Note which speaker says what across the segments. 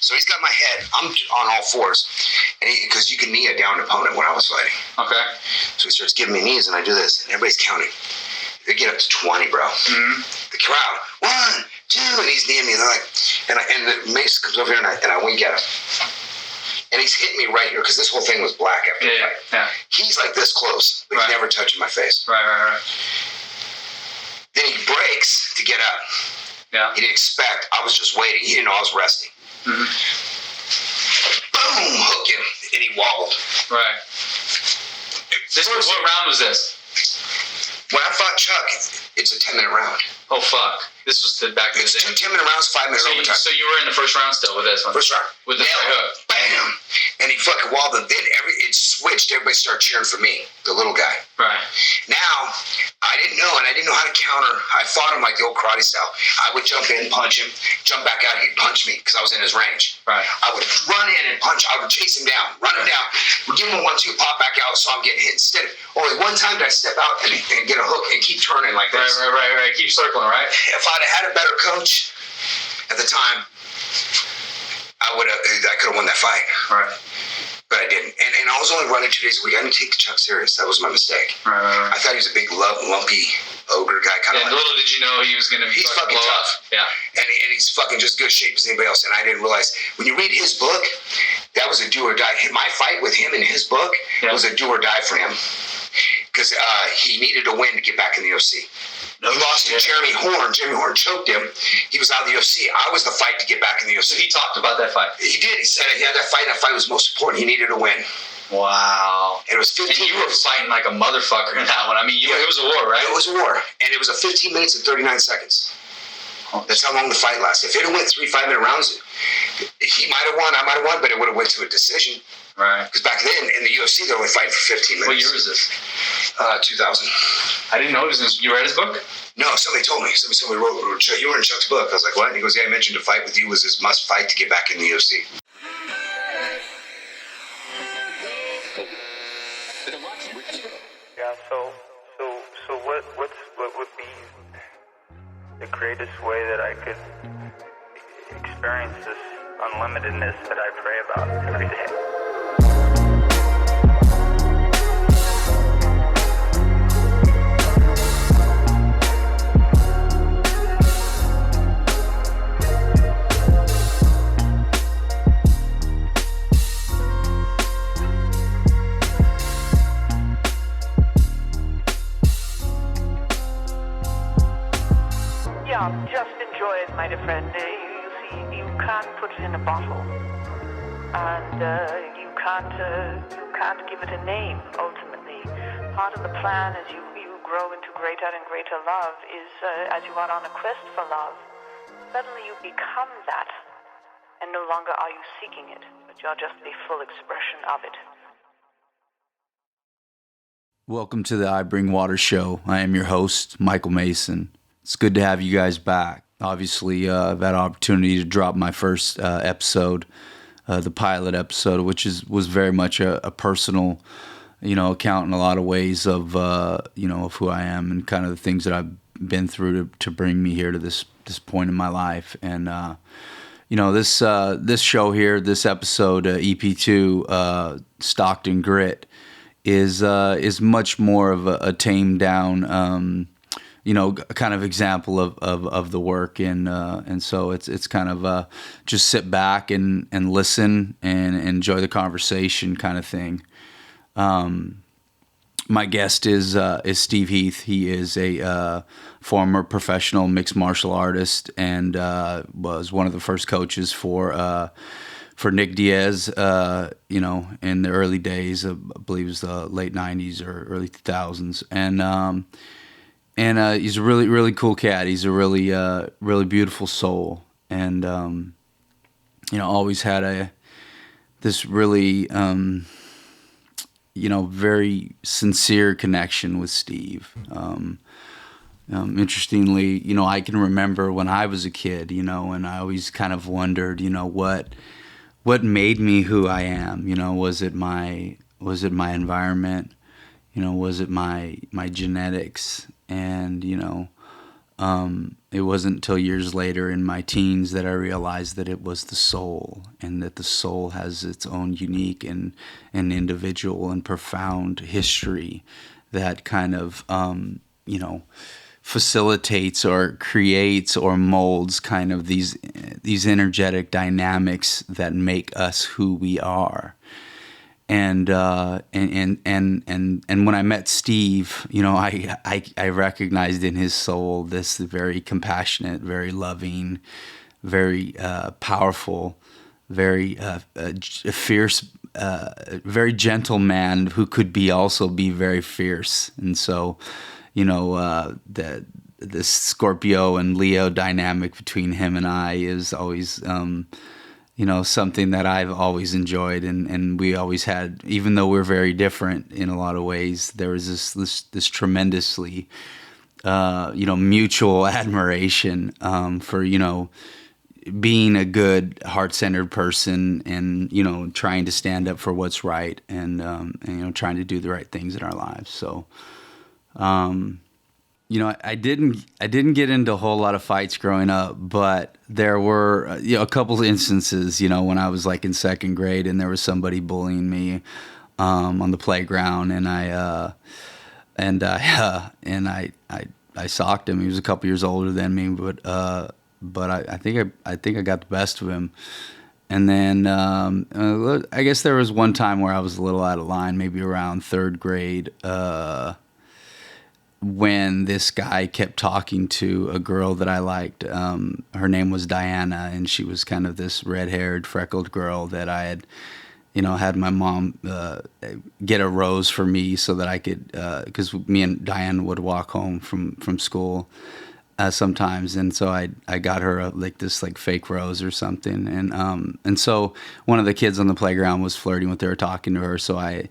Speaker 1: So he's got my head. I'm on all fours, and because you can knee a downed opponent when I was fighting. Okay. So he starts giving me knees, and I do this, and everybody's counting. They get up to 20, bro. Mm-hmm. The crowd, 1, 2, and he's kneeing me, and they're like, and the mace comes over here, and I wink at him. And he's hitting me right here, because this whole thing was black after the fight. Yeah. He's like this close, but he's never touching my face. Right. Then he breaks to get up. Yeah. He didn't expect. I was just waiting. He didn't know I was resting. Mm-hmm. Boom! Hook him, and he wobbled. Right. What round was this? When I fought Chuck, it's a 10-minute round. Oh, fuck. This was back in the day. It's 2 10-minute rounds, 5-minute overtime. So you were in the first round still with this one? First round. With the right hook. Bam! And he fucking wobbled. Then it switched. Everybody started cheering for me, the little guy. Right. Now, I didn't know, and I didn't know how to counter. I fought him like the old karate style. I would jump in, punch him, jump back out, he'd punch me because I was in his range. Right. I would run in and punch. I would chase him down, run him down. We'd give him a 1-2, pop back out, so I'm getting hit. Instead, only one time did I step out and get a hook and keep turning like this. Right. Keep circling, right? If I'd have had a better coach at the time, I could have won that fight. Right. But I didn't. And I was only running 2 days a week. I didn't take Chuck serious. That was my mistake. Right. I thought he was a big, lumpy ogre guy. Little did you know he was going to be He's fucking tough. Yeah. And he's fucking just good shape as anybody else. And I didn't realize, when you read his book, that was a do or die. My fight with him in his book was a do or die for him. Because he needed a win to get back in the UFC. He lost to Jeremy Horn. Jeremy Horn choked him. He was out of the UFC. I was the fight to get back in the UFC. So he talked about that fight. He did. He said he had that fight. That fight was most important. He needed a win. Wow. And it was 15 minutes. And you were fighting like a motherfucker in that one. I mean, it was a war, right? It was a war. And it was a 15 minutes and 39 seconds. That's how long the fight lasted. If it had went 3 5-minute rounds, he might have won, I might have won, but it would have went to a decision. Right. Because back then in the UFC, they only fight for 15 minutes. What year was this? 2000. I didn't know it was. You read his book? No, somebody told me. Somebody told me, you were in Chuck's book. I was like, what? And he goes, yeah, I mentioned a fight with you was his must fight to get back in the UFC.
Speaker 2: Yeah. So what would be the greatest way that I could experience this unlimitedness that I pray about every day?
Speaker 3: Just enjoy it, my dear friend. You see, you can't put it in a bottle, and you can't give it a name. Ultimately, part of the plan as you grow into greater and greater love is as you are on a quest for love. Suddenly, you become that, and no longer are you seeking it, but you're just the full expression of it.
Speaker 4: Welcome to the I Bring Water show. I am your host, Michael Mason. It's good to have you guys back. Obviously, I've had an opportunity to drop my first episode, the pilot episode, which was very much a personal, account in a lot of ways of, of who I am and kind of the things that I've been through to bring me here to this point in my life. And, this show here, this episode, EP2, Stockton Grit, is much more of a tamed down, kind of example of the work, and so it's kind of just sit back and listen and enjoy the conversation kind of thing. My guest is Steve Heath. He is a former professional mixed martial artist and was one of the first coaches for Nick Diaz, in the early days. I believe it was the late 90s or early 2000s, and he's a really, really cool cat. He's a really, really beautiful soul, and always had this really, very sincere connection with Steve. Interestingly, I can remember when I was a kid, and I always kind of wondered, what made me who I am. Was it my environment? Was it my genetics? And it wasn't until years later in my teens that I realized that it was the soul, and that the soul has its own unique and individual and profound history that kind of, facilitates or creates or molds kind of these energetic dynamics that make us who we are. And when I met Steve, I recognized in his soul this very compassionate, very loving, very powerful, very fierce, very gentle man who could also be very fierce. And so, the Scorpio and Leo dynamic between him and I is always something that I've always enjoyed, and we always had, even though we're very different in a lot of ways, there was this tremendously, mutual admiration for, being a good heart-centered person, and, trying to stand up for what's right, and trying to do the right things in our lives. So, I didn't get into a whole lot of fights growing up, but there were, a couple of instances, when I was like in second grade and there was somebody bullying me, on the playground, and I socked him. He was a couple years older than me, but I think I got the best of him. And then, I guess there was one time where I was a little out of line, maybe around third grade, when this guy kept talking to a girl that I liked. Her name was Diana, and she was kind of this red-haired, freckled girl that I had, had my mom get a rose for me so that I could, because me and Diana would walk home from school sometimes, and so I got her this fake rose or something, and so one of the kids on the playground was flirting with her, talking to her, so I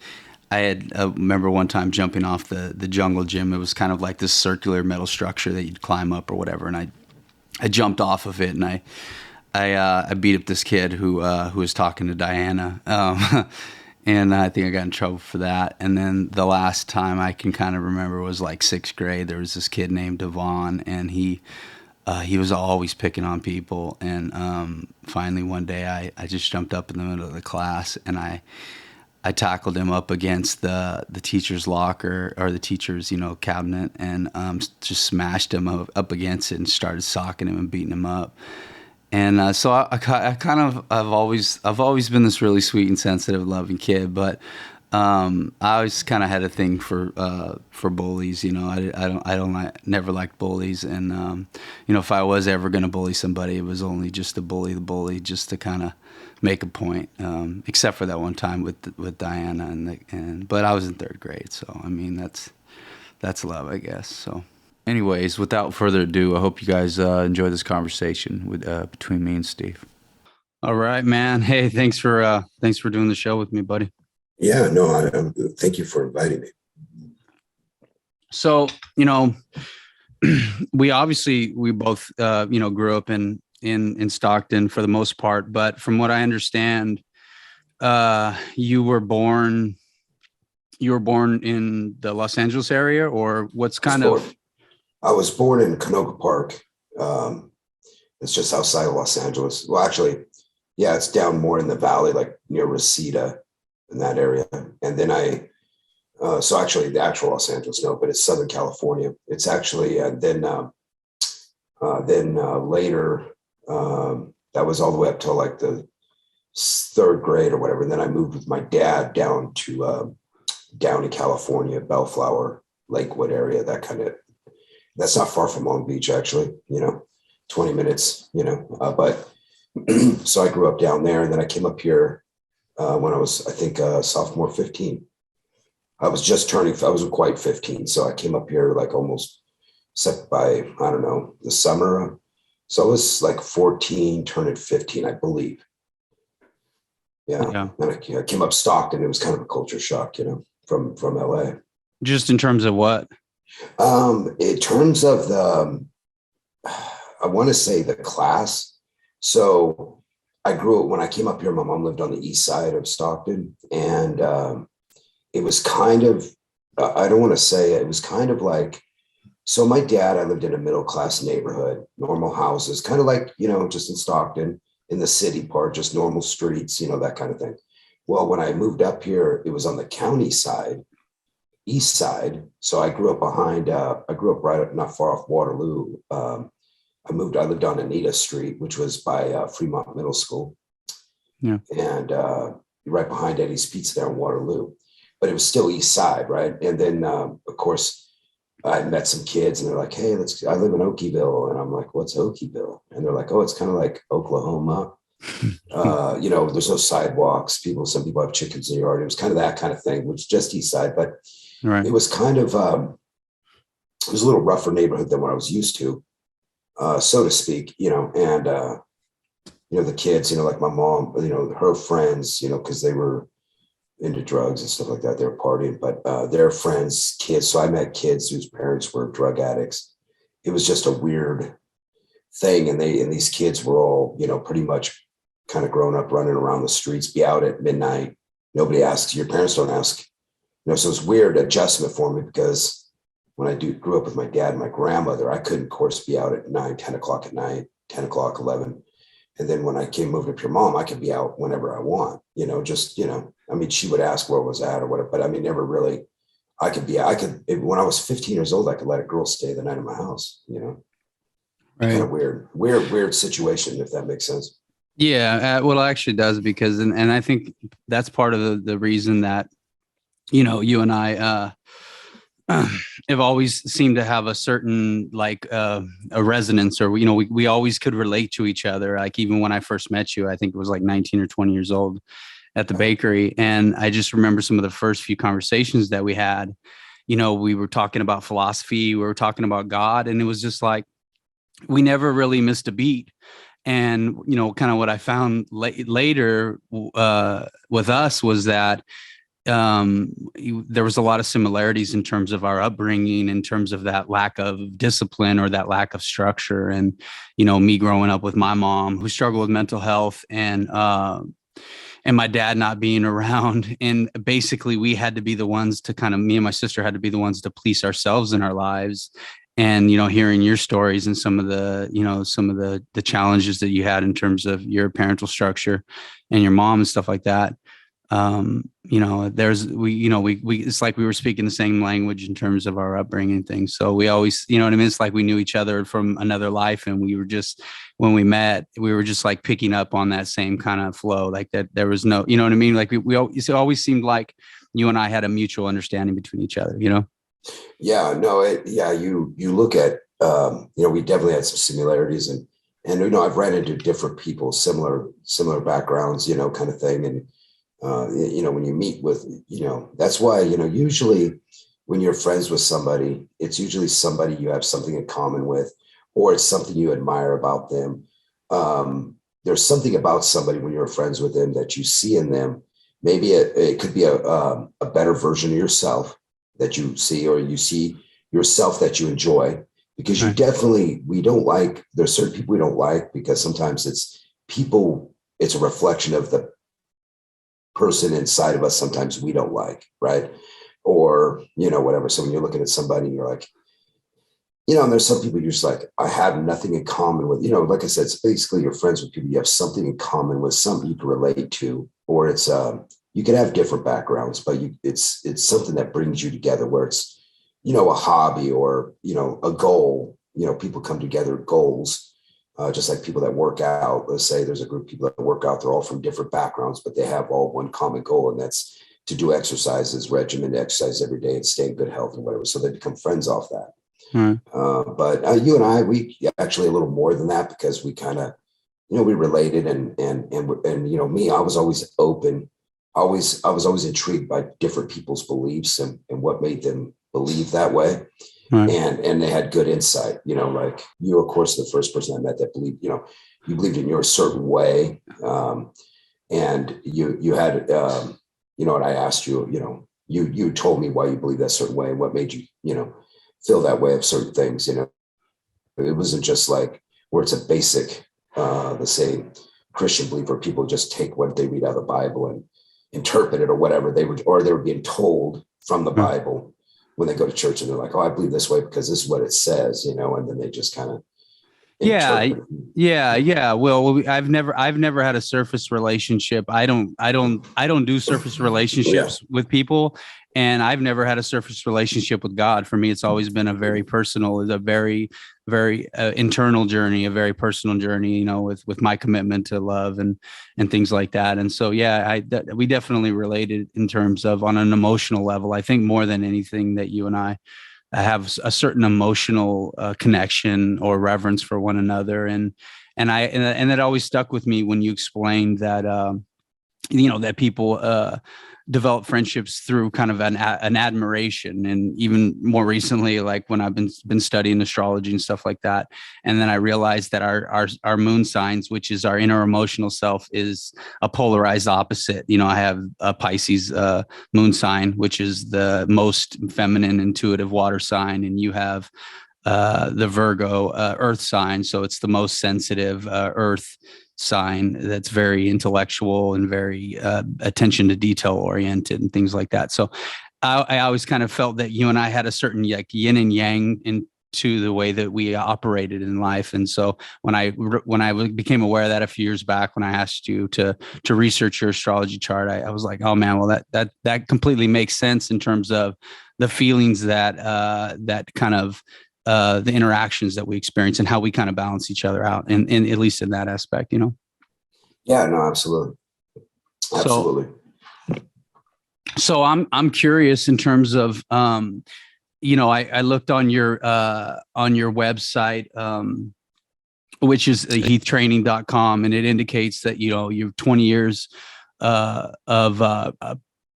Speaker 4: remember one time jumping off the jungle gym. It was kind of like this circular metal structure that you'd climb up or whatever. And I jumped off of it, and I beat up this kid who was talking to Diana. And I think I got in trouble for that. And then the last time I can kind of remember was like sixth grade. There was this kid named Devon, and he was always picking on people. And finally one day I just jumped up in the middle of the class, and I tackled him up against the teacher's locker, or the teacher's, cabinet, and just smashed him up against it and started socking him and beating him up. And so I've always been this really sweet and sensitive, loving kid, but I always kind of had a thing for bullies. Never liked bullies, and if I was ever going to bully somebody, it was only just to bully the bully, just to kind of make a point, except for that one time with Diana, but I was in third grade, so I mean that's love, I guess. So, anyways, without further ado, I hope you guys enjoy this conversation between me and Steve. All right, man. Hey, thanks for doing the show with me, buddy.
Speaker 5: Yeah, no, thank you for inviting me.
Speaker 4: So, we both grew up in Stockton for the most part, but from what I understand, you were born in the Los Angeles area, or what's kind of?
Speaker 5: I was born in Canoga Park. It's just outside of Los Angeles. Well, actually, yeah, it's down more in the valley, like near Reseda, in that area. And then so actually the actual Los Angeles, no, but it's Southern California. It's actually, then later, that was all the way up till like the third grade or whatever. And then I moved with my dad down to California, Bellflower, Lakewood area, that's not far from Long Beach, actually, 20 minutes, but so I grew up down there, and then I came up here when I was, I think, sophomore, 15. I wasn't quite 15. So I came up here like almost set by, I don't know, the summer. So I was like 14, turning 15, I believe. Yeah. And I came up Stockton. It was kind of a culture shock, from LA.
Speaker 4: Just in terms of what?
Speaker 5: In terms of I want to say the class. So when I came up here, my mom lived on the east side of Stockton, and it was kind of, I don't want to say it was kind of like So my dad, I lived in a middle-class neighborhood, normal houses, kind of like, just in Stockton, in the city part, just normal streets, that kind of thing. Well, when I moved up here, it was on the county side, east side. So I grew up right up, not far off Waterloo. I lived on Anita Street, which was by Fremont Middle School.
Speaker 4: Yeah.
Speaker 5: And right behind Eddie's Pizza there in Waterloo. But it was still east side, right? And then, of course, I met some kids and they're like, hey, I live in Okieville. And I'm like, what's Okieville? And they're like, oh, it's kind of like Oklahoma. There's no sidewalks. Some people have chickens in the yard. It was kind of that kind of thing, which is just east side. But
Speaker 4: right.
Speaker 5: It was kind of, it was a little rougher neighborhood than what I was used to, so to speak, and, the kids, like my mom, her friends, because they were into drugs and stuff like that. They were partying, but their friends, kids. So I met kids whose parents were drug addicts. It was just a weird thing. And these kids were all, pretty much kind of grown up running around the streets, be out at midnight. Nobody asks, your parents don't ask, so it's weird adjustment for me because when I grew up with my dad and my grandmother, I couldn't, of course, be out at 9, 10 o'clock at night, 10 o'clock, 11. And then when I moved up to your mom, I could be out whenever I want, she would ask where I was at or whatever, but never really, when I was 15 years old, I could let a girl stay the night in my house, Right. Kind of weird situation, if that makes sense.
Speaker 4: Yeah. Well, it actually does because, and I think that's part of the reason that, you and I, have always seemed to have a certain a resonance, or we always could relate to each other. Like even when I first met you, I think it was like 19 or 20 years old at the bakery, and I just remember some of the first few conversations that we had. We were talking about philosophy, we were talking about God, and it was just like we never really missed a beat. And kind of what I found later with us was that there was a lot of similarities in terms of our upbringing, in terms of that lack of discipline or that lack of structure. And, me growing up with my mom who struggled with mental health and my dad not being around. And basically we had to be the ones to me and my sister had to be the ones to police ourselves in our lives. And, hearing your stories and some of the challenges that you had in terms of your parental structure and your mom and stuff like that. It's like we were speaking the same language in terms of our upbringing things. So we always, it's like we knew each other from another life. And we were just, when we met, we were just like picking up on that same kind of flow, like that there was no, like it always seemed like you and I had a mutual understanding between each other,
Speaker 5: Yeah, no, you look at, we definitely had some similarities and, I've ran into different people, similar backgrounds, kind of thing. And, when you meet with, that's why, usually when you're friends with somebody, it's usually somebody you have something in common with, or it's something you admire about them. There's something about somebody when you're friends with them that you see in them. Maybe it could be a better version of yourself that you see, or you see yourself that you enjoy, because there's certain people we don't like, because sometimes it's a reflection of the person inside of us. Sometimes we don't like, right? Or, whatever. So when you're looking at somebody and you're like, and there's some people you're just like, I have nothing in common with, like I said, it's basically you're friends with people you have something in common with, something you can relate to, or it's, you can have different backgrounds, but it's something that brings you together, where it's, a hobby or, a goal. People come together with goals. Just like people that work out, let's say there's a group of people that work out, they're all from different backgrounds, but they have all one common goal, and that's to do exercises, regimented exercise every day and stay in good health and whatever. So they become friends off that. But you and I, we actually a little more than that, because we kind of, we related and me, I was always open. I was always intrigued by different people's beliefs and what made them believe that way. Right. And they had good insight, like you, of course, the first person I met that believed, you believed in your certain way. And you had, and I asked you, you told me why you believe that certain way and what made you, feel that way of certain things. It wasn't just like where it's a basic, the same Christian belief where people just take what they read out of the Bible and interpret it or whatever they were being told from the Bible. when they go to church and they're like, oh, I believe this way because this is what it says, you know, and then they just kind of
Speaker 4: yeah. Well, I've never had a surface relationship. I don't do surface relationships with people, and I've never had a surface relationship with God. For me, it's always been a very personal, a very internal journey, a very personal journey, you know, with my commitment to love and things like that. And so, we definitely related in terms of on an emotional level. I think more than anything that you and I have a certain emotional connection or reverence for one another. And that always stuck with me when you explained that, that people develop friendships through kind of an admiration. And even more recently, like when I've been studying astrology and stuff like that. And then I realized that our moon signs, which is our inner emotional self, is a polarized opposite. You know, I have a Pisces moon sign, which is the most feminine, intuitive water sign. And you have the Virgo earth sign. So it's the most sensitive earth sign that's very intellectual and very attention to detail oriented and things like that. So I always kind of felt that you and I had a certain like yin and yang into the way that we operated in life. And so when I became aware of that a few years back, when I asked you to research your astrology chart, I was like, oh man, well that completely makes sense in terms of the feelings that kind of the interactions that we experience and how we kind of balance each other out, and at least in that aspect, you know?
Speaker 5: Yeah, no, absolutely.
Speaker 4: So I'm curious in terms of, you know, I looked on your website, which is heathtraining.com, and it indicates that, you know, you've 20 years of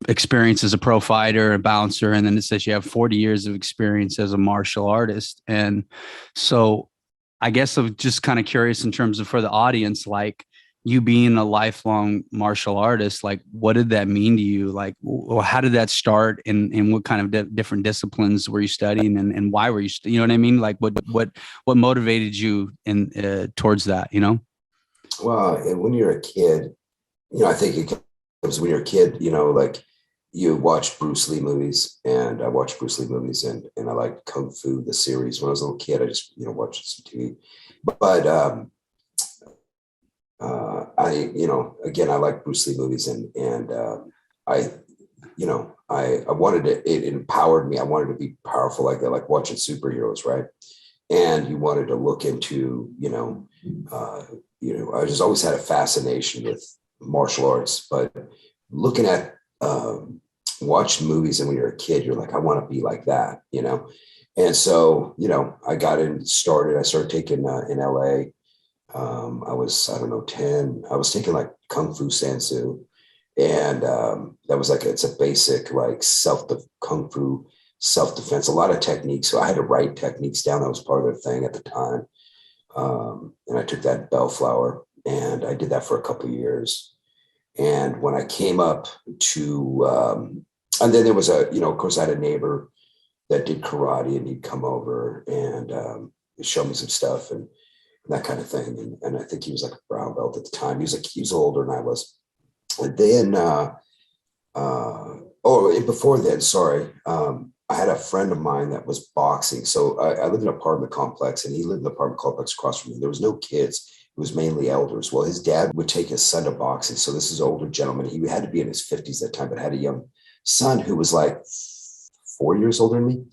Speaker 4: experience as a pro fighter and bouncer, and then it says you have 40 years of experience as a martial artist. And so I guess I'm just kind of curious in terms of, for the audience, like you being a lifelong martial artist, like what did that mean to you? Like, how did that start, and what kind of different disciplines were you studying, and why were you you know what I mean? Like what motivated you in towards that, you know?
Speaker 5: Well, when you're a kid, you know, I think it comes when you're a kid, you know, like you watch Bruce Lee movies, and I watched Bruce Lee movies, and I liked Kung Fu, the series. When I was a little kid, I just, you know, watched some TV. But I, you know, again, I like Bruce Lee movies, and I, you know, I wanted it empowered me. I wanted to be powerful like that, like watching superheroes, right? And you wanted to look into, you know, I just always had a fascination with martial arts, but looking at watching movies, and when you're a kid, you're like, I want to be like that, you know? And so, you know, I started taking in LA. I was, I don't know, 10. I was taking like Kung Fu Sansu. And that was like, it's a basic like Kung Fu self-defense, a lot of techniques. So I had to write techniques down. That was part of the thing at the time. And I took that Bellflower, and I did that for a couple of years. And when I came up to, and then there was of course I had a neighbor that did karate, and he'd come over and show me some stuff and that kind of thing. And I think he was like a brown belt at the time. He was older than I was. And then, and before then, sorry, I had a friend of mine that was boxing. So I lived in an apartment complex, and he lived in an apartment complex across from me. There was no kids. It was mainly elders. Well, his dad would take his son to boxing. So this is an older gentleman. He had to be in his 50s at the time, but had a young son who was like 4 years older than me.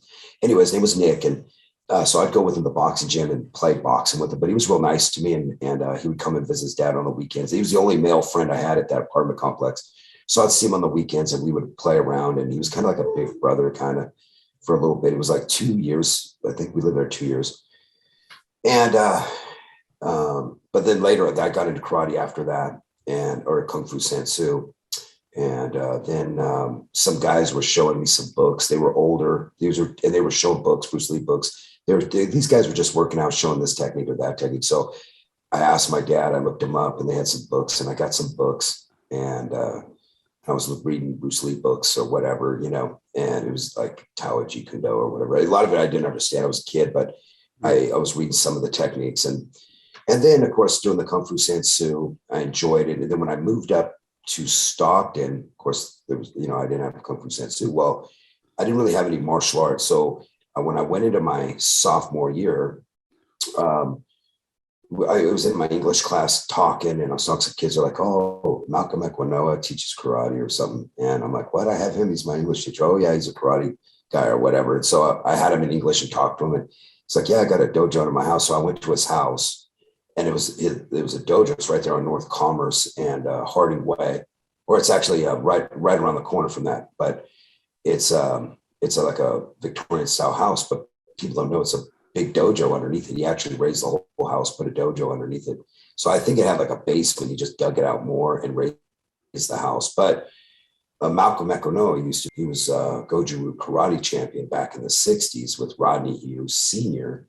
Speaker 5: Anyway, his name was Nick. And so I'd go with him to the boxing gym and play boxing with him. But he was real nice to me. And he would come and visit his dad on the weekends. He was the only male friend I had at that apartment complex. So I'd see him on the weekends, and we would play around. And he was kind of like a big brother kind of for a little bit. It was like 2 years. I think we lived there 2 years. And but then later I got into karate after that, or Kung Fu Sansu. And then some guys were showing me some books. They were older. They were showing books, Bruce Lee books. These guys were just working out, showing this technique or that technique. So I asked my dad, I looked him up, and they had some books, and I got some books, and I was reading Bruce Lee books or whatever, you know, and it was like Tao Jeet Kune Do or whatever. A lot of it I didn't understand. I was a kid, but I was reading some of the techniques. And then, of course, doing the Kung Fu Sansu, I enjoyed it. And then when I moved up to Stockton, of course, there was, I didn't have Kung Fu Sansu. Well, I didn't really have any martial arts. So when I went into my sophomore year, I was in my English class talking, and I saw some kids are like, "Oh, Malcolm Ekwanoa teaches karate or something," and I'm like, "What? I have him. He's my English teacher." "Oh yeah, he's a karate guy or whatever." And so I had him in English and talked to him, and it's like, "Yeah, I got a dojo in my house." So I went to his house, and it was a dojo. It's right there on North Commerce and Harding Way, or it's actually right around the corner from that. But it's like a Victorian style house, but people don't know it's a big dojo underneath it. He actually raised the whole house, put a dojo underneath it. So I think it had like a basement. He just dug it out more and raised the house. But Malcolm Ekwanoa he was Goju karate champion back in the 60s with Rodney Hughes Sr.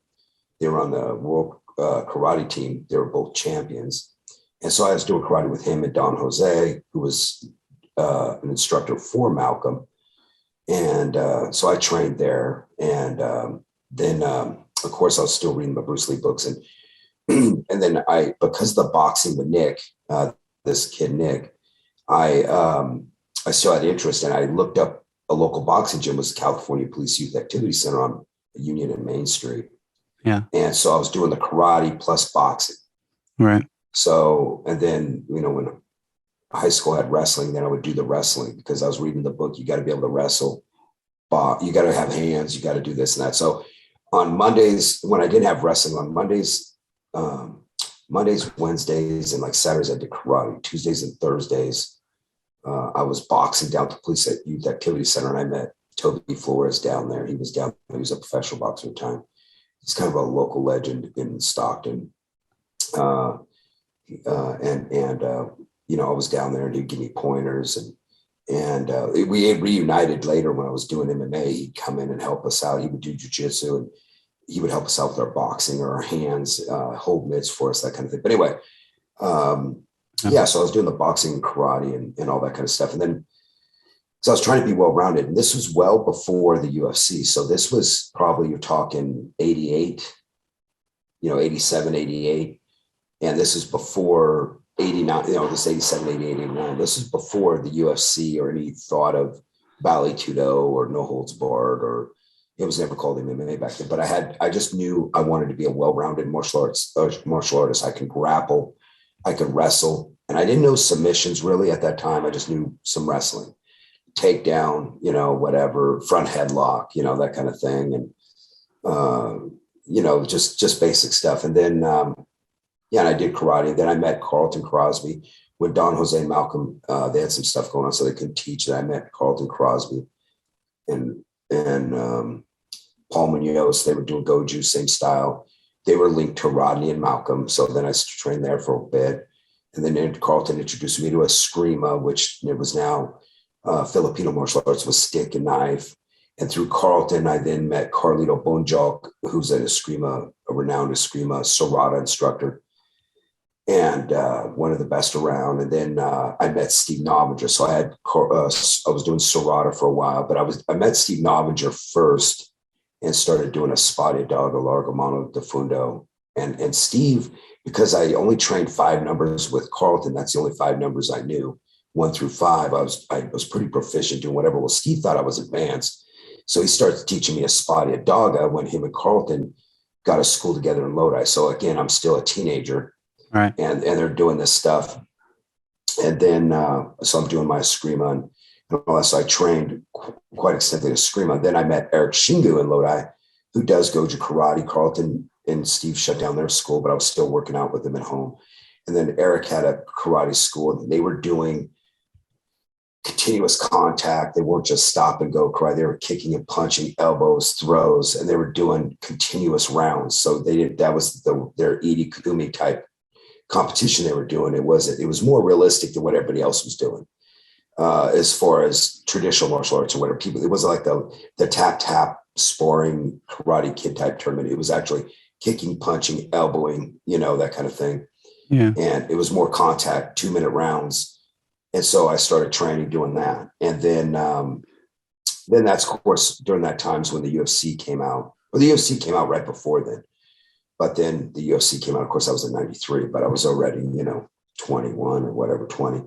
Speaker 5: They were on the world karate team. They were both champions. And so I was doing karate with him and Don Jose, who was an instructor for Malcolm. And so I trained there. And then, of course, I was still reading the Bruce Lee books. And and then because of the boxing with Nick, this kid, Nick, I still had interest, and I looked up a local boxing gym, was the California Police Youth Activity Center on Union and Main Street.
Speaker 4: Yeah.
Speaker 5: And so I was doing the karate plus boxing.
Speaker 4: Right.
Speaker 5: So, and then, when high school had wrestling, then I would do the wrestling because I was reading the book. You got to be able to wrestle. You got to have hands. You got to do this and that. So on Mondays, when I didn't have wrestling, on Mondays, Wednesdays, and like Saturdays, I did karate. Tuesdays and Thursdays, I was boxing down at the Police Youth Activity Center, and I met Toby Flores down there. He was down there. He was a professional boxer at the time. He's kind of a local legend in Stockton. I was down there, and he'd give me pointers, and we reunited later when I was doing MMA. He'd come in and help us out. He would do jiu-jitsu, and he would help us out with our boxing or our hands, hold mitts for us, that kind of thing. But anyway, so I was doing the boxing and karate and all that kind of stuff. And then, so I was trying to be well-rounded, and this was well before the UFC. So this was probably, you're talking 88, 87, 88. And this is before 89, this 87, 88, 89. This is before the UFC or any thought of Vale Tudo or No Holds Barred, or it was never called MMA back then. But I just knew I wanted to be a well-rounded martial artist. I can grapple, I could wrestle, and I didn't know submissions really at that time. I just knew some wrestling, takedown, whatever, front headlock, that kind of thing, and just basic stuff. And then and I did karate. Then I met Carlton Crosby with Don Jose and Malcolm. They had some stuff going on, so they couldn't teach. That I met Carlton Crosby and Paul Munoz. They were doing Goju, same style. They were linked to Rodney and Malcolm. So then I trained there for a bit. And then Carlton introduced me to Eskrima, which it was now Filipino martial arts with stick and knife. And through Carlton, I then met Carlito Bonjok, who's a renowned Eskrima Serrata instructor, and one of the best around. And then I met Steve Novinger. So I was doing Serrata for a while, but I met Steve Novinger first and started doing Espada Daga Largo Mano de Fundo. And Steve, because I only trained 5 numbers with Carlton, that's the only 5 numbers I knew, 1 through 5. I was pretty proficient doing whatever. Well, Steve thought I was advanced. So he started teaching me Espada Daga when him and Carlton got a school together in Lodi. So again, I'm still a teenager.
Speaker 4: Right.
Speaker 5: And they're doing this stuff. And then, so I'm doing my Eskrima and all that. So I trained quite extensively Eskrima. Then I met Eric Shingu in Lodi, who does Goju karate. Carlton and Steve shut down their school, but I was still working out with them at home. And then Eric had a karate school, and they were doing continuous contact. They weren't just stop and go karate. They were kicking and punching, elbows, throws, and they were doing continuous rounds. So that was their Iri Kumi type competition they were doing. It was more realistic than what everybody else was doing. As far as traditional martial arts or whatever, it wasn't like the tap sparring Karate Kid type tournament. It was actually kicking, punching, elbowing, that kind of thing.
Speaker 4: Yeah.
Speaker 5: And it was more contact, 2-minute rounds. And so I started training doing that. And then that's, of course, during that times when the UFC came out. Well, the UFC came out right before then. But then the UFC came out. Of course, I was in 93, but I was already, 21 or whatever, 20.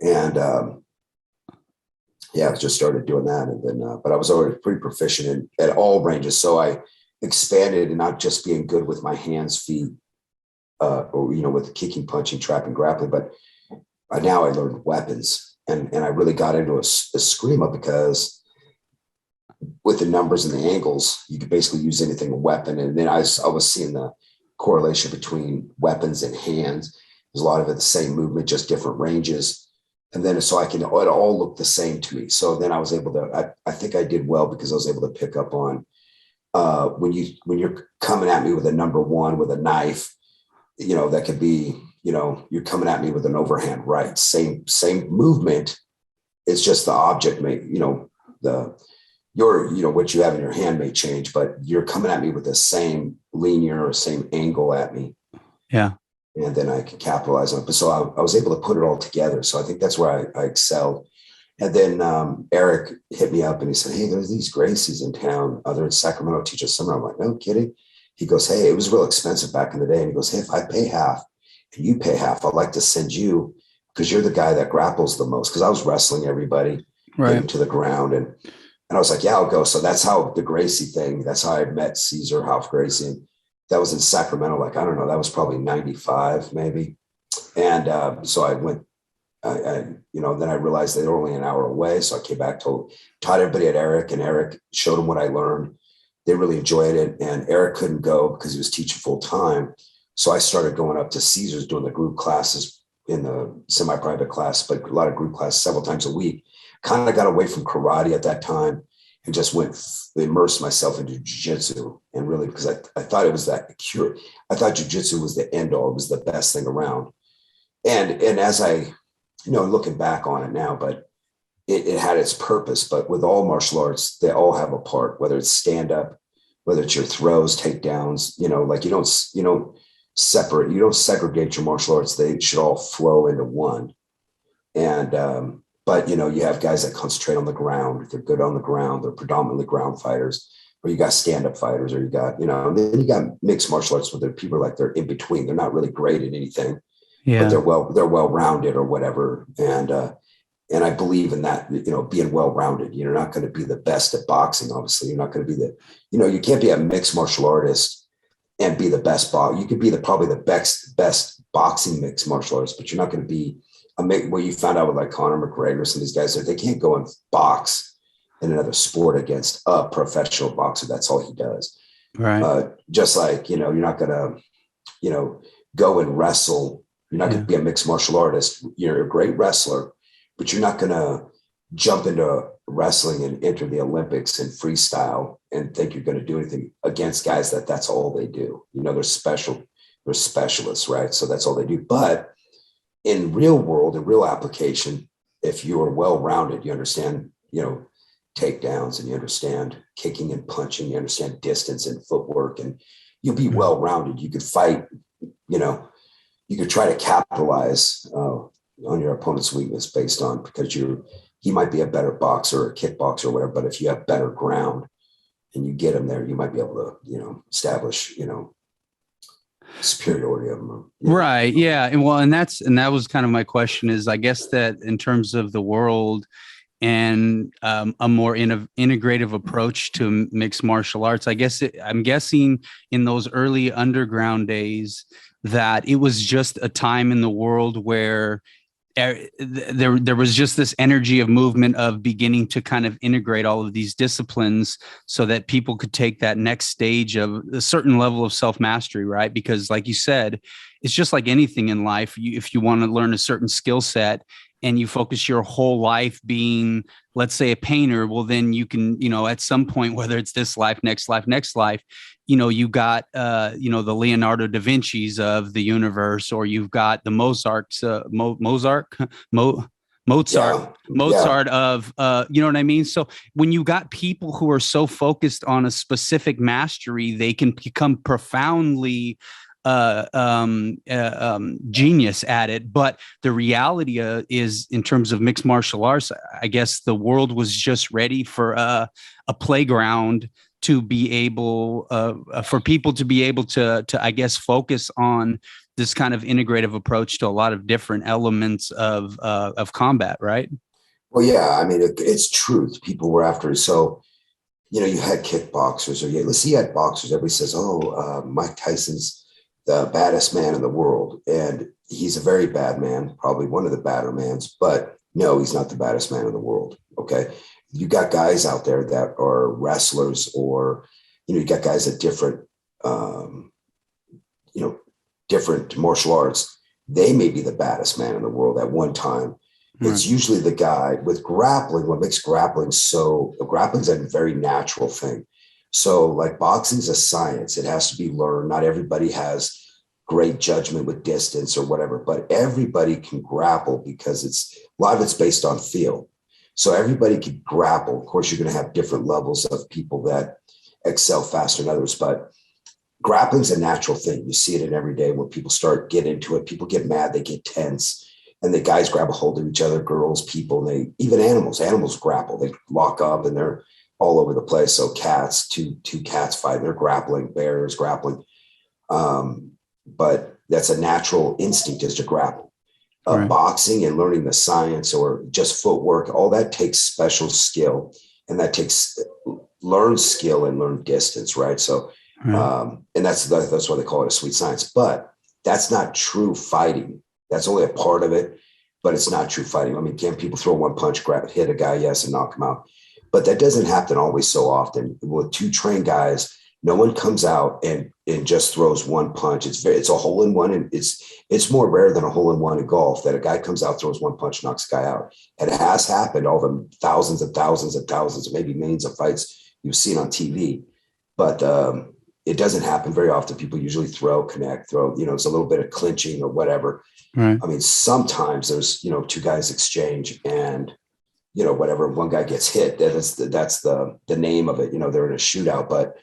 Speaker 5: And I just started doing that. And then, but I was already pretty proficient at all ranges. So I expanded and not just being good with my hands, feet, or, with kicking, punching, trapping, grappling, but now I learned weapons, and I really got into a screamer because with the numbers and the angles, you could basically use anything, a weapon. And then I was seeing the correlation between weapons and hands. There's a lot of it, the same movement, just different ranges. And then it all looked the same to me. So then I was able to, I think I did well because I was able to pick up on when you're coming at me with a number one with a knife, that could be, you're coming at me with an overhand right, same movement. It's just the object may, what you have in your hand may change, but you're coming at me with the same linear or same angle at me.
Speaker 4: Yeah.
Speaker 5: And then I can capitalize on it. But so I was able to put it all together. So I think that's where I excelled. And then Eric hit me up and he said, hey, there's these Gracies in town. They're in Sacramento, teach us summer. I'm like, no kidding. He goes, hey, it was real expensive back in the day. And he goes, hey, if I pay half and you pay half, I'd like to send you, because you're the guy that grapples the most. Because I was wrestling everybody right to the ground. And I was like, yeah, I'll go. So that's how the Gracie thing, that's how I met Caesar Half Gracie. And that was in Sacramento. Like, I don't know, that was probably 95 maybe. And so I went, then I realized they were only an hour away. So I came back, taught everybody at Eric, and Eric showed them what I learned. They really enjoyed it. And Eric couldn't go because he was teaching full time. So I started going up to Caesar's, doing the group classes in the semi-private class, but a lot of group classes several times a week. Kind of got away from karate at that time and just immersed myself into jiu-jitsu. And really, because I thought it was that cure. I thought jiu-jitsu was the end all. It was the best thing around. And as I, looking back on it now, but it had its purpose. But with all martial arts, they all have a part, whether it's stand up, whether it's your throws, takedowns, like you don't separate, you don't segregate your martial arts. They should all flow into one. And, but, you have guys that concentrate on the ground. They're good on the ground. They're predominantly ground fighters, or you got stand-up fighters, or you got, and then you got mixed martial arts where people are like, they're in between. They're not really great at anything, but they're well-rounded or whatever. And I believe in that, being well-rounded. You're not going to be the best at boxing. Obviously, you're not going to be you can't be a mixed martial artist and be the best boxer. You could be probably the best boxing mixed martial artist, but you're not going to be what you found out with like Conor McGregor, some of these guys, they can't go and box in another sport against a professional boxer. That's all he does.
Speaker 4: Right.
Speaker 5: Just like, you're not going to, go and wrestle. You're not going to be a mixed martial artist. You're a great wrestler, but you're not going to jump into wrestling and enter the Olympics and freestyle and think you're going to do anything against guys that's all they do. They're specialists, right? So that's all they do. But in real world, in real application, if you are well-rounded, you understand, takedowns, and you understand kicking and punching, you understand distance and footwork, and you'll be well-rounded. You could fight, you could try to capitalize on your opponent's weakness based on, because he might be a better boxer or kickboxer or whatever, but if you have better ground and you get him there, you might be able to, establish, superiority of them.
Speaker 4: Right. Yeah. And that was kind of my question is, I guess that in terms of the world and a more integrative approach to mixed martial arts, I'm guessing in those early underground days that it was just a time in the world where there was just this energy of movement of beginning to kind of integrate all of these disciplines so that people could take that next stage of a certain level of self-mastery, right? Because like you said, it's just like anything in life. If you want to learn a certain skill set and you focus your whole life being, let's say, a painter, well, then you can, at some point, whether it's this life, next life, you got, the Leonardo da Vinci's of the universe, or you've got the Mozart of, you know what I mean? So when you got people who are so focused on a specific mastery, they can become profoundly genius at it. But the reality is, in terms of mixed martial arts, I guess the world was just ready for a playground to be able for people to be able to I guess focus on this kind of integrative approach to a lot of different elements of combat, right?
Speaker 5: Well, yeah, I mean, it's truth. People were after it. So, you had kickboxers, or let's see, you had boxers. Everybody says, Mike Tyson's the baddest man in the world. And he's a very bad man, probably one of the badder mans, but no, he's not the baddest man in the world. Okay. You got guys out there that are wrestlers, or, you got guys at different, different martial arts. They may be the baddest man in the world at one time. Right. It's usually the guy with grappling. What makes grappling's a very natural thing. So like boxing's a science. It has to be learned. Not everybody has great judgment with distance or whatever, but everybody can grapple because a lot of it's based on feel. So everybody can grapple. Of course, you're going to have different levels of people that excel faster than others, but grappling's a natural thing. You see it in every day when people start getting into it. People get mad, they get tense, and the guys grab a hold of each other, girls, people, even animals grapple. They lock up and they're all over the place. So cats, two cats fight, they're grappling, bears grappling. But that's a natural instinct, is to grapple. Right. Boxing and learning the science, or just footwork, all that takes special skill, and that takes learned skill and learned distance. Right. So, and that's why they call it a sweet science, but that's not true fighting. That's only a part of it, but it's not true fighting. I mean, can people throw one punch, hit a guy? Yes. And knock him out. But that doesn't happen always so often. With two trained guys, no one comes out and just throws one punch. It's a hole in one. And it's more rare than a hole in one in golf that a guy comes out, throws one punch, knocks a guy out. And it has happened, all the thousands and thousands and thousands, maybe millions of fights you've seen on TV. But it doesn't happen very often. People usually connect, it's a little bit of clinching or whatever. Right. I mean, sometimes there's, two guys exchange and, whatever, one guy gets hit, that's the name of it. They're in a shootout, but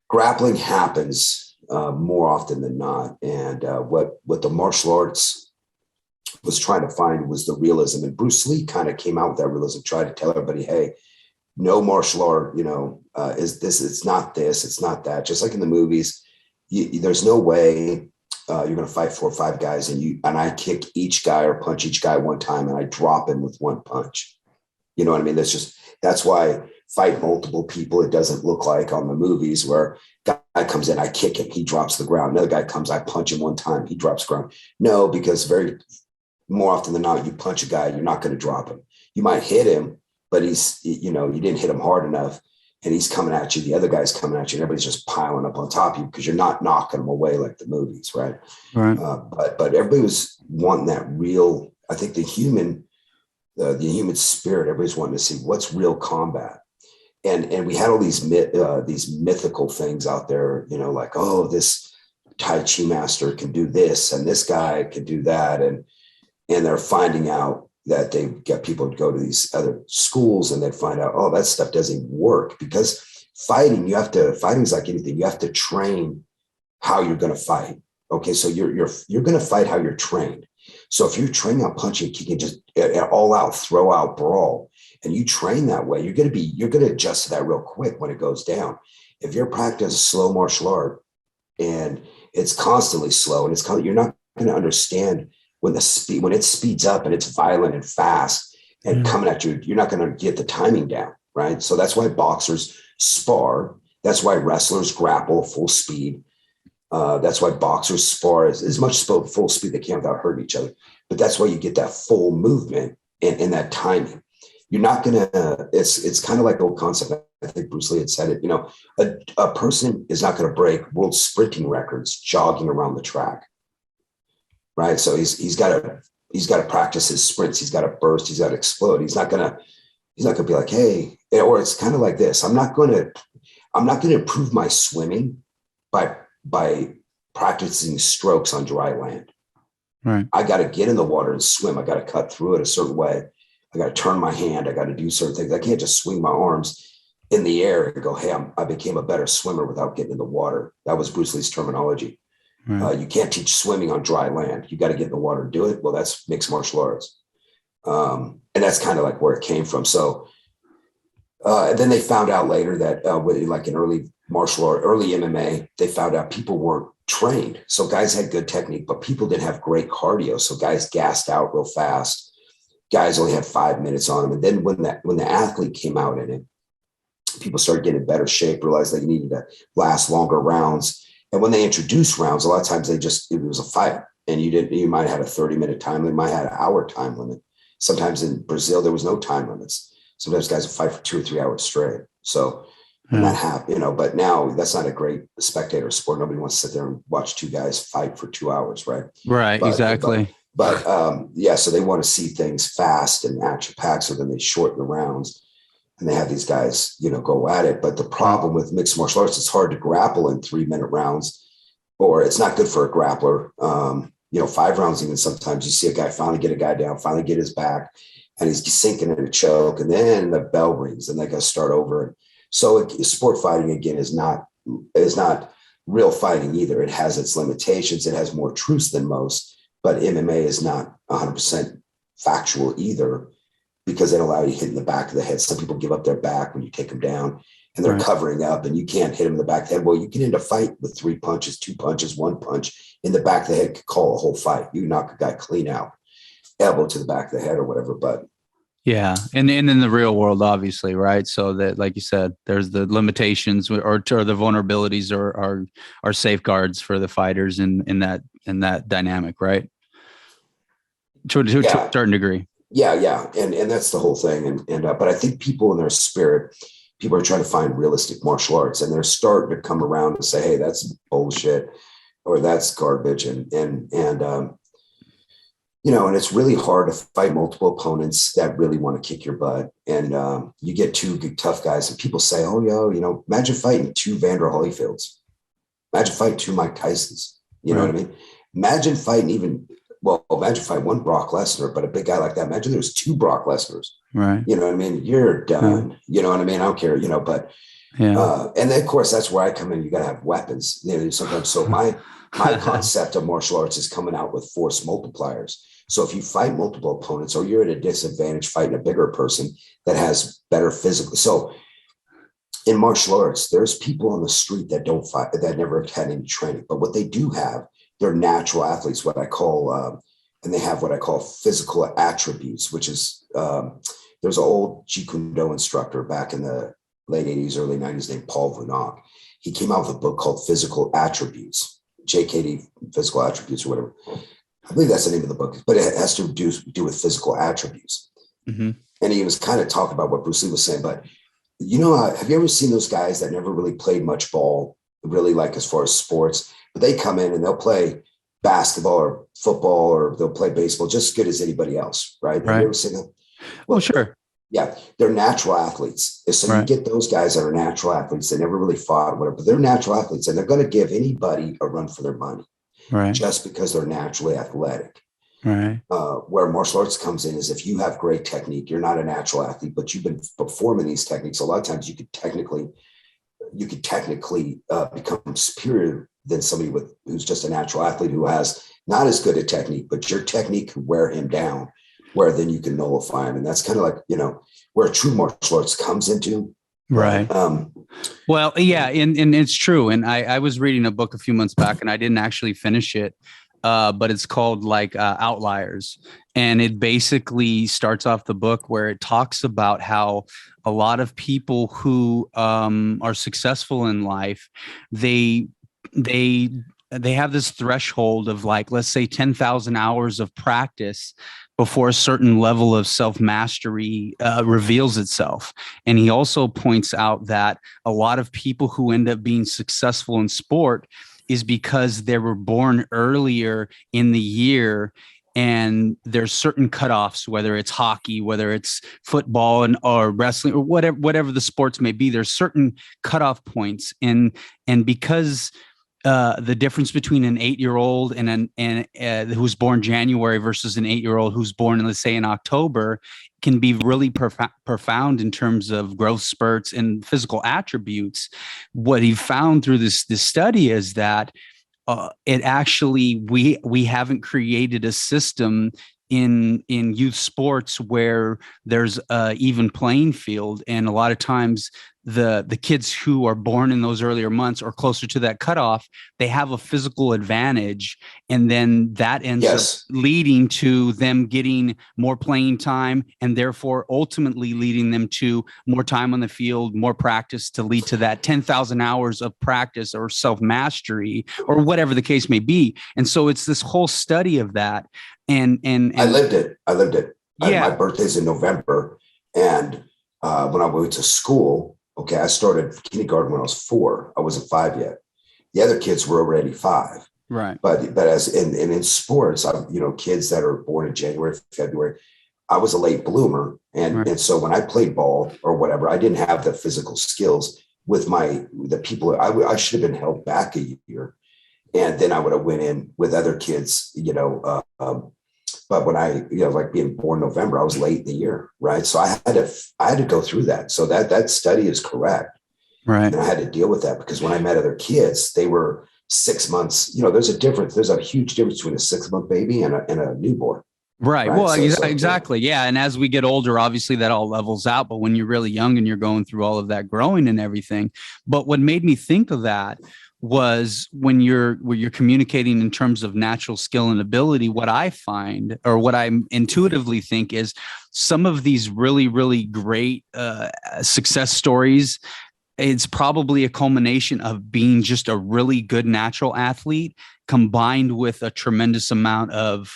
Speaker 5: grappling happens more often than not. And what the martial arts was trying to find was the realism. And Bruce Lee kind of came out with that realism, tried to tell everybody, hey, no martial art, is this, it's not this, it's not that. Just like in the movies, there's no way you're going to fight 4 or 5 guys and I kick each guy or punch each guy one time and I drop him with one punch. You know what I mean? That's why fight multiple people. It doesn't look like on the movies where guy comes in, I kick him, he drops the ground. Another guy comes, I punch him one time, he drops ground. No, because more often than not, you punch a guy, you're not going to drop him. You might hit him, but you didn't hit him hard enough and he's coming at you. The other guy's coming at you and everybody's just piling up on top of you because you're not knocking them away like the movies. Right. But everybody was wanting that real, I think the human spirit, everybody's wanting to see what's real combat. And we had all these mythical things out there, like, oh, this Tai Chi master can do this and this guy can do that. And they're finding out that they get people to go to these other schools and they find out, oh, that stuff doesn't work, because fighting's like anything. You have to train how you're going to fight. Okay. So you're going to fight how you're trained. So if you're training on punching, kicking, just all out, throw out, brawl, and you train that way, you're going to adjust to that real quick when it goes down. If you're practicing slow martial art and it's constantly slow and you're not going to understand when it speeds up and it's violent and fast and coming at you, you're not going to get the timing down. Right. So that's why boxers spar. That's why wrestlers grapple full speed. That's why boxers spar as much full speed they can without hurting each other. But that's why you get that full movement and that timing. You're not going to, it's kind of like the old concept. I think Bruce Lee had said it, a person is not going to break world sprinting records jogging around the track. Right. So he's got to practice his sprints. He's got to burst. He's got to explode. He's not going to be like, hey, or it's kind of like this. I'm not going to improve my swimming by practicing strokes on dry land. Right. I got to get in the water and swim. I got to cut through it a certain way. I got to turn my hand. I got to do certain things. I can't just swing my arms in the air and go, hey, I became a better swimmer without getting in the water. That was Bruce Lee's terminology. Right. You can't teach swimming on dry land. You got to get in the water and do it. Well, that's mixed martial arts. And that's kind of like where it came from. So and then they found out later that like in early martial art, early MMA, they found out people weren't trained. So guys had good technique, but people didn't have great cardio. So guys gassed out real fast. guys only had 5 minutes on them. And then when the athlete came out in it, people started getting in better shape, realized they needed to last longer rounds. And when they introduced rounds, a lot of times it was a fight, and you might have had a 30-minute time limit, might have had an hour time limit. Sometimes in Brazil, there was no time limits. Sometimes guys would fight for 2 or 3 hours straight. So when that happened, but now that's not a great spectator sport. Nobody wants to sit there and watch two guys fight for 2 hours. Right.
Speaker 4: Right. Exactly.
Speaker 5: But so they want to see things fast and action packed. So then they shorten the rounds and they have these guys, go at it. But the problem with mixed martial arts, it's hard to grapple in 3-minute rounds, or it's not good for a grappler. 5 rounds, even sometimes you see a guy finally get a guy down, finally get his back, and he's sinking in a choke. And then the bell rings and they got to start over. So sport fighting, again, is not real fighting either. It has its limitations. It has more truths than most, but MMA is not 100% factual either, because they don't allow you to hit in the back of the head. Some people give up their back when you take them down, and they're covering up, and you can't hit them in the back of the head. Well, you can end a fight with 3 punches, 2 punches, 1 punch in the back of the head could call a whole fight. You knock a guy clean out, elbow to the back of the head or whatever, but
Speaker 4: yeah. And in the real world, obviously, right? So that, like you said, there's the limitations or the vulnerabilities are safeguards for the fighters in that dynamic, right? To a certain degree.
Speaker 5: Yeah. And that's the whole thing. But I think people in their spirit, people are trying to find realistic martial arts, and they're starting to come around and say, hey, that's bullshit, or that's garbage. And it's really hard to fight multiple opponents that really want to kick your butt. And you get 2 good, tough guys, and people say, oh, imagine fighting 2 Vander Holyfields. Imagine fighting 2 Mike Tysons. You know what I mean? Imagine fighting imagine fighting 1 Brock Lesnar, but a big guy like that. Imagine there's 2 Brock Lesnars.
Speaker 4: Right.
Speaker 5: You know what I mean? You're done. You know what I mean? I don't care, but and then of course that's where I come in. You got to have weapons. Sometimes. So my concept of martial arts is coming out with force multipliers. So if you fight multiple opponents, or you're at a disadvantage fighting a bigger person that has better physical. So in martial arts, there's people on the street that don't fight, that never have had any training, but what they do have, they're natural athletes, what I call, and they have what I call physical attributes, which is, there's an old Jeet Kune Do instructor back in the late 80s, early 90s named Paul Vunak. He came out with a book called Physical Attributes, JKD Physical Attributes or whatever. I believe that's the name of the book, but it has to do with physical attributes. Mm-hmm. And he was kind of talking about what Bruce Lee was saying, but have you ever seen those guys that never really played much ball, really, like as far as sports, but they come in and they'll play basketball or football, or they'll play baseball just as good as anybody else, right? Have you ever seen that?
Speaker 4: Well, sure.
Speaker 5: Yeah, they're natural athletes. So you get those guys that are natural athletes. They never really fought, whatever, but they're natural athletes, and they're going to give anybody a run for their money, just because they're naturally athletic.
Speaker 4: Right.
Speaker 5: Where martial arts comes in is if you have great technique, you're not a natural athlete, but you've been performing these techniques. A lot of times you could technically become superior than somebody who's just a natural athlete who has not as good a technique, but your technique can wear him down, where then you can nullify him. And that's kind of like, where true martial arts comes into.
Speaker 4: Right. Well, yeah. And it's true. And I was reading a book a few months back, and I didn't actually finish it. But it's called Outliers. And it basically starts off the book where it talks about how a lot of people who are successful in life, they have this threshold of, like, let's say 10,000 hours of practice before a certain level of self-mastery reveals itself. And he also points out that a lot of people who end up being successful in sport is because they were born earlier in the year, and there's certain cutoffs, whether it's hockey, whether it's football or wrestling, or whatever the sports may be. There's certain cutoff points, and because the difference between an 8-year-old and who's born January versus an 8-year-old who's born, let's say, in October, can be really profound in terms of growth spurts and physical attributes. What he found through this study is that it actually, we haven't created a system in youth sports where there's an even playing field. And a lot of times the kids who are born in those earlier months or closer to that cutoff, they have a physical advantage. And then that ends up leading to them getting more playing time, and therefore ultimately leading them to more time on the field, more practice to lead to that 10,000 hours of practice or self-mastery or whatever the case may be. And so it's this whole study of that. And
Speaker 5: I lived it.
Speaker 4: Yeah.
Speaker 5: My birthday's in November. And when I went to school, I started kindergarten when I was 4. I wasn't 5 yet. The other kids were already 5. Right. But as in sports, kids that are born in January, February, I was a late bloomer. And so when I played ball or whatever, I didn't have the physical skills with the people. I should have been held back a year. And then I would have went in with other kids, but when I, like being born November, I was late in the year. Right. So I had to go through that. So that study is correct. Right. And I had to deal with that because when I met other kids, they were 6 months, there's a huge difference between a 6-month baby and a newborn.
Speaker 4: Right. Well, exactly. Yeah. And as we get older, obviously that all levels out. But when you're really young and you're going through all of that growing and everything. But what made me think of that was when you're communicating in terms of natural skill and ability, what I find or what I intuitively think is some of these really, really great success stories. It's probably a culmination of being just a really good natural athlete combined with a tremendous amount of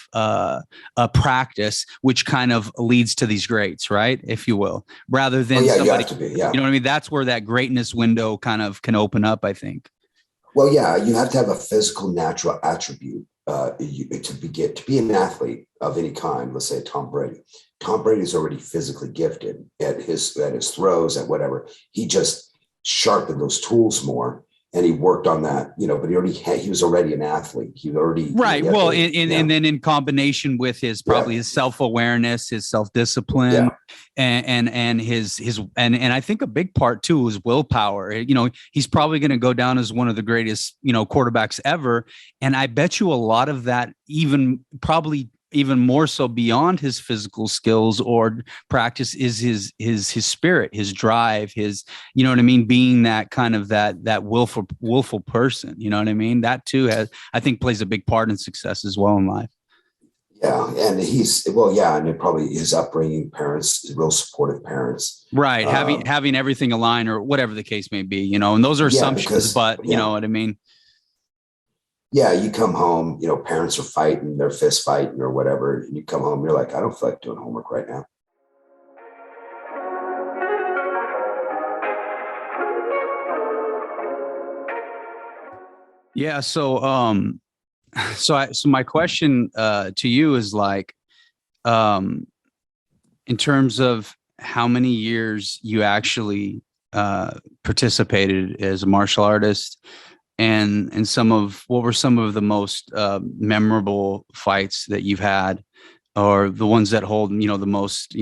Speaker 4: practice, which kind of leads to these greats, right? If you will, rather than somebody,
Speaker 5: you have to be, you know
Speaker 4: what I mean? That's where that greatness window kind of can open up, I think.
Speaker 5: Well, yeah, you have to have a physical, natural attribute to be an athlete of any kind. Let's say Tom Brady. Tom Brady is already physically gifted at his throws, at whatever. He just sharpened those tools more, and he worked on that. But he was already an athlete. He already
Speaker 4: Well, and then in combination with his self-awareness, his self-discipline, and his I think a big part too is willpower. He's probably going to go down as one of the greatest quarterbacks ever, and I bet you a lot of that even more so beyond his physical skills or practice is his spirit, his drive, his, being that kind of that willful person, that too I think plays a big part in success as well in life.
Speaker 5: Yeah. And and probably his upbringing, parents, real supportive parents.
Speaker 4: Right. Having everything aligned or whatever the case may be, and those are assumptions, but you know what I mean?
Speaker 5: Yeah, you come home, parents are fighting, they're fist fighting or whatever. And you come home, you're like, I don't feel like doing homework right now.
Speaker 4: Yeah. So my question to you is like, in terms of how many years you actually participated as a martial artist, and what were some of the most memorable fights that you've had, or the ones that hold, the most,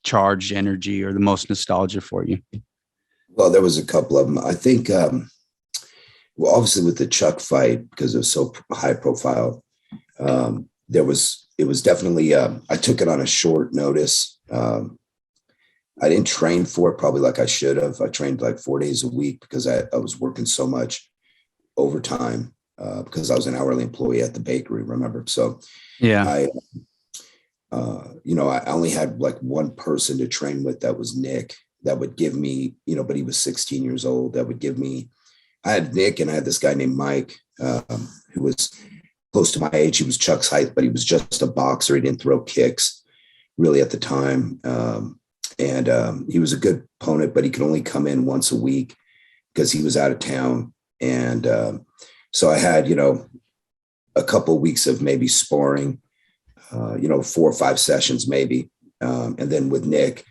Speaker 4: charged energy or the most nostalgia for you?
Speaker 5: Well, there was a couple of them. I think, obviously with the Chuck fight, because it was so high profile, it was definitely, I took it on a short notice. I didn't train for it probably like I should have. I trained like 4 days a week because I was working so much overtime because I was an hourly employee at the bakery, remember? So I only had like one person to train with. That was Nick. That would give me, but he was 16 years old. That would give me, I had Nick and I had this guy named Mike who was close to my age. He was Chuck's height, but he was just a boxer. He didn't throw kicks really at the time. And he was a good opponent, but he could only come in once a week because he was out of town. And so I had, a couple of weeks of maybe sparring, 4 or 5 sessions maybe. And then with Nick,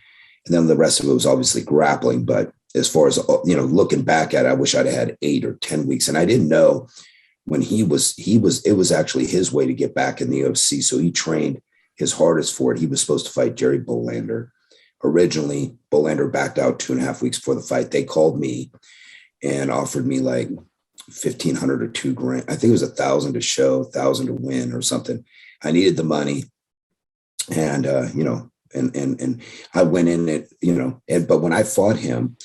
Speaker 5: and then the rest of it was obviously grappling. But as far as, looking back at it, I wish I'd had 8 or 10 weeks. And I didn't know when it was actually his way to get back in the UFC. So he trained his hardest for it. He was supposed to fight Jerry Bolander. Originally, Bolander backed out 2.5 weeks before the fight. They called me and offered me like $1,500 or $2,000. I think it was $1,000 to show, $1,000 to win or something. I needed the money. And, and I went in it, but when I fought him,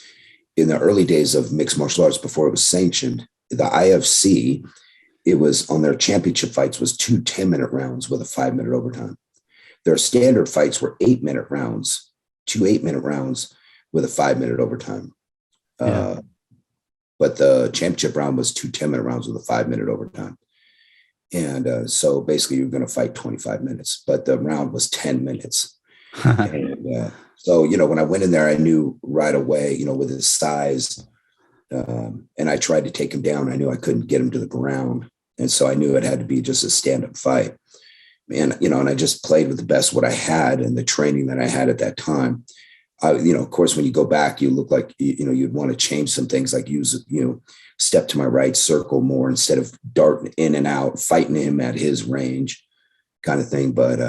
Speaker 5: in the early days of mixed martial arts, before it was sanctioned, the IFC, it was on their championship fights was 2 10-minute rounds with a 5-minute overtime. Their standard fights were 8-minute rounds, 2 8-minute rounds with a 5-minute overtime.
Speaker 4: Yeah.
Speaker 5: But the championship round was 2 10-minute rounds with a 5-minute overtime. And so basically you're going to fight 25 minutes, but the round was 10 minutes. And so, when I went in there, I knew right away, with his size, and I tried to take him down. I knew I couldn't get him to the ground. And so I knew it had to be just a stand-up fight. And, and I just played with the best what I had and the training that I had at that time. Of course, when you go back, you look like, you'd want to change some things, like use, step to my right, circle more instead of darting in and out, fighting him at his range kind of thing. But,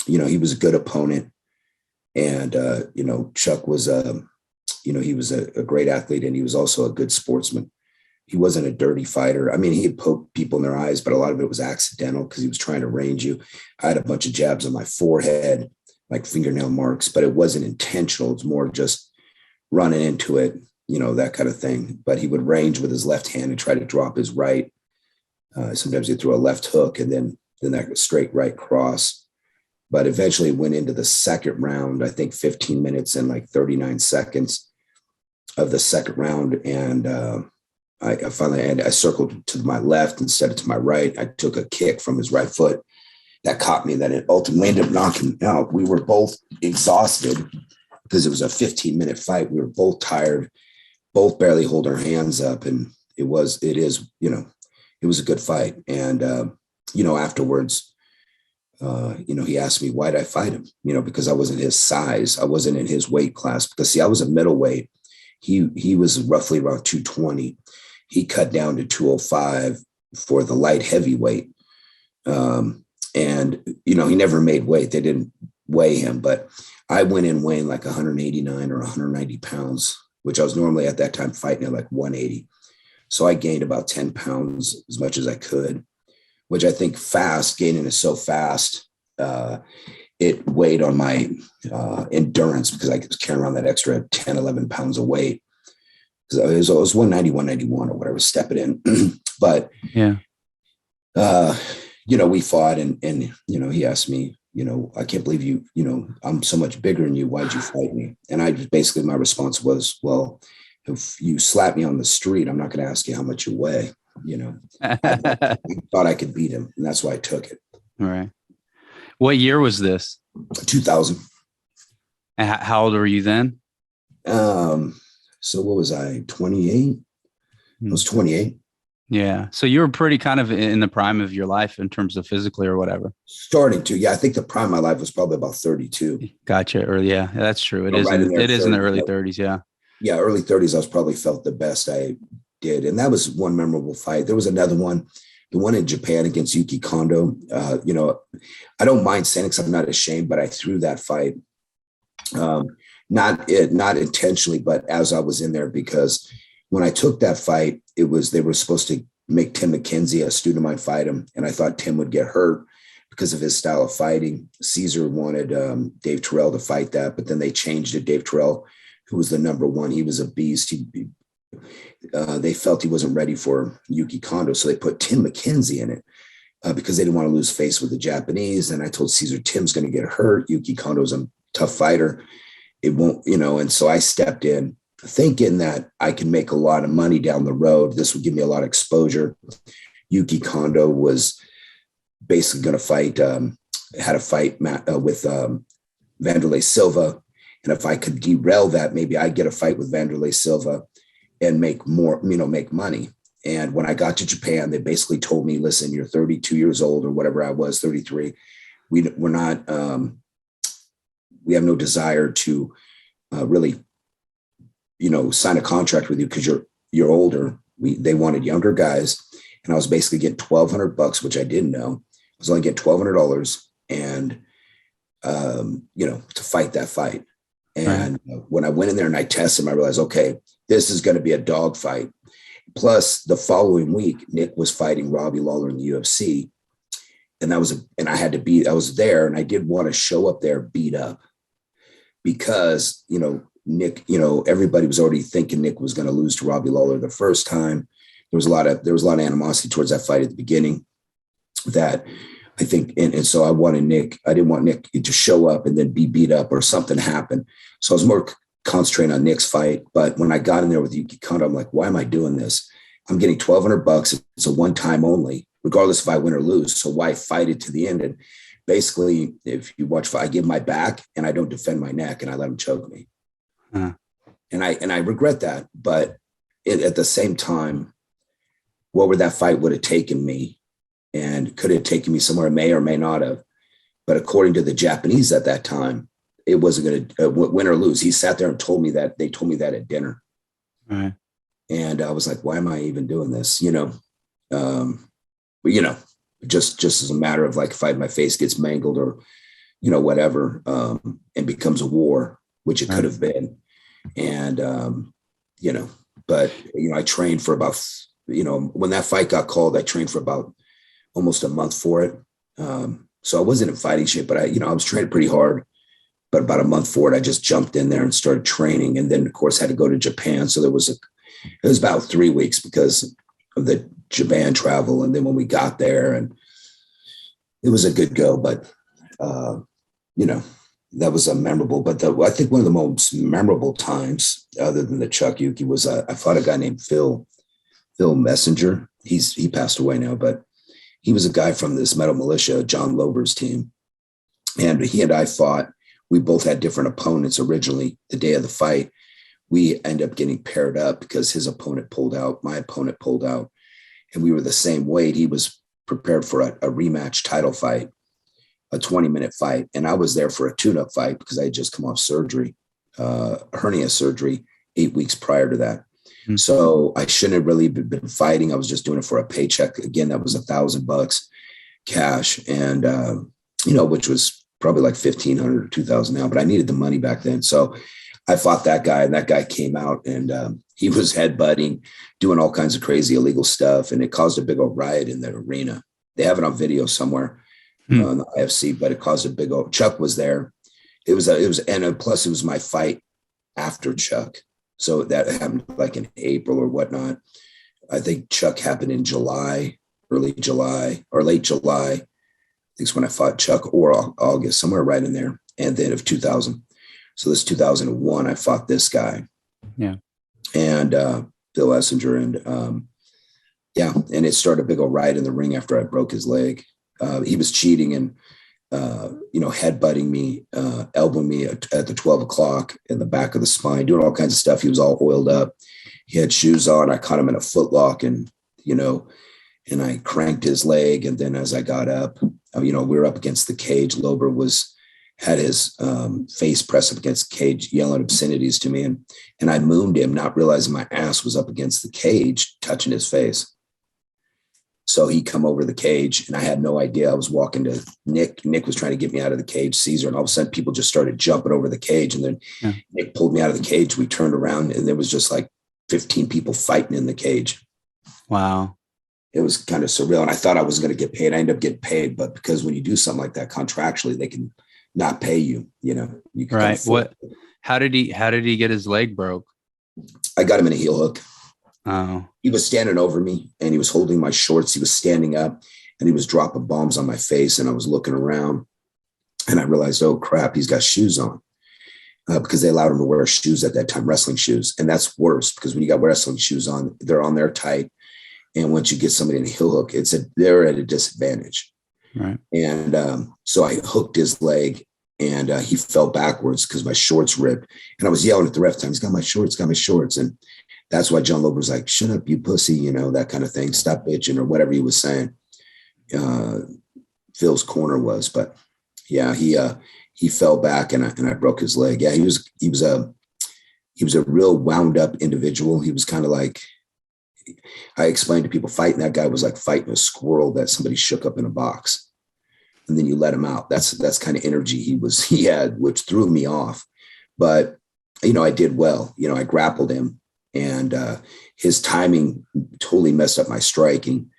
Speaker 5: he was a good opponent. And, Chuck was, he was a great athlete, and he was also a good sportsman. He wasn't a dirty fighter. I mean, he'd poke people in their eyes, but a lot of it was accidental because he was trying to range you. I had a bunch of jabs on my forehead, like fingernail marks, but it wasn't intentional. It's more just running into it, that kind of thing. But he would range with his left hand and try to drop his right. Sometimes he'd throw a left hook and then that straight right cross. But eventually went into the second round, I think 15 minutes and like 39 seconds of the second round. And I finally I circled to my left instead of to my right. I took a kick from his right foot that caught me, that it ultimately ended up knocking me out. We were both exhausted because it was a 15-minute fight. We were both tired, both barely hold our hands up. And it was a good fight. And, afterwards, he asked me, why did I fight him? Because I wasn't his size. I wasn't in his weight class, because see, I was a middleweight. He was roughly around 220. He cut down to 205 for the light heavyweight. And, he never made weight. They didn't weigh him, but I went in weighing like 189 or 190 pounds, which I was normally at that time fighting at like 180. So I gained about 10 pounds, as much as I could, which I think gaining is so fast. It weighed on my endurance, because I was carrying around that extra 10, 11 pounds of weight. Because it was 190, 191 or whatever, stepping in. But,
Speaker 4: yeah.
Speaker 5: We fought and he asked me, I can't believe you, I'm so much bigger than you. Why'd you fight me? And I just basically, my response was, well, if you slap me on the street, I'm not going to ask you how much you weigh. I thought I could beat him, and that's why I took it.
Speaker 4: All right. What year was this?
Speaker 5: 2000.
Speaker 4: And how old were you then?
Speaker 5: So what was I, 28? I was 28.
Speaker 4: Yeah. So you were pretty kind of in the prime of your life in terms of physically or whatever.
Speaker 5: Starting to. Yeah. I think the prime of my life was probably about 32.
Speaker 4: Gotcha. Or yeah, that's true. It is. Right it is in the early 30s. Yeah. Yeah.
Speaker 5: Early 30s. I was probably felt the best I did. And that was one memorable fight. There was another one, the one in Japan against Yuki Kondo. I don't mind saying it because I'm not ashamed, but I threw that fight. Not intentionally, but as I was in there, because when I took that fight, they were supposed to make Tim McKenzie, a student of mine, fight him. And I thought Tim would get hurt because of his style of fighting. Caesar wanted Dave Terrell to fight that, but then they changed it. Dave Terrell, who was the number one, he was a beast. They felt he wasn't ready for Yuki Kondo. So they put Tim McKenzie in it because they didn't want to lose face with the Japanese. And I told Caesar, Tim's going to get hurt. Yuki Kondo's a tough fighter. It won't, and so I stepped in thinking that I can make a lot of money down the road. This would give me a lot of exposure. Yuki Kondo was basically going to fight, had a fight with Vanderlei Silva. And if I could derail that, maybe I'd get a fight with Vanderlei Silva and make more, make money. And when I got to Japan, they basically told me, listen, you're 32 years old or whatever I was, 33. We're not, we have no desire to really, sign a contract with you because you're older. They wanted younger guys. And I was basically getting $1,200, which I didn't know. I was only getting $1,200 and, to fight that fight. And when I went in there and I tested him, I realized, okay, this is going to be a dog fight. Plus the following week, Nick was fighting Robbie Lawler in the UFC. And I was there and I did want to show up there beat up because, Nick, everybody was already thinking Nick was going to lose to Robbie Lawler the first time. There was a lot of animosity towards that fight at the beginning that I think, and so I didn't want Nick to show up and then be beat up or something happen. So I was more concentrating on Nick's fight. But when I got in there with Yuki Kondo, I'm like, why am I doing this? I'm getting $1,200. It's a one-time only, regardless if I win or lose. So why fight it to the end? And basically, if you watch, I give my back and I don't defend my neck and I let him choke me. And I regret that. But at the same time, what would that fight would have taken me? And could it have taken me somewhere? It may or may not have. But according to the Japanese at that time, it wasn't going to win or lose. He sat there and told me that. They told me that at dinner.
Speaker 4: Right.
Speaker 5: And I was like, why am I even doing this? Just as a matter of like, if my face gets mangled or, whatever, and becomes a war, which it could have been. And, but, I trained for about, when that fight got called, I trained for about almost a month for it. So I wasn't in fighting shape, but I was training pretty hard. But about a month for it, I just jumped in there and started training. And then, of course, had to go to Japan. So it was about 3 weeks because of the Japan travel. And then when we got there, and it was a good go, but, that was a memorable. But I think one of the most memorable times, other than the Chuck Yuki, was I fought a guy named Phil Messenger. He passed away now, but he was a guy from this Metal Militia, John Lober's team. And he and I fought. We both had different opponents originally. The day of the fight, we ended up getting paired up because his opponent pulled out, my opponent pulled out, and we were the same weight. He was prepared for a rematch title fight, a 20-minute fight. And I was there for a tune-up fight because I had just come off surgery, hernia surgery, 8 weeks prior to that. Mm-hmm. So I shouldn't have really been fighting. I was just doing it for a paycheck. Again, that was $1,000 cash. And, which was probably like $1,500 or $2,000 now, but I needed the money back then. So I fought that guy, and that guy came out, and he was headbutting, doing all kinds of crazy illegal stuff. And it caused a big old riot in the arena. They have it on video somewhere on the IFC, but it caused a big old, Chuck was there. Plus it was my fight after Chuck. So that happened like in April or whatnot. I think Chuck happened in July, early July or late July. I think it's when I fought Chuck, or August, somewhere right in there. And then of 2000. So this 2001, I fought this guy.
Speaker 4: Yeah.
Speaker 5: And Bill Essinger. And and it started a big old riot in the ring after I broke his leg. He was cheating and, headbutting me, elbowing me at the 12 o'clock in the back of the spine, doing all kinds of stuff. He was all oiled up. He had shoes on. I caught him in a footlock and I cranked his leg. And then as I got up, we were up against the cage. Lober had his face pressed up against the cage, yelling obscenities to me. And I mooned him, not realizing my ass was up against the cage, touching his face. So he come over the cage, and I had no idea. I was walking to Nick. Nick was trying to get me out of the cage, Caesar, and all of a sudden people just started jumping over the cage. And then Nick pulled me out of the cage. We turned around, and there was just like 15 people fighting in the cage.
Speaker 4: Wow.
Speaker 5: It was kind of surreal. And I thought I was going to get paid. I ended up getting paid, but because when you do something like that contractually, they can not pay you, you can
Speaker 4: right. How did he get his leg broke?
Speaker 5: I got him in a heel hook.
Speaker 4: Oh.
Speaker 5: He was standing over me, and he was holding my shorts. He was standing up, and he was dropping bombs on my face. And I was looking around, and I realized, oh crap, he's got shoes on, because they allowed him to wear shoes at that time, wrestling shoes. And that's worse, because when you got wrestling shoes on, they're on there tight. And once you get somebody in a heel hook, they're at a disadvantage.
Speaker 4: Right.
Speaker 5: And so I hooked his leg, and he fell backwards because my shorts ripped. And I was yelling at the ref time, he's got my shorts. And that's why John Lober was like, shut up, you pussy, that kind of thing. Stop bitching, or whatever he was saying. Phil's corner was, but yeah, he fell back, and I broke his leg. Yeah, he was a real wound up individual. He was kind of like, I explained to people, fighting that guy was like fighting a squirrel that somebody shook up in a box, and then you let him out. That's kind of energy he had, which threw me off. But I did well. I grappled him, and his timing totally messed up my striking.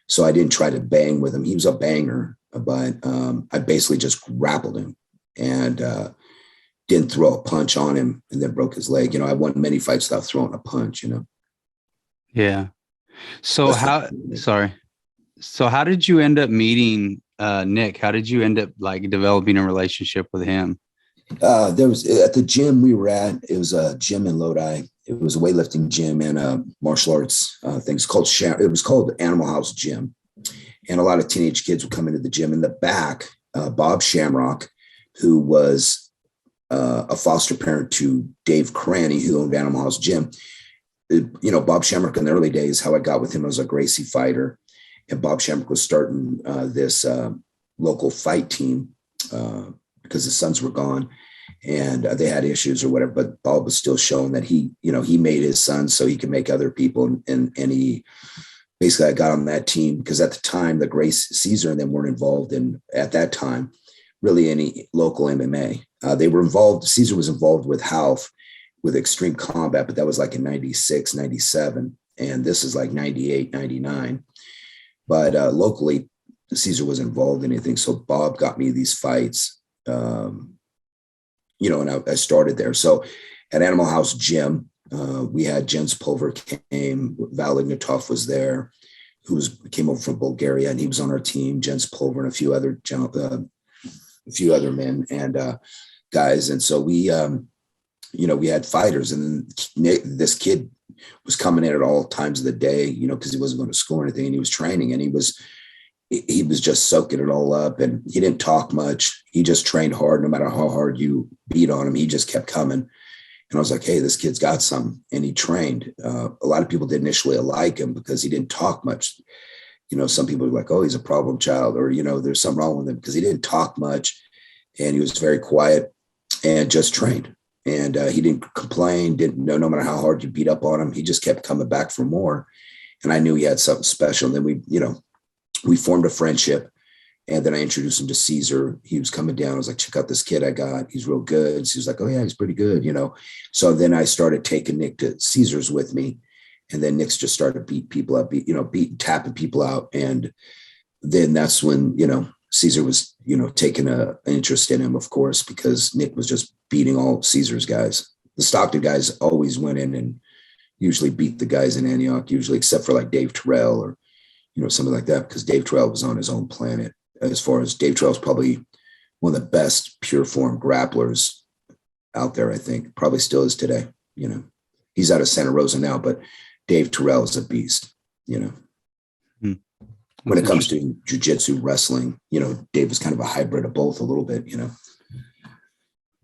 Speaker 5: So I didn't try to bang with him. He was a banger, but I basically just grappled him and didn't throw a punch on him and then broke his leg. I won many fights without throwing a punch,
Speaker 4: Yeah. So So how did you end up meeting Nick? How did you end up like developing a relationship with him?
Speaker 5: There was at the gym we were at. It was a gym in Lodi. It was a weightlifting gym and martial arts things called. It was called Animal House Gym, and a lot of teenage kids would come into the gym. In the back, Bob Shamrock, who was a foster parent to Dave Cranny, who owned Animal House Gym. Bob Shamrock in the early days, how I got with him as a Gracie fighter. And Bob Shamrock was starting this local fight team because his sons were gone and they had issues or whatever. But Bob was still showing that he made his sons so he could make other people. And he basically, I got on that team because at the time, the Grace Caesar and them weren't involved in, at that time, really any local MMA. They were involved. Caesar was involved with Half with Extreme Combat, but that was like in 96, 97. And this is like 98, 99. But locally, Caesar was involved in anything. So Bob got me these fights, and I started there. So at Animal House Gym, we had Jens Pulver came, Val Ignatov was there, came over from Bulgaria, and he was on our team, Jens Pulver and a few other men and guys. And so we had fighters, and then this kid was coming in at all times of the day, because he wasn't going to school or anything, and he was training, and he was just soaking it all up, and he didn't talk much. He just trained hard. No matter how hard you beat on him, he just kept coming. And I was like, hey, this kid's got something. And he trained. A lot of people didn't initially like him because he didn't talk much. Some people were like, oh, he's a problem child, or, there's something wrong with him because he didn't talk much and he was very quiet and just trained. And he didn't complain, no matter how hard you beat up on him, he just kept coming back for more. And I knew he had something special. And then we formed a friendship. And then I introduced him to Caesar. He was coming down. I was like, check out this kid I got. He's real good. So he was like, oh yeah, he's pretty good, So then I started taking Nick to Caesar's with me. And then Nick's just started beat people up, tapping people out. And then that's when, Caesar was, taking an interest in him, of course, because Nick was just beating all Caesar's guys. The Stockton guys always went in and usually beat the guys in Antioch, usually, except for like Dave Terrell or, something like that, because Dave Terrell was on his own planet. As far as Dave Terrell's probably one of the best pure form grapplers out there, I think, probably still is today. He's out of Santa Rosa now, but Dave Terrell is a beast, When it comes to jiu-jitsu, wrestling, Dave was kind of a hybrid of both a little bit,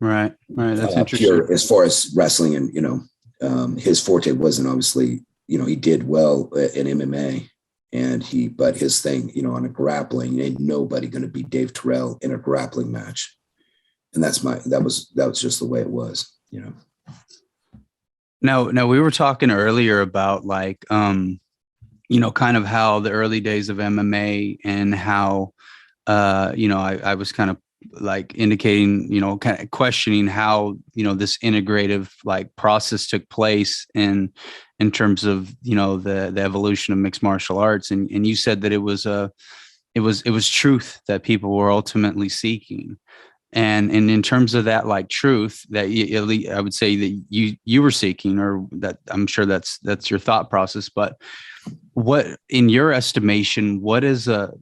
Speaker 4: Right. That's interesting.
Speaker 5: As far as wrestling and, his forte wasn't obviously, he did well in MMA but his thing, on a grappling, ain't nobody going to beat Dave Terrell in a grappling match. And that was just the way it was,
Speaker 4: Now we were talking earlier about like, kind of how the early days of MMA and how, I was kind of like indicating, kind of questioning how, this integrative like process took place in terms of, the evolution of mixed martial arts. And you said that it was truth that people were ultimately seeking. And in terms of that, like truth that I would say that you were seeking, or that I'm sure that's your thought process, but what, in your estimation, what is a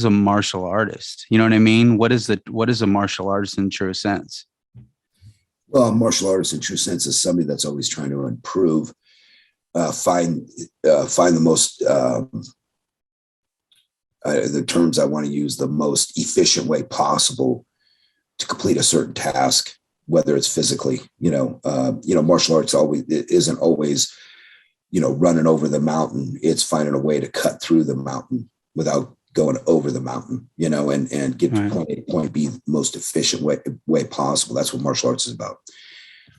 Speaker 4: martial artist? You know what I mean? What is a martial artist in true sense?
Speaker 5: Well, a martial artist in true sense is somebody that's always trying to improve, find the most, the terms I want to use, the most efficient way possible to complete a certain task, whether it's physically, martial arts isn't always, running over the mountain. It's finding a way to cut through the mountain without going over the mountain, and get to point A to point B the most efficient way possible. That's what martial arts is about.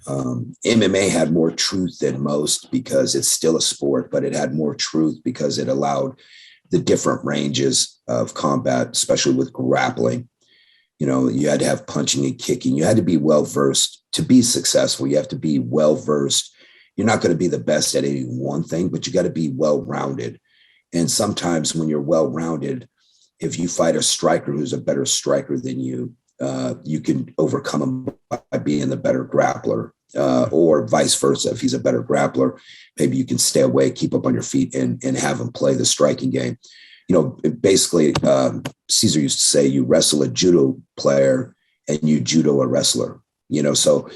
Speaker 5: MMA had more truth than most because it's still a sport, but it had more truth because it allowed the different ranges of combat, especially with grappling. You had to have punching and kicking. You had to be well-versed to be successful. You have to be well-versed. You're not going to be the best at any one thing, but you got to be well-rounded. And sometimes when you're well-rounded, if you fight a striker who's a better striker than you, you can overcome him by being the better grappler, or vice versa. If he's a better grappler, maybe you can stay away, keep up on your feet, and have him play the striking game. Basically, Caesar used to say, you wrestle a judo player and you judo a wrestler, so,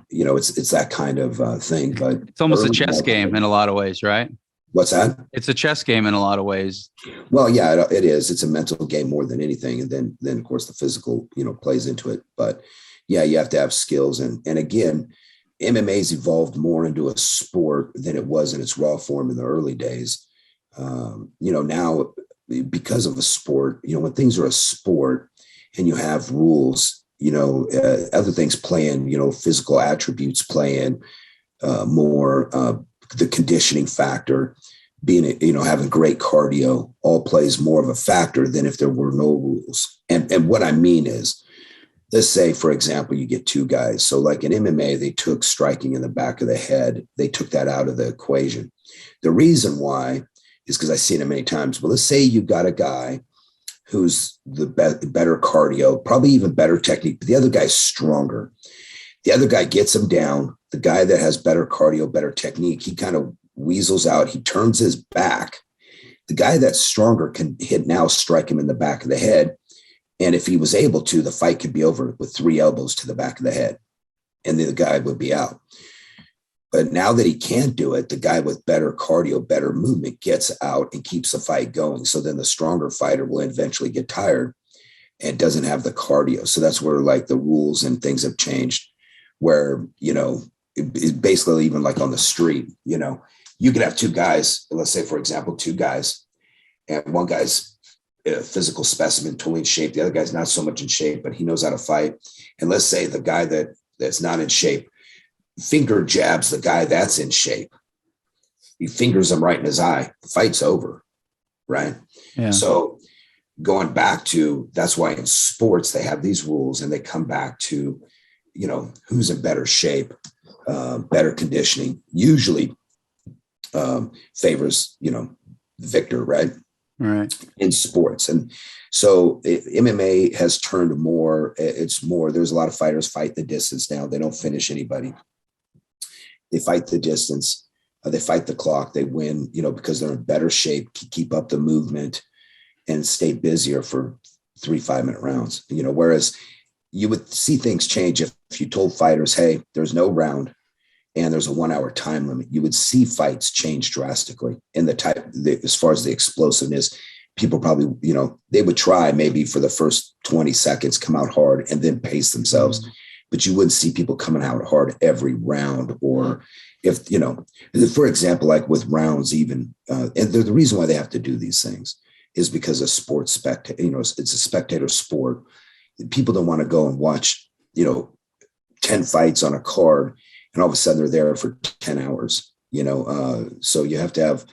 Speaker 5: it's that kind of thing. But
Speaker 4: it's almost a chess game in a lot of ways, right?
Speaker 5: What's that?
Speaker 4: It's a chess game in a lot of ways.
Speaker 5: Well, yeah, it is. It's a mental game more than anything. And then of course the physical, plays into it. But yeah, you have to have skills. And again, MMA's evolved more into a sport than it was in its raw form in the early days. Now because of a sport, when things are a sport and you have rules, other things play in, physical attributes play in more, the conditioning factor, being, having great cardio all plays more of a factor than if there were no rules. And what I mean is, let's say, for example, you get two guys. So like in MMA, they took striking in the back of the head. They took that out of the equation. The reason why is because I've seen it many times. Well, let's say you got a guy who's the better cardio, probably even better technique, but the other guy's stronger. The other guy gets him down. The guy that has better cardio, better technique, he kind of weasels out. He turns his back. The guy that's stronger can strike him in the back of the head. And if he was able to, the fight could be over with 3 elbows to the back of the head, and the guy would be out. But now that he can't do it, the guy with better cardio, better movement gets out and keeps the fight going. So then the stronger fighter will eventually get tired and doesn't have the cardio. So that's where like the rules and things have changed, where, it's basically even like on the street, you could have two guys, let's say, for example, two guys, and one guy's a physical specimen, totally in shape. The other guy's not so much in shape, but he knows how to fight. And let's say the guy that's not in shape finger jabs the guy that's in shape. He fingers him right in his eye. The fight's over, right? Yeah. So going back to, that's why in sports they have these rules, and they come back to, who's in better shape, better conditioning, usually favors, the victor, right?
Speaker 4: Right.
Speaker 5: In sports. And so MMA has turned more, there's a lot of fighters fight the distance now. They don't finish anybody. They fight the distance. They fight the clock. They win, because they're in better shape, keep up the movement and stay busier for 3 5-minute rounds, whereas you would see things change if you told fighters, hey, there's no round and there's a 1 hour time limit. You would see fights change drastically in as far as the explosiveness. People probably, they would try maybe for the first 20 seconds, come out hard and then pace themselves. Mm-hmm. But you wouldn't see people coming out hard every round. Or if, for example, like with rounds even, and the reason why they have to do these things is because of sports spectator, it's a spectator sport. People don't want to go and watch, 10 fights on a card and all of a sudden they're there for 10 hours, so you have to have,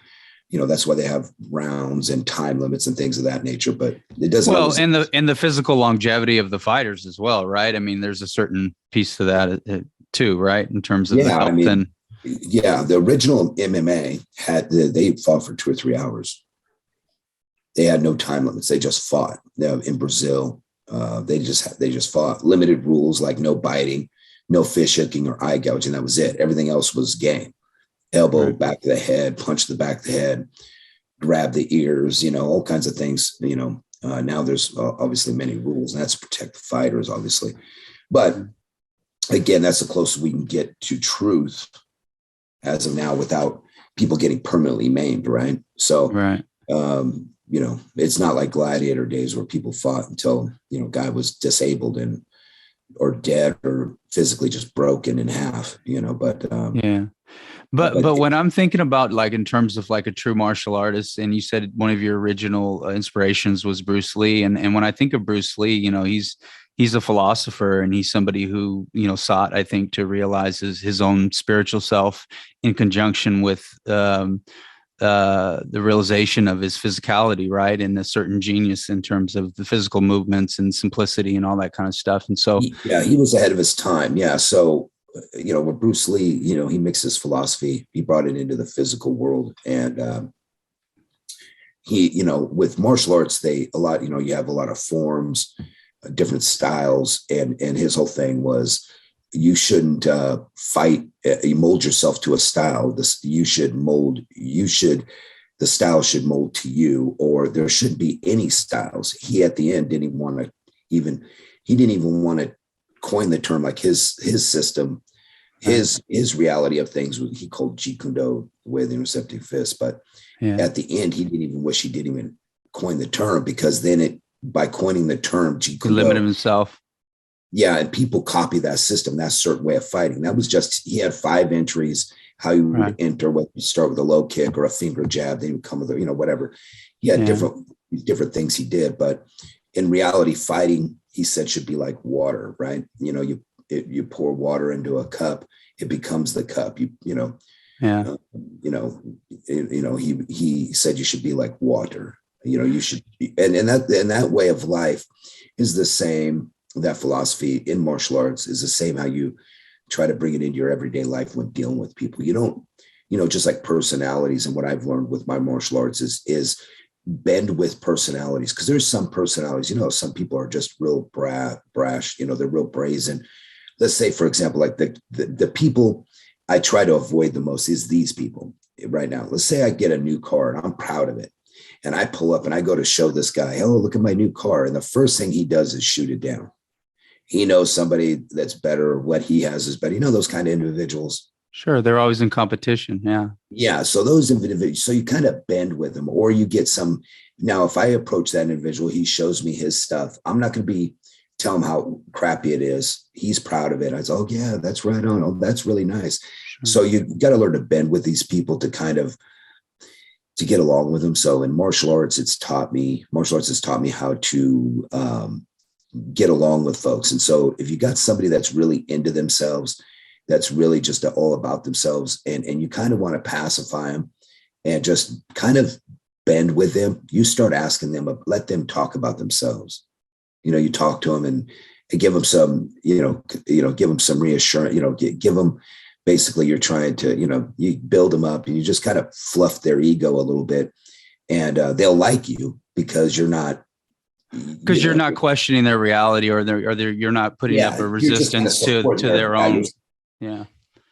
Speaker 5: that's why they have rounds and time limits and things of that nature. But it doesn't.
Speaker 4: Well, and the physical longevity of the fighters as well, right? I mean, there's a certain piece to that too, right? In terms of the health
Speaker 5: the original MMA they fought for 2 or 3 hours. They had no time limits. They just fought. In Brazil, they just fought. Limited rules, like no biting, no fish hooking or eye gouging. That was it. Everything else was game. Elbow, right. Back of the head, punch the back of the head, grab the ears, all kinds of things. Now there's obviously many rules, and that's to protect the fighters, obviously. But again, that's the closest we can get to truth as of now, without people getting permanently maimed, right? So,
Speaker 4: right.
Speaker 5: It's not like gladiator days where people fought until, guy was disabled or dead or physically just broken in half, but
Speaker 4: yeah. But when I'm thinking about, like, in terms of like a true martial artist, and you said one of your original inspirations was Bruce Lee. And when I think of Bruce Lee, he's a philosopher, and he's somebody who, sought, I think, to realize his own spiritual self in conjunction with the realization of his physicality, right? And a certain genius in terms of the physical movements and simplicity and all that kind of stuff. And so,
Speaker 5: he was ahead of his time. Yeah. So, with Bruce Lee, he mixed his philosophy, he brought it into the physical world. And he, with martial arts, you have a lot of forms, different styles. And his whole thing was, you shouldn't fight, you mold yourself to a style. The style should mold to you, or there shouldn't be any styles. He at the end didn't even want to coin the term, like his system, his reality of things. He called Jeet Kune Do, the way of the intercepting fist. But at the end, he didn't even wish he didn't even coin the term, because then by coining the term Jeet Kune Do,
Speaker 4: limited himself.
Speaker 5: Yeah, and people copy that system, that certain way of fighting. That was just, he had 5 entries, how you would enter, whether you start with a low kick or a finger jab, then you would come with, whatever. He had different things he did. But in reality, fighting, he said, should be like water, right? You pour water into a cup, it becomes the cup. He said you should be like water. You should be, and that way of life is the same. That philosophy in martial arts is the same, how you try to bring it into your everyday life when dealing with people. You don't, just like personalities. And what I've learned with my martial arts is bend with personalities. Because there's some personalities, some people are just real brash, they're real brazen. Let's say, for example, like the people I try to avoid the most is these people right now. Let's say I get a new car and I'm proud of it. And I pull up and I go to show this guy, oh, look at my new car. And the first thing he does is shoot it down. He knows somebody that's better, what he has is better. Those kind of individuals.
Speaker 4: Sure. They're always in competition. Yeah.
Speaker 5: Yeah. So those individuals, so you kind of bend with them, or you get some. Now, if I approach that individual, he shows me his stuff. I'm not going to tell him how crappy it is. He's proud of it. I say, oh yeah, that's right on. Oh, that's really nice. Sure. So you got to learn to bend with these people to get along with them. So in martial arts has taught me how to get along with folks. And so if you got somebody that's really into themselves, that's really just all about themselves, and you kind of want to pacify them and just kind of bend with them, you start asking them, let them talk about themselves. You talk to them and give them some, give them some reassurance, give them, basically you're trying to, you build them up and you just kind of fluff their ego a little bit, and they'll like you because you're not questioning their reality, or you're not putting up a resistance to their own.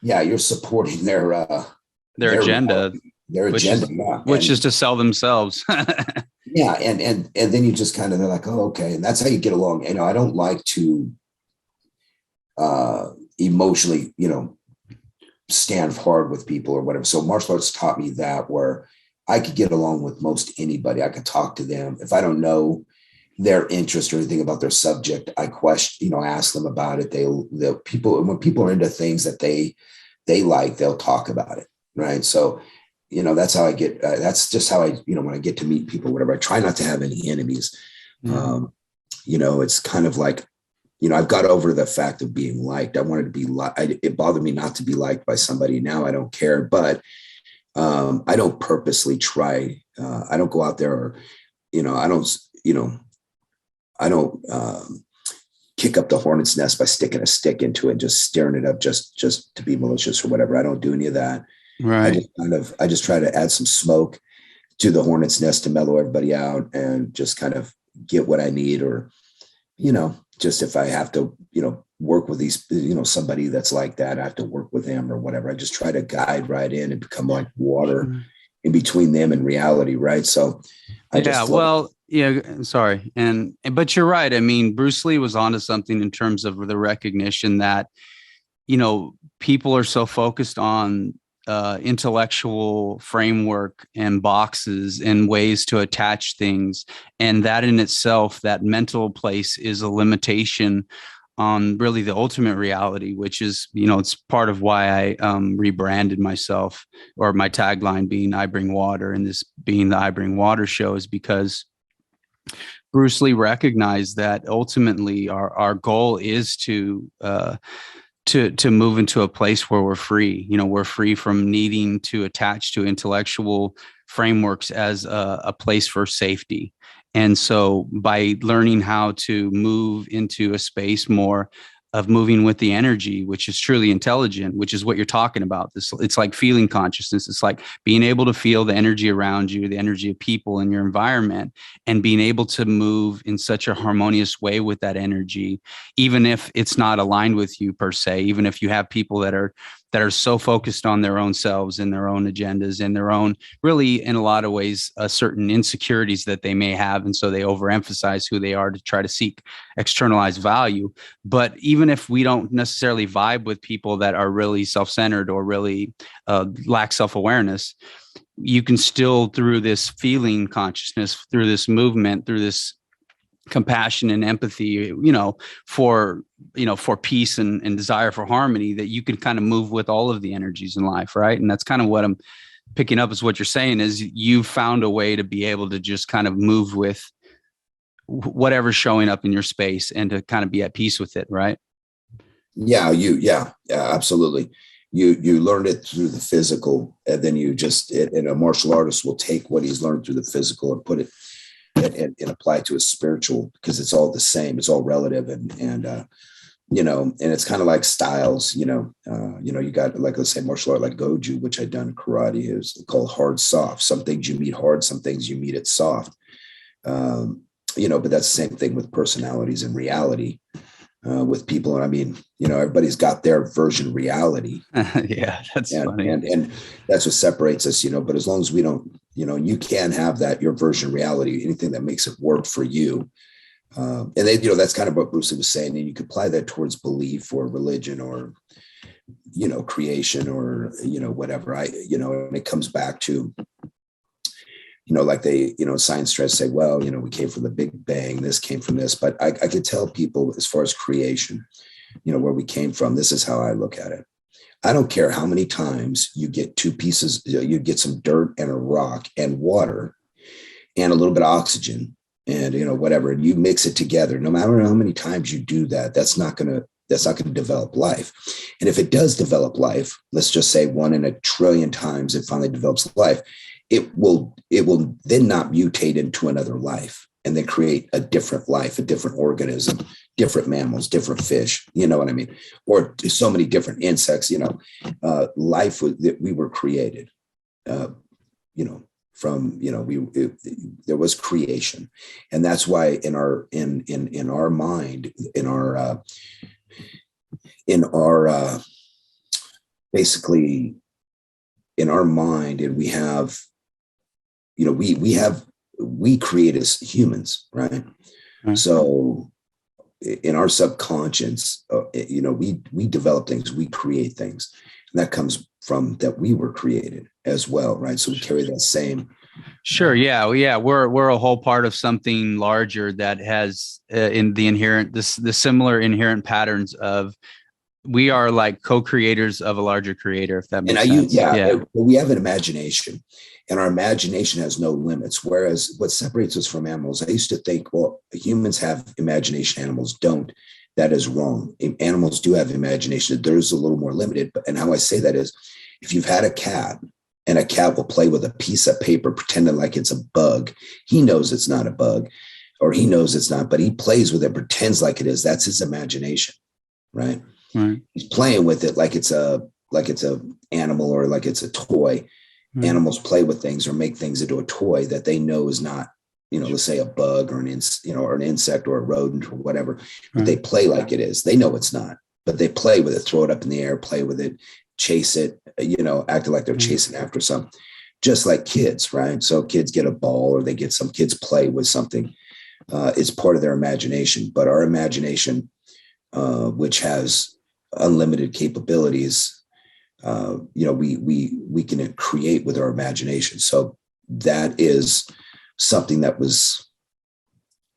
Speaker 5: You're supporting their
Speaker 4: agenda, which is to sell themselves.
Speaker 5: And then you just they're like, oh, okay. And that's how you get along. I don't like to emotionally, stand hard with people or whatever. So martial arts taught me that, where I could get along with most anybody. I could talk to them. If I don't know their interest or anything about their subject, I ask them about it. When people are into things that they like, they'll talk about it. Right. So, that's how I get, that's just how I, when I get to meet people, whatever, I try not to have any enemies. It's kind of like, I've got over the fact of being liked. I wanted to be liked. It bothered me not to be liked by somebody. Now I don't care, but I don't purposely try. I don't go out there or, I don't kick up the hornet's nest by sticking a stick into it and just staring it up just to be malicious or whatever. I don't do any of that.
Speaker 4: Right.
Speaker 5: I just try to add some smoke to the hornet's nest to mellow everybody out and just kind of get what I need, or, just if I have to, work with these, somebody that's like that, I have to work with them or whatever. I just try to guide right in and become like water in between them and reality. Right. So
Speaker 4: sorry. But you're right. I mean, Bruce Lee was onto something in terms of the recognition that, people are so focused on intellectual framework and boxes and ways to attach things. And that in itself, that mental place is a limitation on really the ultimate reality, which is, it's part of why I rebranded myself, or my tagline being I Bring Water, and this being the I Bring Water show, is because Bruce Lee recognized that ultimately our goal is to move into a place where we're free. We're free from needing to attach to intellectual frameworks as a place for safety. And so by learning how to move into a space more moving with the energy, which is truly intelligent, which is what you're talking about. It's like feeling consciousness. It's like being able to feel the energy around you, the energy of people in your environment, and being able to move in such a harmonious way with that energy, even if it's not aligned with you per se, even if you have people that are so focused on their own selves and their own agendas and their own, really, in a lot of ways, certain insecurities that they may have. And so they overemphasize who they are to try to seek externalized value. But even if we don't necessarily vibe with people that are really self-centered or really lack self-awareness, you can still, through this feeling consciousness, through this movement, through this compassion and empathy, for peace and desire for harmony, that you can kind of move with all of the energies in life. Right. And that's kind of what I'm picking up is what you're saying is you found a way to be able to just kind of move with whatever's showing up in your space and to kind of be at peace with it. Right.
Speaker 5: Yeah, absolutely. You learned it through the physical, and then and a martial artist will take what he's learned through the physical and put it and apply it to a spiritual, because it's all the same. It's all relative. And it's kind of like styles, you got, like, let's say martial art, like Goju, which I've done karate, is called hard, soft. Some things you meet hard, some things you meet it soft. But that's the same thing with personalities and reality. With people. And I mean, everybody's got their version of reality.
Speaker 4: Yeah, that's funny.
Speaker 5: And that's what separates us, but as long as we don't, you can have that, your version of reality, anything that makes it work for you. And that's kind of what Bruce Lee was saying. And you could apply that towards belief or religion or, creation or, whatever. And it comes back to, like they, science tries to say, well, we came from the Big Bang, this came from this, but I could tell people as far as creation, where we came from, this is how I look at it. I don't care how many times you get two pieces, you get some dirt and a rock and water and a little bit of oxygen and, whatever, and you mix it together. No matter how many times you do that, that's not going to develop life. And if it does develop life, let's just say 1 in a trillion times it finally develops life, it will then not mutate into another life and then create a different life, a different organism, different mammals, different fish, you know what I mean? Or so many different insects, life we were created, from, there was creation. And that's why in our mind, basically in our mind, and we have, we create as humans, right? Mm-hmm. So in our subconscious, we develop things, we create things, and that comes from that we were created as well, right? So we carry that same.
Speaker 4: Sure. Yeah. We're a whole part of something larger that has in the similar inherent patterns of, we are like co-creators of a larger creator, if that makes sense.
Speaker 5: We have an imagination, and our imagination has no limits. Whereas what separates us from animals, I used to think, well, humans have imagination, animals don't. That is wrong. Animals do have imagination. There's a little more limited. And how I say that is, if you've had a cat, and a cat will play with a piece of paper, pretending like it's a bug, he knows it's not a bug, or he knows it's not, but he plays with it, pretends like it is. That's his imagination, right? Right. He's playing with it like it's a animal or like it's a toy. Mm-hmm. Animals play with things or make things into a toy that they know is not, let's say a bug or an insect or a rodent or whatever. Mm-hmm. But they play like it is. They know it's not, but they play with it, throw it up in the air, play with it, chase it, acting like they're chasing after something. Just like kids, right? So kids get a ball or some kids play with something. It's part of their imagination, but our imagination, which has unlimited capabilities, we can create with our imagination. So that is something that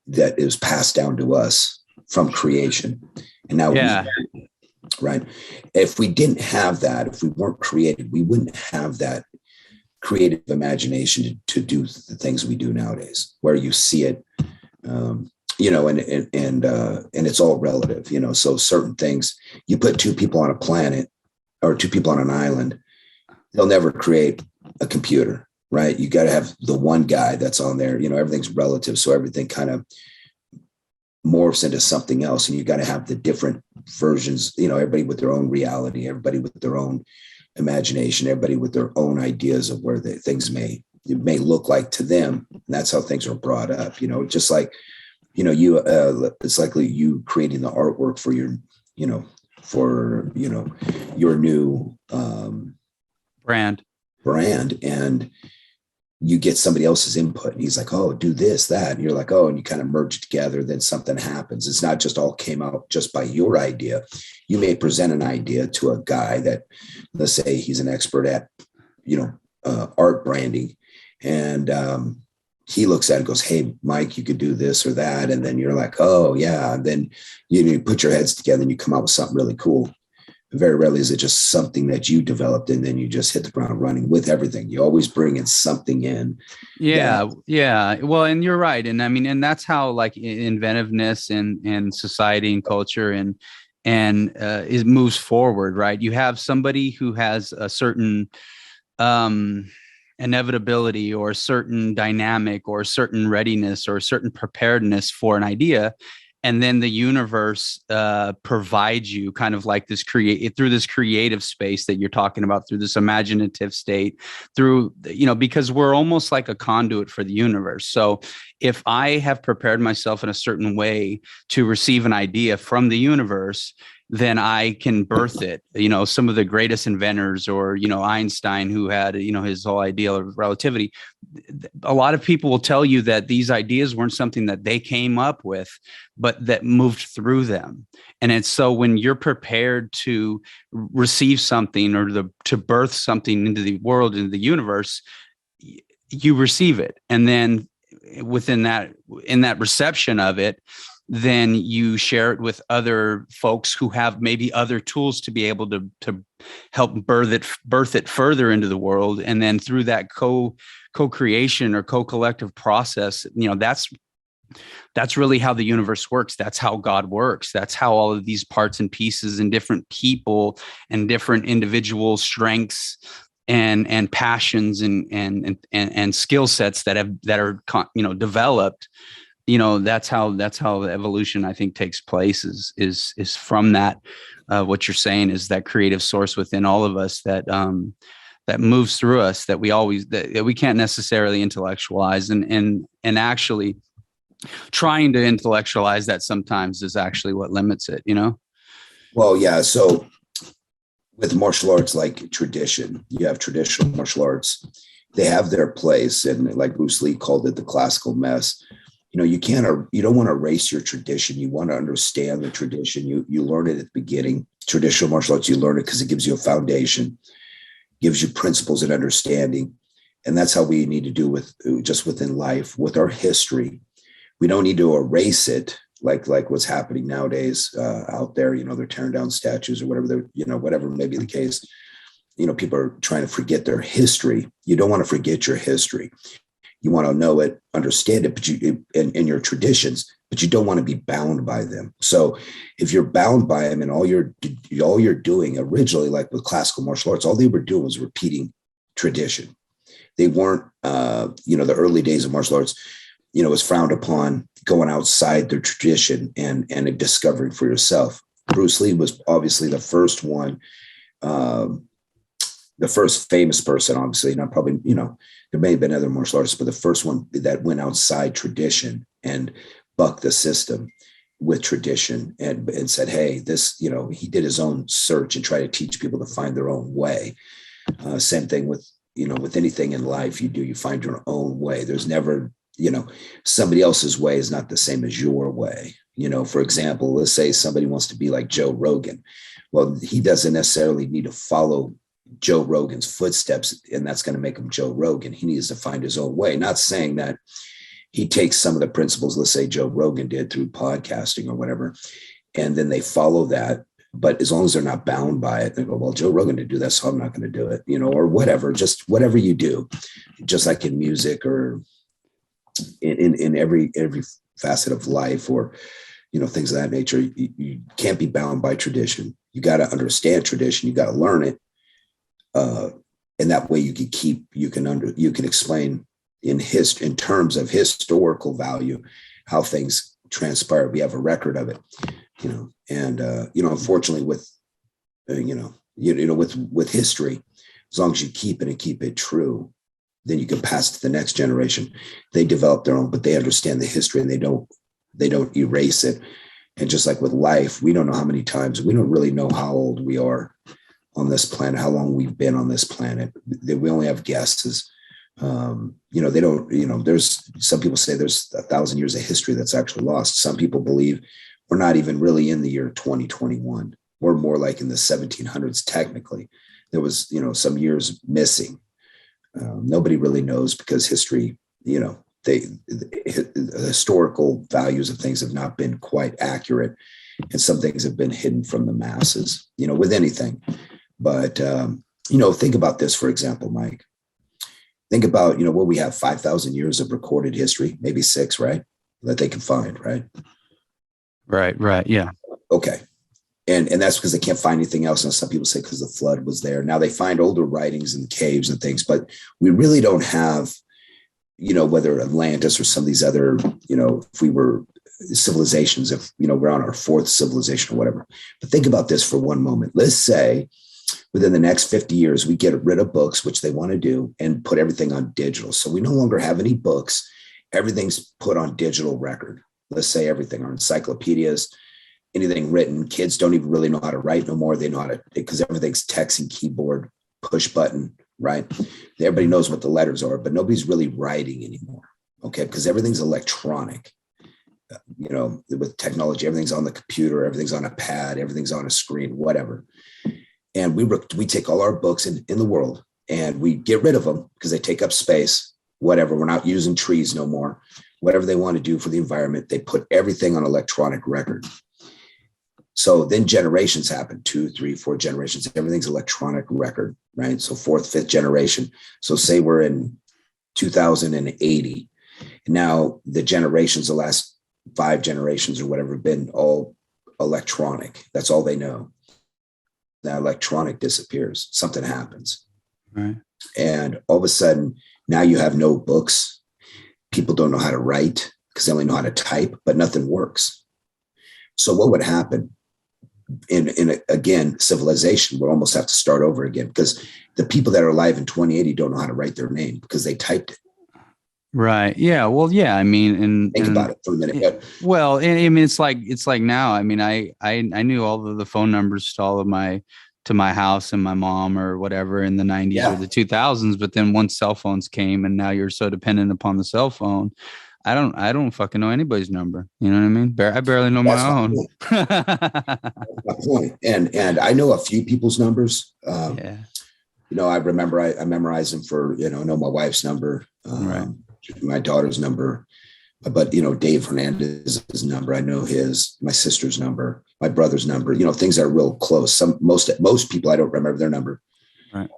Speaker 5: is passed down to us from creation. And now, right? If we didn't have that, if we weren't created, we wouldn't have that creative imagination to do the things we do nowadays, where you see it, and it's all relative, so certain things, you put two people on a planet or two people on an island, they'll never create a computer, right? You got to have the one guy that's on there, everything's relative. So everything kind of morphs into something else, and you got to have the different versions, everybody with their own reality, everybody with their own imagination, everybody with their own ideas of where things may look like to them. And that's how things are brought up, just like, it's likely you creating the artwork for your, your new
Speaker 4: brand.
Speaker 5: And you get somebody else's input, and he's like, oh, do this, that. And you're like, oh, and you kind of merge it together. Then something happens. It's not just all came out just by your idea. You may present an idea to a guy that, let's say he's an expert at, art branding. And he looks at it and goes, hey, Mike, you could do this or that. And then you're like, oh yeah. And then you put your heads together and you come out with something really cool. Very rarely is it just something that you developed and then you just hit the ground running with everything. You always bring in something in.
Speaker 4: Yeah. Well, and you're right. And I mean, and that's how like inventiveness and society and culture and it moves forward, right? You have somebody who has a certain inevitability or a certain dynamic or a certain readiness or a certain preparedness for an idea. And then the universe provides you kind of like this through this creative space that you're talking about, through this imaginative state, through, because we're almost like a conduit for the universe. So if I have prepared myself in a certain way to receive an idea from the universe, then I can birth it. Some of the greatest inventors, or, Einstein, who had, his whole idea of relativity. A lot of people will tell you that these ideas weren't something that they came up with, but that moved through them. And it's so when you're prepared to receive something or to birth something into the world, into the universe, you receive it. And then in that reception of it, then you share it with other folks who have maybe other tools to be able to help birth it further into the world. And then through that co-creation or co-collective process, that's really how the universe works. That's how God works. That's how all of these parts and pieces and different people and different individual strengths and passions and skill sets that are developed. That's how the evolution, I think, takes place is from that. What you're saying is that creative source within all of us that moves through us, that we can't necessarily intellectualize, and actually trying to intellectualize that sometimes is actually what limits it.
Speaker 5: Well, yeah. So with martial arts, like tradition, you have traditional martial arts. They have their place, and like Bruce Lee called it, the classical mess. You don't want to erase your tradition. You want to understand the tradition. You learn it at the beginning. Traditional martial arts, you learn it because it gives you a foundation, gives you principles and understanding. And that's how we need to do just within life, with our history. We don't need to erase it like what's happening nowadays out there. They're tearing down statues or whatever, whatever may be the case. People are trying to forget their history. You don't want to forget your history. You want to know it, understand it, but in your traditions, but you don't want to be bound by them. So if you're bound by them, and all you're doing originally, like with classical martial arts, all they were doing was repeating tradition. They weren't, the early days of martial arts, it was frowned upon going outside their tradition and discovering for yourself. Bruce Lee was obviously the first one, the first famous person, obviously, not probably, there may have been other martial artists, but the first one that went outside tradition and bucked the system with tradition and said, hey, this, he did his own search and tried to teach people to find their own way. Same thing with anything in life you find your own way. There's never, somebody else's way is not the same as your way. For example, let's say somebody wants to be like Joe Rogan. Well, he doesn't necessarily need to follow Joe Rogan's footsteps, and that's going to make him Joe Rogan. He needs to find his own way. Not saying that he takes some of the principles, let's say Joe Rogan did through podcasting or whatever, and then they follow that. But as long as they're not bound by it, they go, well, Joe Rogan did do that, so I'm not going to do it, or whatever, just whatever you do, just like in music or in every facet of life, or, things of that nature. You can't be bound by tradition. You got to understand tradition. You got to learn it. And that way you can explain in terms of historical value, how things transpired. We have a record of it, and unfortunately with, with history, as long as you keep it and keep it true, then you can pass it to the next generation. They develop their own, but they understand the history and they don't erase it. And just like with life, we don't know how many times, we don't really know how old we are on this planet, how long we've been on this planet. We only have guesses. They don't, there's some people say there's 1,000 years of history that's actually lost. Some people believe we're not even really in the year 2021. We're more like in the 1700s. Technically, there was, some years missing. Nobody really knows because history, the historical values of things have not been quite accurate. And some things have been hidden from the masses, with anything. But, think about this, for example, Mike. Think about, what we have 5,000 years of recorded history, maybe 6, right? That they can find, right?
Speaker 4: Right. Yeah.
Speaker 5: Okay. And that's because they can't find anything else. And some people say because the flood was there. Now they find older writings in the caves and things, but we really don't have, whether Atlantis or some of these other, if we were civilizations, if, we're on our 4th civilization or whatever. But think about this for one moment. Let's say within the next 50 years, we get rid of books, which they want to do, and put everything on digital. So we no longer have any books. Everything's put on digital record. Let's say everything, our encyclopedias, anything written. Kids don't even really know how to write no more. They know how to, because everything's text and keyboard, push button, right? Everybody knows what the letters are, but nobody's really writing anymore. Okay. Because everything's electronic, with technology, everything's on the computer, everything's on a pad, everything's on a screen, whatever. And we take all our books in the world and we get rid of them because they take up space, whatever. We're not using trees no more, whatever they want to do for the environment. They put everything on electronic record. So then generations happen, 2, 3, 4 generations. Everything's electronic record, right? So 4th, 5th generation. So say we're in 2080. And now the generations, the last 5 generations or whatever, have been all electronic. That's all they know. That electronic disappears. Something happens.
Speaker 4: Right.
Speaker 5: And all of a sudden, now you have no books. People don't know how to write because they only know how to type, but nothing works. So what would happen? Again, civilization would almost have to start over again because the people that are alive in 2080 don't know how to write their name because they typed it.
Speaker 4: Right. Yeah. Well, yeah. I mean,
Speaker 5: Think about it for a minute.
Speaker 4: Well, I mean, it's like now. I mean, I knew all of the phone numbers to all of my house and my mom or whatever in the 90s or the 2000s. But then once cell phones came, and now you're so dependent upon the cell phone. I don't fucking know anybody's number. You know what I mean? I barely know my own.
Speaker 5: That's my point. And I know a few people's numbers.
Speaker 4: Yeah.
Speaker 5: I remember I memorized them for, know my wife's number,
Speaker 4: right.
Speaker 5: My daughter's number, but, Dave Hernandez's number. I know my sister's number, my brother's number, things that are real close. Most people, I don't remember their number.
Speaker 4: Right.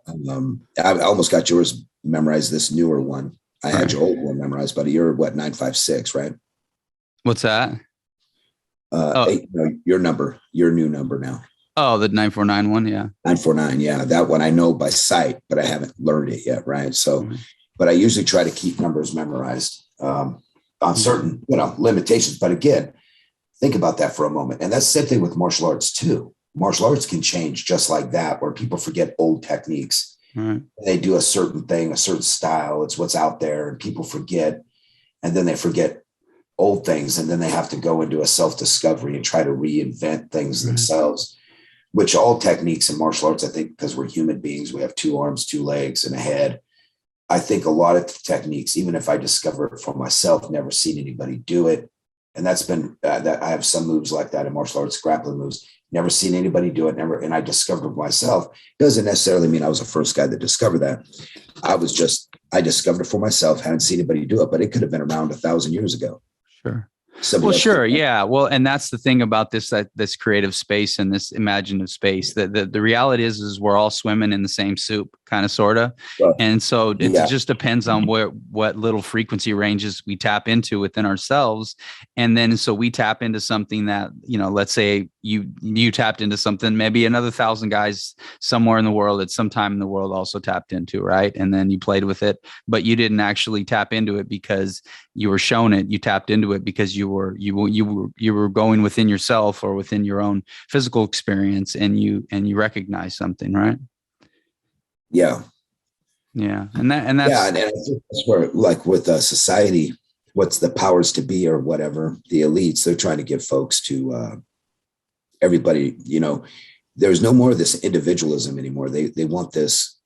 Speaker 5: I almost got yours memorized, this newer one. I had your old one memorized, but you're 956, right?
Speaker 4: What's that?
Speaker 5: Your number, your new number now.
Speaker 4: Oh, the 949 one. Yeah. 949.
Speaker 5: Yeah. That one I know by sight, but I haven't learned it yet. Right. So, but I usually try to keep numbers memorized on certain, limitations. But again, think about that for a moment. And that's the same thing with martial arts too. Martial arts can change just like that, where people forget old techniques.
Speaker 4: Right.
Speaker 5: They do a certain thing, a certain style. It's what's out there, and people forget, and then they forget old things, and then they have to go into a self-discovery and try to reinvent things themselves, which all techniques in martial arts, I think, because we're human beings, we have 2 arms, 2 legs, and a head. I think a lot of the techniques, even if I discover it for myself, never seen anybody do it. And that's been, that I have some moves like that in martial arts, grappling moves. Never seen anybody do it. And I discovered it myself. Doesn't necessarily mean I was the first guy that discovered that. I discovered it for myself. Hadn't seen anybody do it, but it could have been around 1,000 years ago.
Speaker 4: Sure. Sure. Yeah. Well, and that's the thing about this creative space and this imaginative space, that the reality is we're all swimming in the same soup kind of, sort of.
Speaker 5: Well,
Speaker 4: And so it just depends on what little frequency ranges we tap into within ourselves. And then, so we tap into something that, let's say you tapped into something, maybe another 1,000 guys somewhere in the world at some time in the world also tapped into, right? And then you played with it, but you didn't actually tap into it because you were shown it. You tapped into it because you were going within yourself or within your own physical experience, and you recognize something, right?
Speaker 5: Yeah.
Speaker 4: Yeah. And that's,
Speaker 5: and I think that's where, like with society, what's the powers to be or whatever, the elites, they're trying to give folks to everybody, there's no more of this individualism anymore. They want this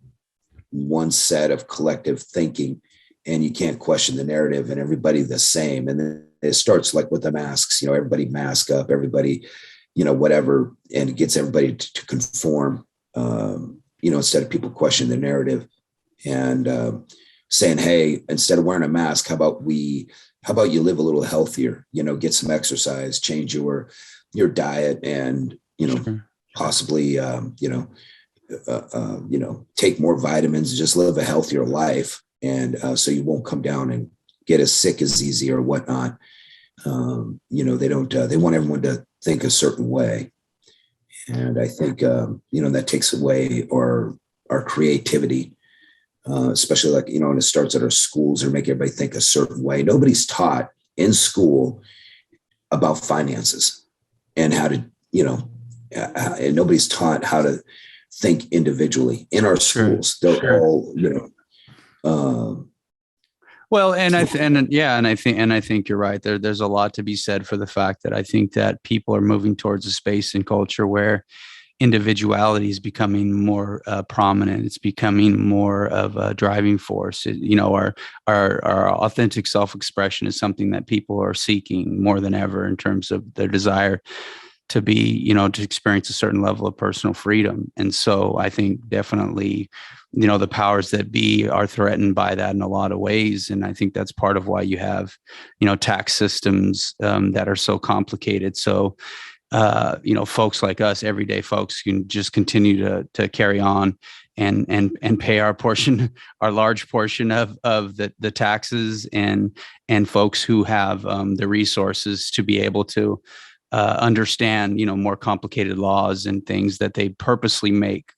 Speaker 5: one set of collective thinking, and you can't question the narrative, and everybody the same. And then it starts like with the masks, everybody mask up, everybody, whatever, and it gets everybody to conform, instead of people questioning the narrative and saying, hey, instead of wearing a mask, how about you live a little healthier, get some exercise, change your diet, and,
Speaker 4: sure.
Speaker 5: possibly, take more vitamins, just live a healthier life. And so you won't come down and get as sick as easy or whatnot. They don't, they want everyone to think a certain way. And I think, that takes away our creativity, especially like, and it starts at our schools, or make everybody think a certain way. Nobody's taught in school about finances and how to, and nobody's taught how to think individually in our schools. They're all,
Speaker 4: well, and I think you're right. There's a lot to be said for the fact that I think that people are moving towards a space and culture where individuality is becoming more prominent. It's becoming more of a driving force. Our authentic self-expression is something that people are seeking more than ever in terms of their desire to be, to experience a certain level of personal freedom. And so I think definitely, the powers that be are threatened by that in a lot of ways. And I think that's part of why you have, tax systems that are so complicated. So, folks like us, everyday folks, can just continue to carry on and pay our portion, our large portion of the taxes, and folks who have the resources to be able to understand, more complicated laws and things that they purposely make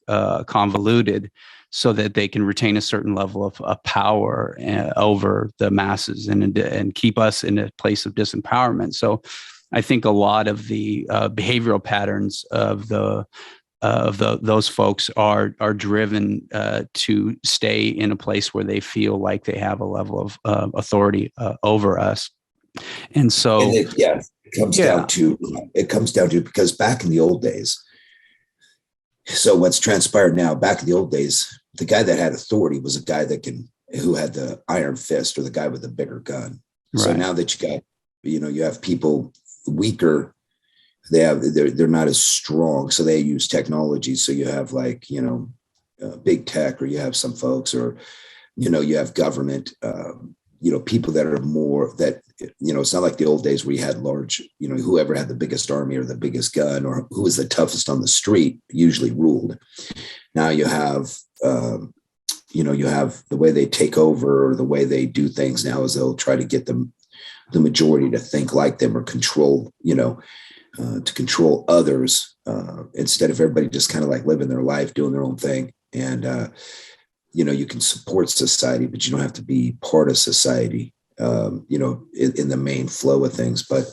Speaker 4: convoluted so that they can retain a certain level of power over the masses and keep us in a place of disempowerment. So I think a lot of the behavioral patterns of those folks are driven to stay in a place where they feel like they have a level of authority over us. And so,
Speaker 5: it comes down to because back in the old days, so what's transpired now, back in the old days, the guy that had authority was a guy who had the iron fist, or the guy with the bigger gun. Right. So now that you have people weaker, they're not as strong, so they use technology. So you have big tech, or you have some folks, or you have government, people that are more that, it's not like the old days where you had large, whoever had the biggest army or the biggest gun or who was the toughest on the street usually ruled. Now you have, you have the way they take over, or the way they do things now is they'll try to get the majority to think like them, or control, to control others, instead of everybody just kind of like living their life, doing their own thing. And, you can support society, but you don't have to be part of society, in the main flow of things. But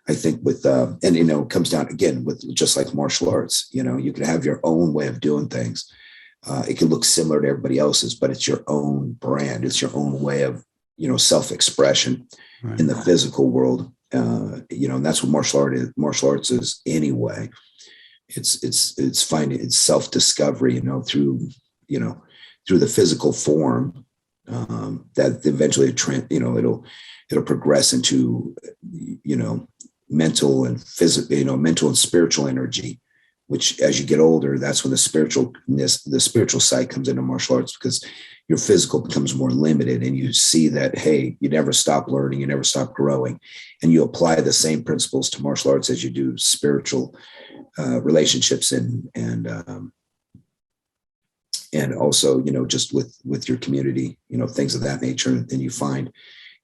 Speaker 5: I think with, it comes down again with just like martial arts, you can have your own way of doing things. It can look similar to everybody else's, but it's your own brand. It's your own way of, self-expression in the physical world. And that's what martial arts is anyway. It's finding it's self-discovery, through the physical form, that eventually, it'll progress into, mental and physical, mental and spiritual energy, which as you get older, that's when the spiritual side comes into martial arts, because your physical becomes more limited, and you see that, hey, you never stop learning, you never stop growing, and you apply the same principles to martial arts as you do spiritual relationships and and also, just with your community, things of that nature. And then you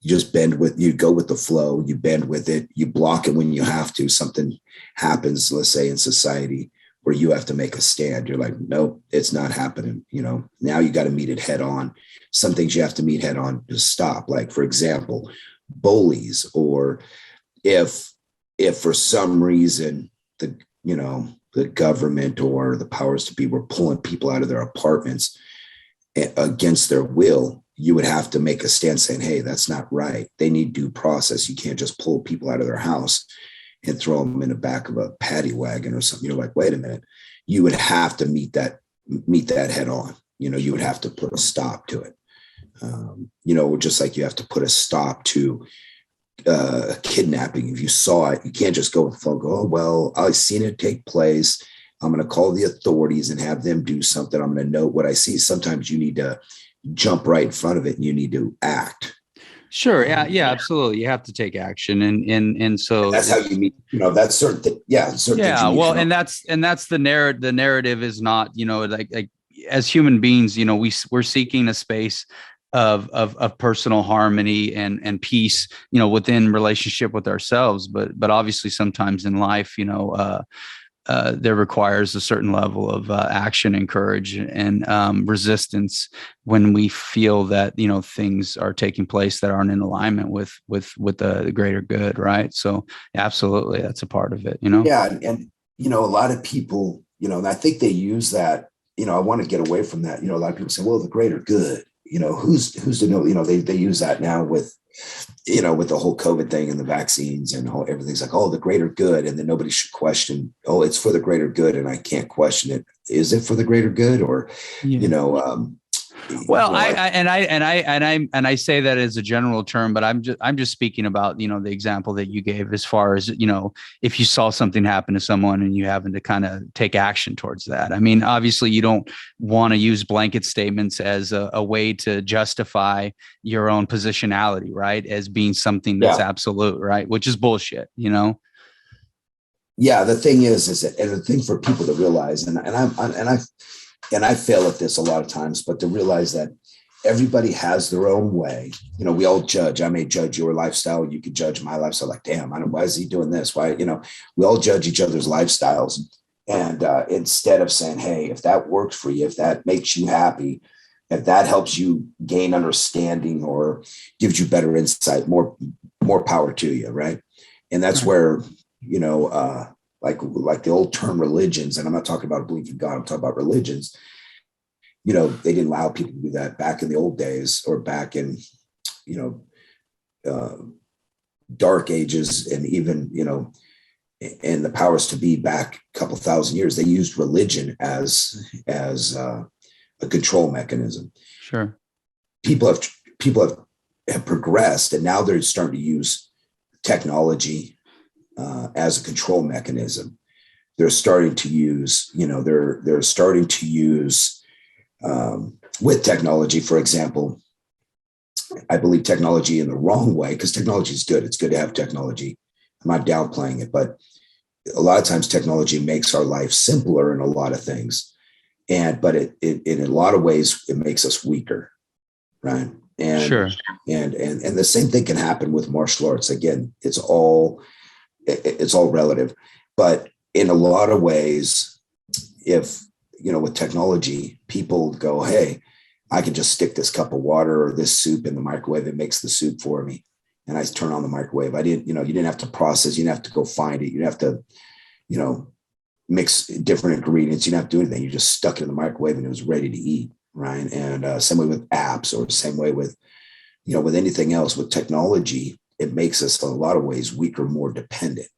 Speaker 5: just you go with the flow, you bend with it, you block it when you have to. Something happens, let's say in society, where you have to make a stand. You're like, nope, it's not happening. Now you got to meet it head on. Some things you have to meet head on to stop. Like, for example, bullies, or if for some reason the government or the powers to be were pulling people out of their apartments against their will, you would have to make a stand saying, hey, that's not right. They need due process. You can't just pull people out of their house and throw them in the back of a paddy wagon or something. You're like, wait a minute. You would have to meet that head on. You would have to put a stop to it. Just like you have to put a stop to kidnapping. If you saw it, you can't just go and go, oh, well, I've seen it take place. I'm going to call the authorities and have them do something. I'm going to note what I see. Sometimes you need to jump right in front of it and you need to act.
Speaker 4: Sure. Yeah, absolutely. You have to take action. And so
Speaker 5: that's how you meet, that's certain thing. Yeah.
Speaker 4: Well, and that's the narrative. The narrative is not, like as human beings, we're seeking a space of personal harmony and peace, within relationship with ourselves. But obviously sometimes in life, there requires a certain level of action and courage and resistance when we feel that, things are taking place that aren't in alignment with the greater good. Right. So absolutely. That's a part of it,
Speaker 5: Yeah. And, a lot of people, and I think they use that, I want to get away from that. A lot of people say, well, the greater good, who's to know, they use that now with the whole COVID thing and the vaccines and everything's like, oh, the greater good. And then nobody should question, oh, it's for the greater good. And I can't question it. Is it for the greater good? Or,
Speaker 4: well, I say that as a general term, but I'm just speaking about, the example that you gave as far as, if you saw something happen to someone and you happen to kind of take action towards that. I mean, obviously you don't want to use blanket statements as a way to justify your own positionality, right? As being something that's absolute, right? Which is bullshit, Yeah.
Speaker 5: The thing is that, and the thing for people to realize, and I fail at this a lot of times, but to realize that everybody has their own way. We all judge. I may judge your lifestyle. You could judge my lifestyle. Like, damn, why is he doing this? Why, we all judge each other's lifestyles. And instead of saying, hey, if that works for you, if that makes you happy, if that helps you gain understanding or gives you better insight, more power to you. Right. And that's where, like the old term religions, and I'm not talking about a belief in God, I'm talking about religions. They didn't allow people to do that back in the old days or back in, dark ages, and even, and the powers to be back a couple thousand years, they used religion as a control mechanism.
Speaker 4: Sure.
Speaker 5: People have progressed, and now they're starting to use technology as a control mechanism. They're starting to use, they're starting to use with technology, for example. I believe technology in the wrong way, because technology is good. It's good to have technology. I'm not downplaying it, but a lot of times technology makes our life simpler in a lot of things. But it in a lot of ways, it makes us weaker. Right. And,
Speaker 4: sure.
Speaker 5: And the same thing can happen with martial arts. Again, it's all relative, but in a lot of ways, if, with technology, people go, hey, I can just stick this cup of water or this soup in the microwave. It makes the soup for me. And I turn on the microwave. You didn't have to process. You didn't have to go find it. You didn't have to, mix different ingredients. You didn't have to do anything. You just stuck it in the microwave and it was ready to eat. Right. And same way with apps, or same way with, with anything else, with technology, it makes us in a lot of ways weaker, more dependent.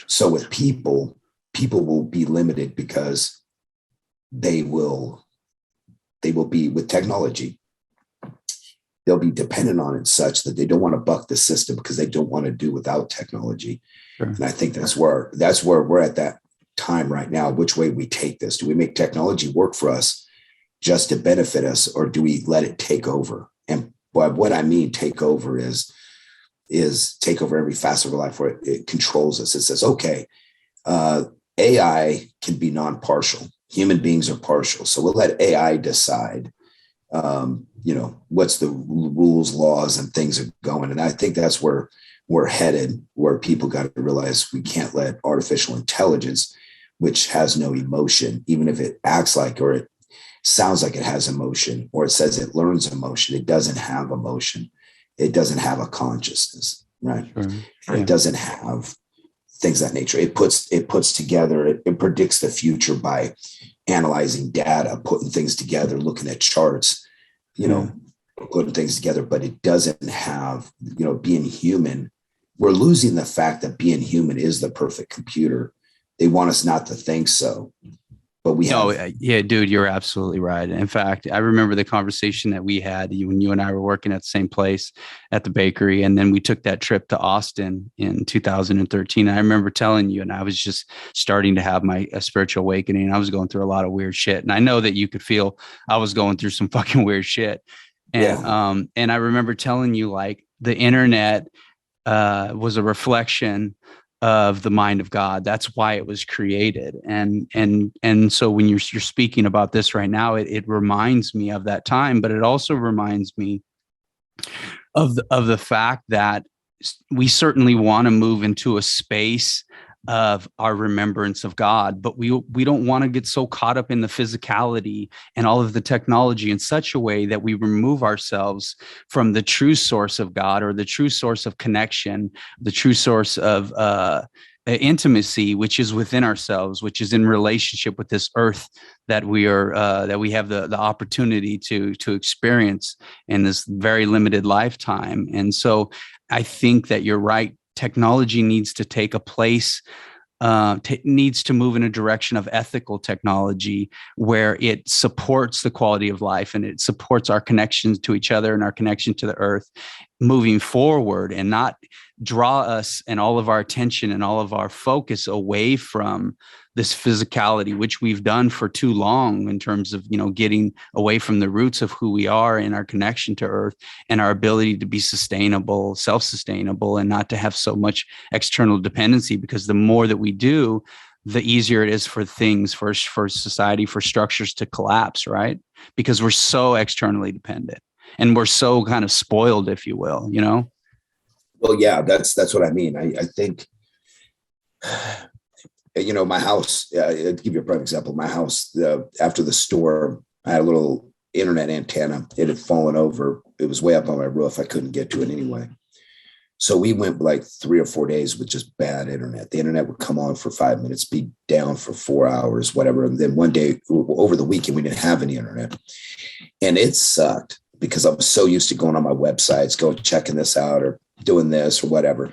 Speaker 5: So with people will be limited because they will be with technology. They'll be dependent on it such that they don't want to buck the system because they don't want to do without technology. Sure. And I think that's where we're at that time right now. Which way we take this? Do we make technology work for us just to benefit us, or do we let it take over? And what I mean take over is take over every facet of our life, where it controls us. It says, okay, AI can be non-partial. Human beings are partial. So we'll let AI decide, what's the rules, laws, and things are going. And I think that's where we're headed, where people got to realize we can't let artificial intelligence, which has no emotion, even if it acts like, or it sounds like it has emotion, or it says it learns emotion. It doesn't have emotion. It doesn't have a consciousness, right? Sure. Yeah. It doesn't have things of that nature. It puts together, it predicts the future by analyzing data, putting things together, looking at charts, putting things together, but it doesn't have, being human. We're losing the fact that being human is the perfect computer. They want us not to think so. But
Speaker 4: yeah, dude, you're absolutely right. In fact, I remember the conversation that we had when you and I were working at the same place at the bakery. And then we took that trip to Austin in 2013. I remember telling you, and I was just starting to have my spiritual awakening. I was going through a lot of weird shit. And I know that you could feel I was going through some fucking weird shit. And, and I remember telling you, like, the internet was a reflection of the mind of God. That's why it was created. And so when you're speaking about this right now, it reminds me of that time, but it also reminds me of the fact that we certainly want to move into a space of our remembrance of God, but we don't want to get so caught up in the physicality and all of the technology in such a way that we remove ourselves from the true source of God, or the true source of connection, the true source of intimacy, which is within ourselves, which is in relationship with this earth that we have the opportunity to experience in this very limited lifetime. And so I think that you're right. Technology needs to take a place, needs to move in a direction of ethical technology where it supports the quality of life and it supports our connections to each other and our connection to the earth moving forward, and not draw us and all of our attention and all of our focus away from this physicality, which we've done for too long in terms of, getting away from the roots of who we are and our connection to earth and our ability to be sustainable, self-sustainable, and not to have so much external dependency, because the more that we do, the easier it is for things, for society, for structures to collapse, right? Because we're so externally dependent and we're so kind of spoiled, if you will,
Speaker 5: Well, yeah, that's what I mean. I think, my house, I'll give you a prime example. My house, after the storm, I had a little internet antenna. It had fallen over. It was way up on my roof. I couldn't get to it anyway. So we went like 3 or 4 days with just bad internet. The internet would come on for 5 minutes, be down for 4 hours, whatever. And then one day over the weekend, we didn't have any internet. And it sucked because I was so used to going on my websites, checking this out or doing this or whatever.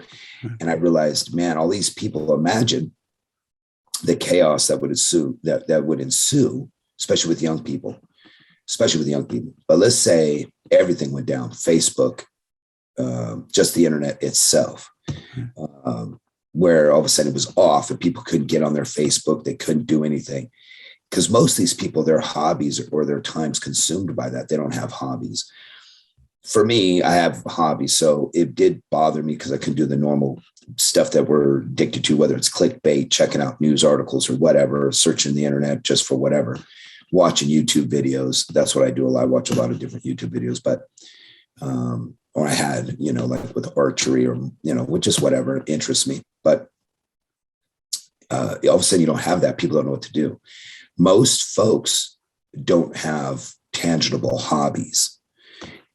Speaker 5: And I realized, man, all these people, imagine the chaos that would ensue, especially with young people. But let's say everything went down, Facebook, just the internet itself, where all of a sudden it was off and people couldn't get on their Facebook. They couldn't do anything, because most of these people, their hobbies or their time's consumed by that. They don't have hobbies. For me, I have hobbies. So it did bother me because I couldn't do the normal stuff that we're addicted to, whether it's clickbait, checking out news articles or whatever, searching the internet just for whatever, watching YouTube videos. That's what I do a lot. I watch a lot of different YouTube videos, but, or I had, like with archery or, which is whatever interests me. But all of a sudden you don't have that. People don't know what to do. Most folks don't have tangible hobbies.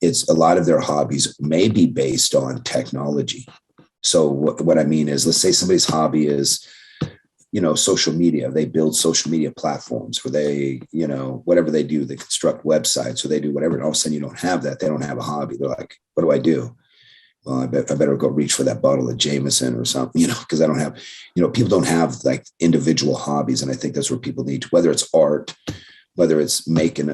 Speaker 5: It's a lot of their hobbies may be based on technology. So what I mean is, let's say somebody's hobby is, social media. They build social media platforms where they, whatever they do, they construct websites or they do whatever. And all of a sudden you don't have that. They don't have a hobby. They're like, what do I do? Well, I better go reach for that bottle of Jameson or something, because I don't have, people don't have like individual hobbies. And I think that's where people need to, whether it's art, whether it's making,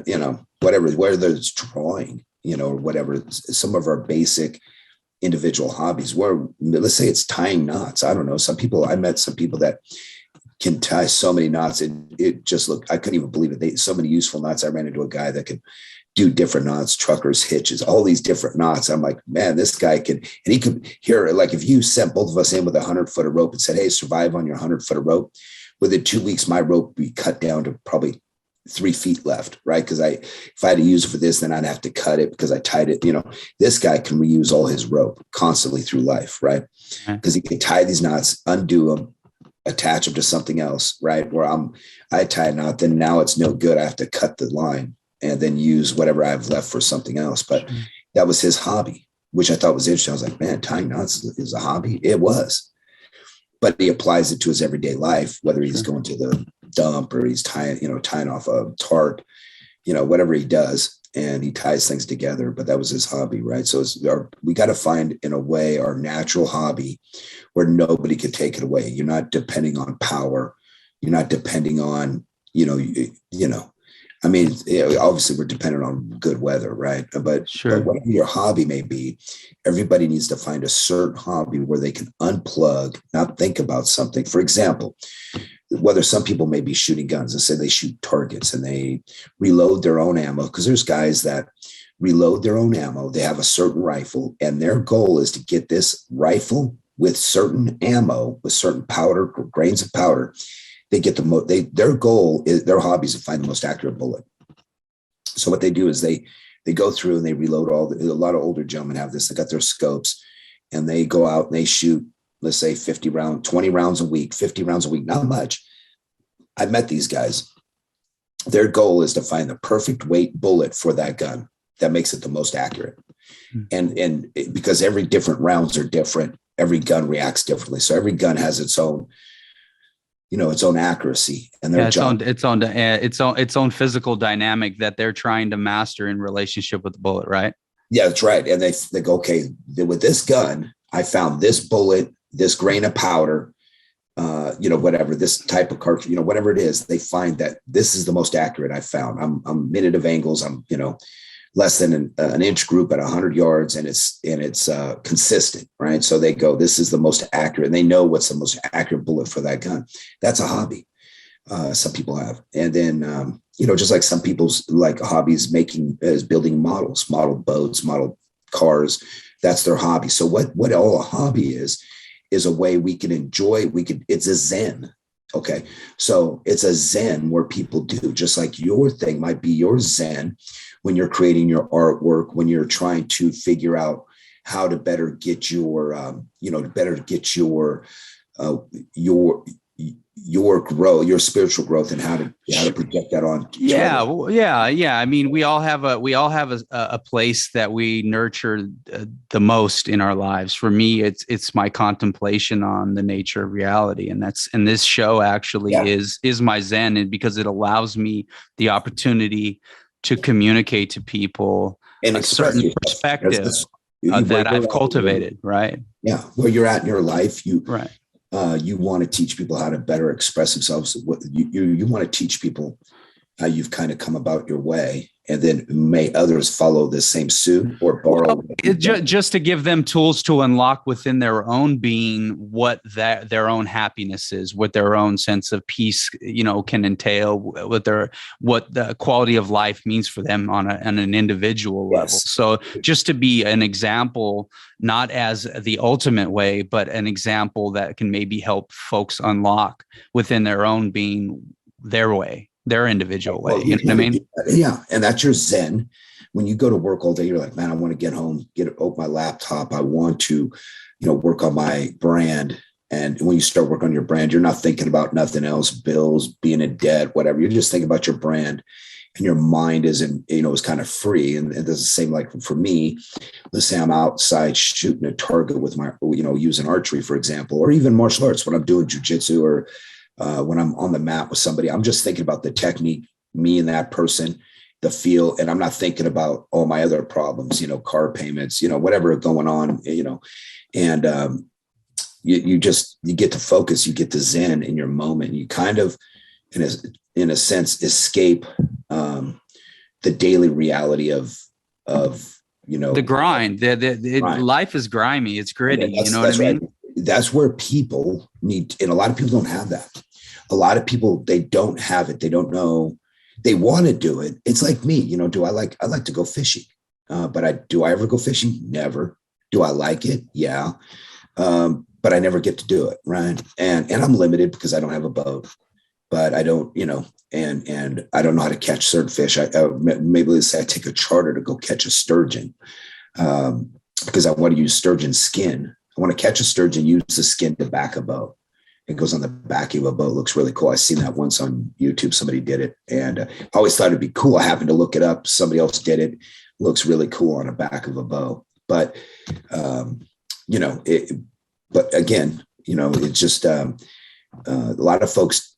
Speaker 5: whatever, whether it's drawing, or whatever, some of our basic individual hobbies, where let's say it's tying knots. I don't know. I met some people that can tie so many knots. It just looked, I couldn't even believe it. So many useful knots. I ran into a guy that could do different knots, truckers, hitches, all these different knots. I'm like, man, this guy can, and he could hear, like if you sent both of us in with 100 foot of rope and said, hey, survive on your 100 foot of rope, within 2 weeks, my rope would be cut down to probably 3 feet left, right? Because if I had to use it for this, then I'd have to cut it because I tied it. This guy can reuse all his rope constantly through life, right? Because he can tie these knots, undo them, attach them to something else, right? Where I tie a knot, then now it's no good. I have to cut the line and then use whatever I have left for something else. But that was his hobby, which I thought was interesting. I was like, man, tying knots is a hobby. It was. But he applies it to his everyday life, whether he's going to the dump or he's tying off a tarp, whatever he does, and he ties things together. But that was his hobby, right? So we got to find, in a way, our natural hobby where nobody could take it away. You're not depending on power. You're not depending on, obviously we're dependent on good weather, right? But whatever your hobby may be, everybody needs to find a certain hobby where they can unplug, not think about something. For example, whether some people may be shooting guns and say they shoot targets and they reload their own ammo, because there's guys that reload their own ammo. They have a certain rifle and their goal is to get this rifle with certain ammo, with certain powder, grains of powder. They get their goal is, their hobby is to find the most accurate bullet. So what they do is they go through and they reload a lot of older gentlemen have this. They got their scopes and they go out and they shoot, let's say 20 rounds a week, 50 rounds a week, not much. I've met these guys. Their goal is to find the perfect weight bullet for that gun that makes it the most accurate. And because every different rounds are different, every gun reacts differently. So every gun has its own, its own accuracy and
Speaker 4: its own physical dynamic that they're trying to master in relationship with the bullet, right?
Speaker 5: Yeah, that's right. And they go, okay, with this gun, I found this bullet, this grain of powder, whatever, this type of cartridge, whatever it is, they find that this is the most accurate I found. I'm a minute of angles. I'm, less than an inch group at 100 yards, and it's consistent, right? So they go, this is the most accurate, and they know what's the most accurate bullet for that gun. That's a hobby. Some people have, and then just like some people's hobbies is building model boats, model cars. That's their hobby. So what all a hobby is a way we can enjoy. It's a zen. Okay, so it's a zen where people do, just like your thing might be your zen when you're creating your artwork, when you're trying to figure out how to better get your growth, your spiritual growth, and how to project that on.
Speaker 4: Yeah. I mean, we all have a place that we nurture the most in our lives. For me, it's my contemplation on the nature of reality, and this show actually is my zen, and because it allows me the opportunity to communicate to people and a certain perspective that I've cultivated, right?
Speaker 5: Yeah, where you're at in your life, you want to teach people how to better express themselves. What you want to teach people how you've kind of come about your way, and then may others follow the same suit or borrow.
Speaker 4: Just to give them tools to unlock within their own being what their own happiness is, what their own sense of peace, can entail, what the quality of life means for them on an individual level. So just to be an example, not as the ultimate way, but an example that can maybe help folks unlock within their own being their way. Their individual way. You know what I mean?
Speaker 5: Yeah. And that's your zen. When you go to work all day, you're like, man, I want to get home, open my laptop. I want to, work on my brand. And when you start working on your brand, you're not thinking about nothing else, bills, being in debt, whatever. You're just thinking about your brand, and your mind is kind of free. And it does the same, like for me, let's say I'm outside shooting a target with my, using archery, for example, or even martial arts when I'm doing jujitsu or when I'm on the mat with somebody. I'm just thinking about the technique, me and that person, the feel, and I'm not thinking about all my other problems, car payments, whatever going on, and you get to focus, you get to zen in your moment. You kind of, in a sense, escape the daily reality of
Speaker 4: the grind. Grind. Life is grimy. It's gritty. You know what I mean?
Speaker 5: Right. That's where people need, and a lot of people don't have that. A lot of people, they don't have it. They don't know. They want to do it. It's like me, I like to go fishing, but do I ever go fishing? Never. Do I like it? Yeah. But I never get to do it. Right. And I'm limited because I don't have a boat. but I don't, and I don't know how to catch certain fish. Maybe let's say I take a charter to go catch a sturgeon, because I want to use sturgeon skin. I want to catch a sturgeon, use the skin to back a boat. It goes on the back of a boat. It looks really cool. I've seen that once on YouTube. Somebody did it, and I always thought it'd be cool. I happened to look it up. Somebody else did it. Looks really cool on the back of a boat. But but again, it's just a lot of folks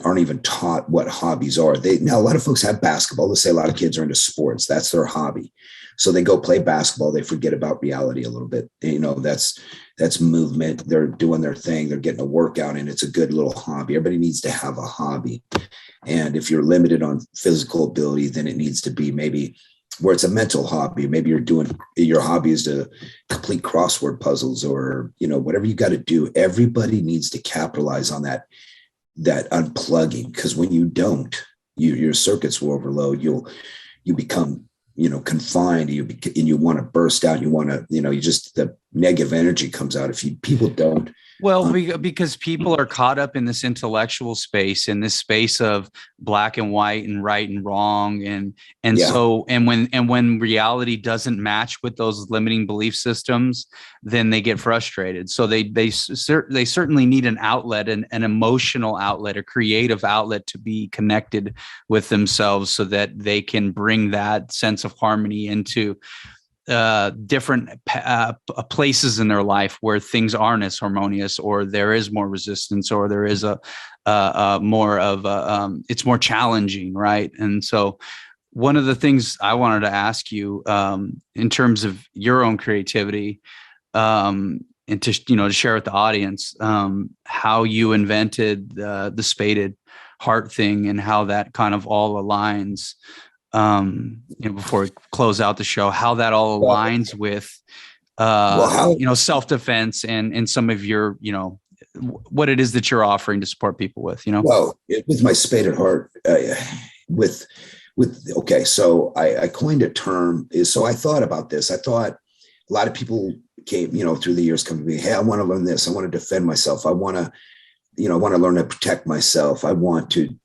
Speaker 5: aren't even taught what hobbies are. Now a lot of folks have basketball. Let's say a lot of kids are into sports. That's their hobby. So they go play basketball. They forget about reality a little bit. That's movement. They're doing their thing. They're getting a workout, and it's a good little hobby. Everybody needs to have a hobby. And if you're limited on physical ability, then it needs to be maybe where it's a mental hobby. Maybe your hobby is to complete crossword puzzles, or, whatever you got to do. Everybody needs to capitalize on that unplugging, because when you don't, your circuits will overload. You become, confined, and you want to burst out. You want to, the negative energy comes out if people don't.
Speaker 4: Well, because people are caught up in this intellectual space, in this space of black and white and right and wrong. So when reality doesn't match with those limiting belief systems, then they get frustrated. So they certainly need an outlet, an emotional outlet, a creative outlet to be connected with themselves, so that they can bring that sense of harmony into different places in their life where things aren't as harmonious, or there is more resistance, or there is it's more challenging, right? And so one of the things I wanted to ask you, in terms of your own creativity, and to share with the audience, how you invented the spaded heart thing, and how that kind of all aligns. Before we close out the show, how that all aligns with, self-defense and some of your, what it is that you're offering to support people with,
Speaker 5: Well, with my spaded heart, so I coined a term. So I thought about this. I thought a lot of people came, through the years, come to me, hey, I want to learn this. I want to defend myself. I want to learn to protect myself. I want to,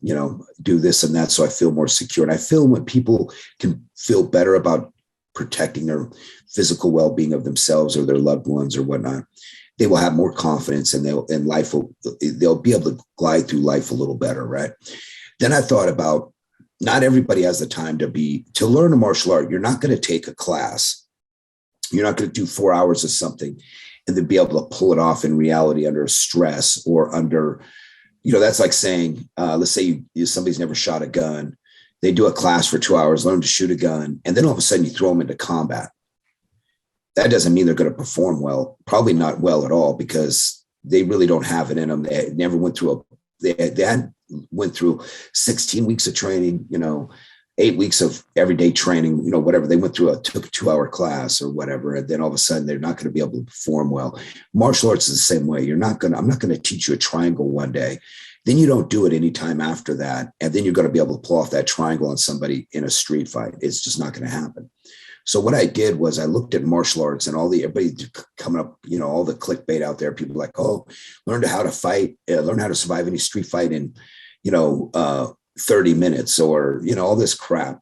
Speaker 5: do this and that, so I feel more secure. And I feel when people can feel better about protecting their physical well-being of themselves or their loved ones or whatnot, they will have more confidence, and they'll be able to glide through life a little better. Right. Then I thought about, not everybody has the time to learn a martial art. You're not going to take a class. You're not going to do 4 hours of something and then be able to pull it off in reality under stress, or under, that's like saying, let's say somebody's never shot a gun. They do a class for 2 hours, learn to shoot a gun, and then all of a sudden you throw them into combat. That doesn't mean they're going to perform well, probably not well at all, because they really don't have it in them. They never went through they went through 16 weeks of training, 8 weeks of everyday training, whatever. They took a 2 hour class or whatever. And then all of a sudden they're not going to be able to perform well. Martial arts is the same way. I'm not going to teach you a triangle one day. Then you don't do it anytime after that. And then you're going to be able to pull off that triangle on somebody in a street fight. It's just not going to happen. So what I did was I looked at martial arts and everybody coming up, all the clickbait out there. People like, oh, learn how to fight, learn how to survive any street fight in, 30 minutes, or, all this crap.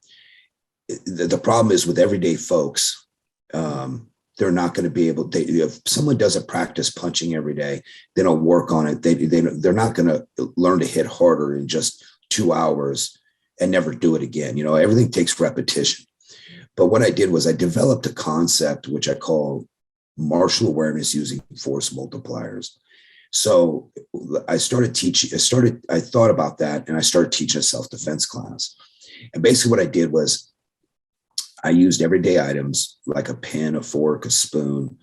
Speaker 5: The problem is with everyday folks, they're not going to be able to, if someone doesn't practice punching every day, they don't work on it. They're not going to learn to hit harder in just 2 hours and never do it again. Everything takes repetition. But what I did was I developed a concept, which I call martial awareness using force multipliers. So I started teaching, I thought about that, and I started teaching a self-defense class. And basically what I did was I used everyday items like a pen, a fork, a spoon,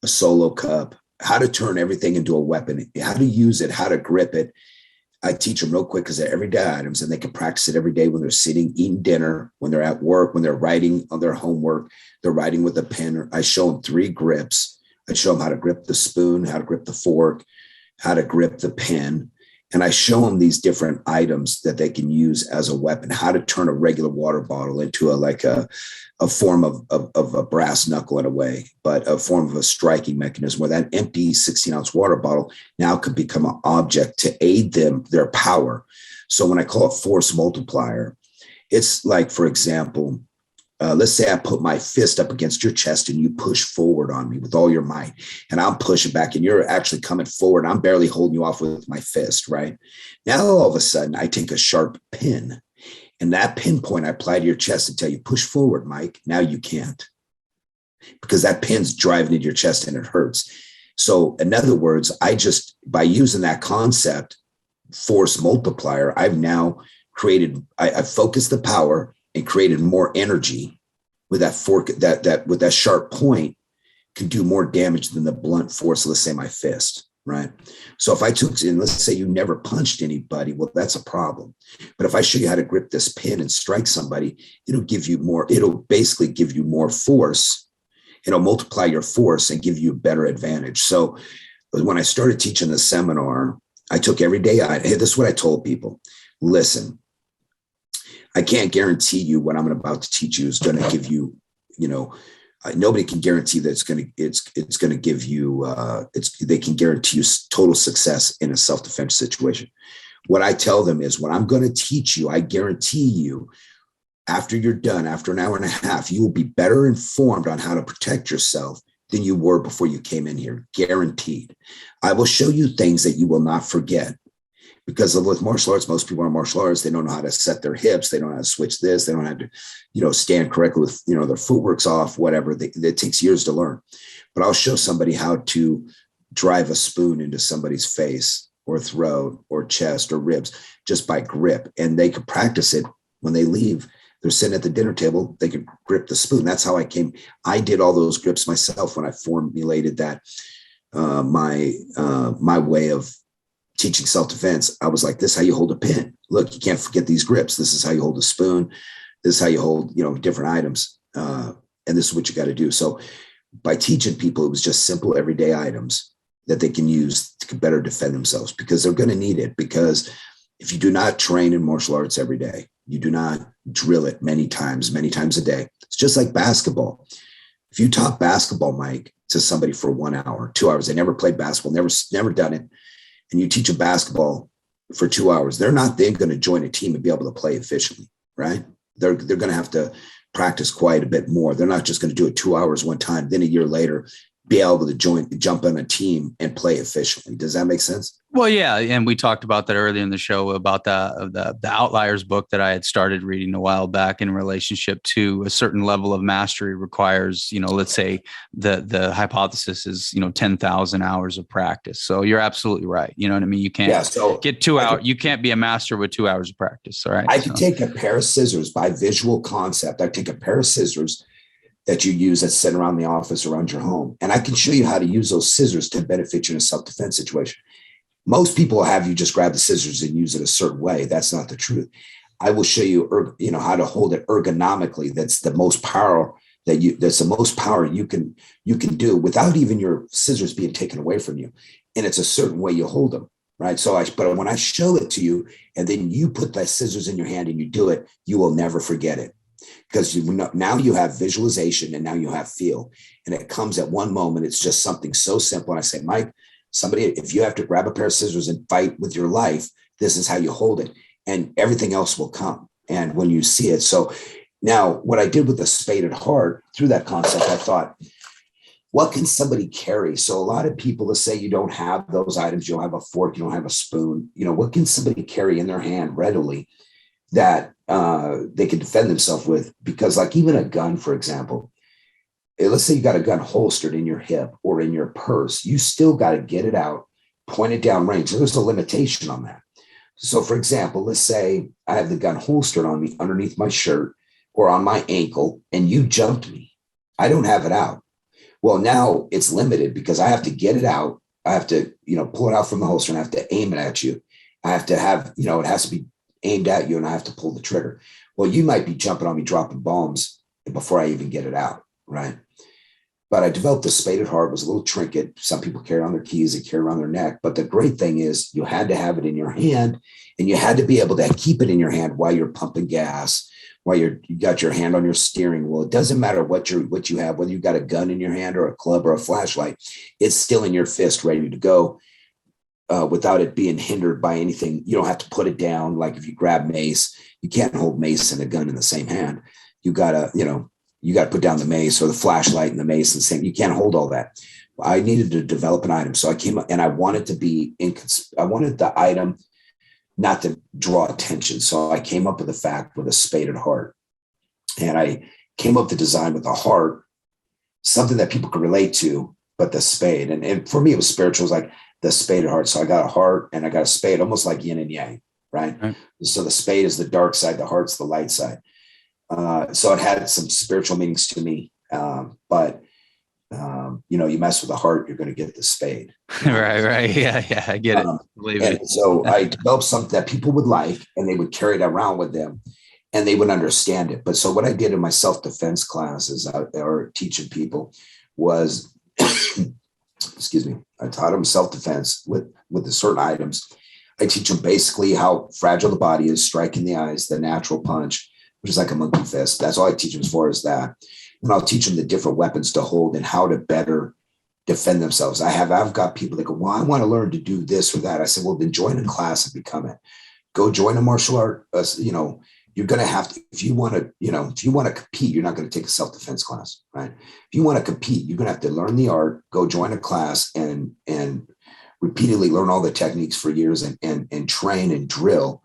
Speaker 5: a solo cup, how to turn everything into a weapon, how to use it, how to grip it. I teach them real quick because they're everyday items, and they can practice it every day when they're sitting, eating dinner, when they're at work, when they're writing on their homework, they're writing with a pen. I show them 3 grips. I show them how to grip the spoon, how to grip the fork, how to grip the pen. And I show them these different items that they can use as a weapon, how to turn a regular water bottle into a form of a brass knuckle in a way, but a form of a striking mechanism where that empty 16-ounce water bottle now could become an object to aid them, their power. So when I call it force multiplier, it's like, for example, let's say I put my fist up against your chest and you push forward on me with all your might, and I'm pushing back and you're actually coming forward. I'm barely holding you off with my fist, right? Now, all of a sudden, I take a sharp pin, and that pinpoint I apply to your chest and tell you, push forward, Mike. Now you can't, because that pin's driving into your chest and it hurts. So in other words, by using that concept, force multiplier, I've now created, I focused the power and created more energy with that fork, that with that sharp point can do more damage than the blunt force, let's say my fist, right? So if I took, and let's say you never punched anybody, well, that's a problem. But if I show you how to grip this pin and strike somebody, it'll basically give you more force. It'll multiply your force and give you a better advantage. So when I started teaching the seminar, I took every day, this is what I told people. Listen, I can't guarantee you what I'm about to teach you is going to give you, nobody can guarantee that it's going to give you, they can guarantee you total success in a self-defense situation. What I tell them is, what I'm going to teach you, I guarantee you, after you're done, after an hour and a half, you will be better informed on how to protect yourself than you were before you came in here. Guaranteed. I will show you things that you will not forget. Because with martial arts, most people are martial arts. They don't know how to set their hips. They don't know how to switch this. They don't know how to, stand correctly with, their footwork's off, whatever. It takes years to learn. But I'll show somebody how to drive a spoon into somebody's face or throat or chest or ribs just by grip. And they could practice it when they leave. They're sitting at the dinner table. They could grip the spoon. That's how I came. I did all those grips myself when I formulated that, my way of teaching self-defense. I was like, this is how you hold a pin. Look, you can't forget these grips. This is how you hold a spoon. This is how you hold, different items. And this is what you got to do. So by teaching people, it was just simple everyday items that they can use to better defend themselves, because they're going to need it. Because if you do not train in martial arts every day, you do not drill it many times a day. It's just like basketball. If you taught basketball, Mike, to somebody for 1 hour, 2 hours, they never played basketball, never done it, and you teach them basketball for 2 hours, they're not then going to join a team and be able to play efficiently, right? They're going to have to practice quite a bit more. They're not just going to do it 2 hours one time, then a year later be able to jump on a team and play efficiently. Does that make sense?
Speaker 4: Well, yeah. And we talked about that earlier in the show about the Outliers book that I had started reading a while back, in relationship to a certain level of mastery requires, let's say the hypothesis is, 10,000 hours of practice. So you're absolutely right. You know what I mean? You can't get 2 hours. You can't be a master with 2 hours of practice. All right.
Speaker 5: I could take a pair of scissors by visual concept. I take a pair of scissors that you use that sit around the office, around your home, and I can show you how to use those scissors to benefit you in a self-defense situation. Most people will have you just grab the scissors and use it a certain way. That's not the truth. I will show you, how to hold it ergonomically. That's the most power that's the most power you can do without even your scissors being taken away from you. And it's a certain way you hold them, right? But when I show it to you, and then you put the scissors in your hand and you do it, you will never forget it. Because now you have visualization and now you have feel. And it comes at one moment. It's just something so simple. And I say, Mike, if you have to grab a pair of scissors and fight with your life, this is how you hold it. And everything else will come. And when you see it. So now what I did with the spaded heart, through that concept, I thought, what can somebody carry? So a lot of people, let's say you don't have those items. You don't have a fork. You don't have a spoon. What can somebody carry in their hand readily that they can defend themselves with? Because like even a gun, for example, let's say you got a gun holstered in your hip or in your purse, you still got to get it out, point it down range. There's a limitation on that. So for example, let's say I have the gun holstered on me underneath my shirt or on my ankle, and you jumped me. I don't have it out. Well, now it's limited because I have to get it out. I have to, pull it out from the holster, and I have to aim it at you. I have to have, it has to be aimed at you, and I have to pull the trigger. Well, you might be jumping on me, dropping bombs before I even get it out, right? But I developed the spaded heart. It was a little trinket. Some people carry on their keys, they carry around their neck. But the great thing is you had to have it in your hand, and you had to be able to keep it in your hand while you're pumping gas, while you got your hand on your steering wheel. It doesn't matter what you have, whether you got a gun in your hand or a club or a flashlight, it's still in your fist, ready to go. without it being hindered by anything. You don't have to put it down. Like if you grab mace, you can't hold mace and a gun in the same hand. You gotta put down the mace or the flashlight and the mace and the same. You can't hold all that. I needed to develop an item. So I came up and I wanted I wanted the item not to draw attention. So I came up with the fact with a spaded heart. And I came up with the design with a heart, something that people could relate to, but the spade. And for me, it was spiritual. It was like the spaded heart. So I got a heart and I got a spade, almost like yin and yang, right? So the spade is the dark side, the heart's the light side. So it had some spiritual meanings to me. But you mess with the heart, you're going to get the spade.
Speaker 4: Right. Yeah. I get it. Believe it.
Speaker 5: So I developed something that people would like, and they would carry it around with them, and they would understand it. But so what I did in my self-defense classes or teaching people was, excuse me, I taught them self-defense with the certain items. I teach them basically how fragile the body is, striking the eyes, the natural punch, which is like a monkey fist. That's all I teach them as far as that. And I'll teach them the different weapons to hold and how to better defend themselves. I've got people that go, well, I want to learn to do this or that. I said, well, then join a class and become it. Go join a martial art. You're going to have to, if you want to compete, you're not going to take a self-defense class, right? If you want to compete, you're going to have to learn the art, go join a class and repeatedly learn all the techniques for years and train and drill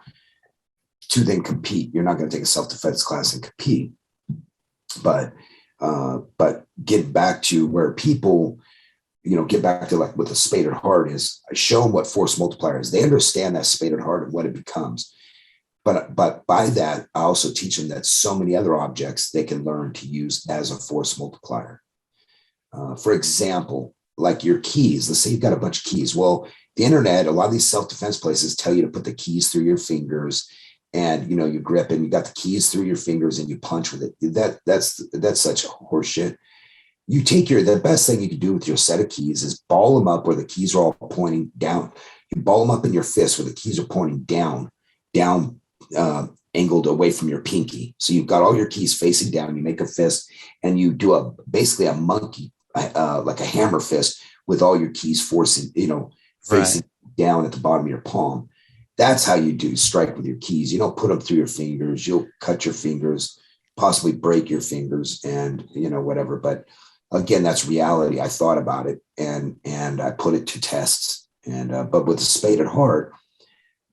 Speaker 5: to then compete. You're not going to take a self-defense class and compete. But get back to where people, get back to like with a spaded heart is, I show them what force multiplier is. They understand that spaded heart and what it becomes. But by that, I also teach them that so many other objects they can learn to use as a force multiplier. For example, like your keys. Let's say you've got a bunch of keys. Well, the internet, a lot of these self-defense places tell you to put the keys through your fingers. And you grip and you got the keys through your fingers and you punch with it. That's such horseshit. The best thing you can do with your set of keys is ball them up where the keys are all pointing down. You ball them up in your fist where the keys are pointing down, angled away from your pinky. So you've got all your keys facing down. You make a fist and you do basically a monkey, like a hammer fist with all your keys facing down at the bottom of your palm. That's how you do strike with your keys. You don't put them through your fingers. You'll cut your fingers, possibly break your fingers and, whatever. But again, that's reality. I thought about it and I put it to tests. And, but with a spaded heart,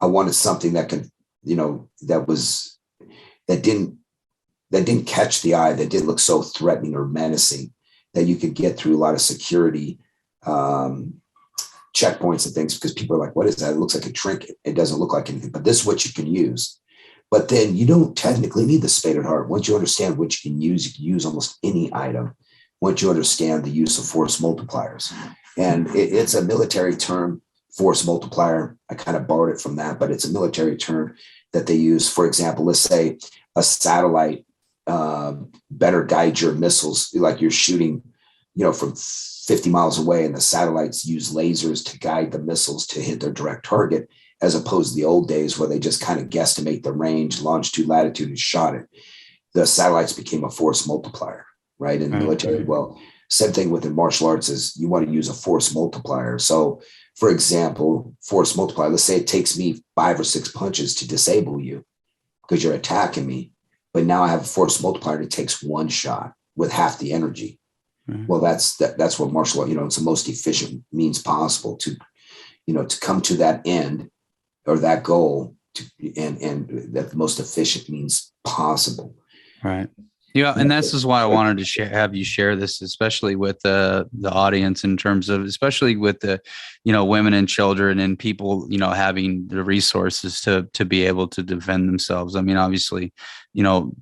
Speaker 5: I wanted something that could, that didn't catch the eye, that didn't look so threatening or menacing, that you could get through a lot of security, checkpoints and things, because people are like, what is that? It looks like a trinket. It doesn't look like anything, but this is what you can use. But then you don't technically need the spaded heart. Once you understand what you can use almost any item. Once you understand the use of force multipliers. And it's a military term, force multiplier. I kind of borrowed it from that, but it's a military term that they use. For example, let's say a satellite better guide your missiles, like you're shooting, from 50 miles away, and the satellites use lasers to guide the missiles to hit their direct target, as opposed to the old days where they just kind of guesstimate the range, longitude, latitude, and shot it. The satellites became a force multiplier, right? In the military. Well, same thing within martial arts is you want to use a force multiplier. So, for example, force multiplier, let's say it takes me 5 or 6 punches to disable you because you're attacking me. But now I have a force multiplier that takes 1 shot with half the energy. Well, that's what martial art, it's the most efficient means possible to come to that end or that goal and that the most efficient means possible.
Speaker 4: Right. Yeah. And this is why I wanted to have you share this, especially with the audience, in terms of, especially with the, women and children and people, having the resources to be able to defend themselves. I mean, obviously,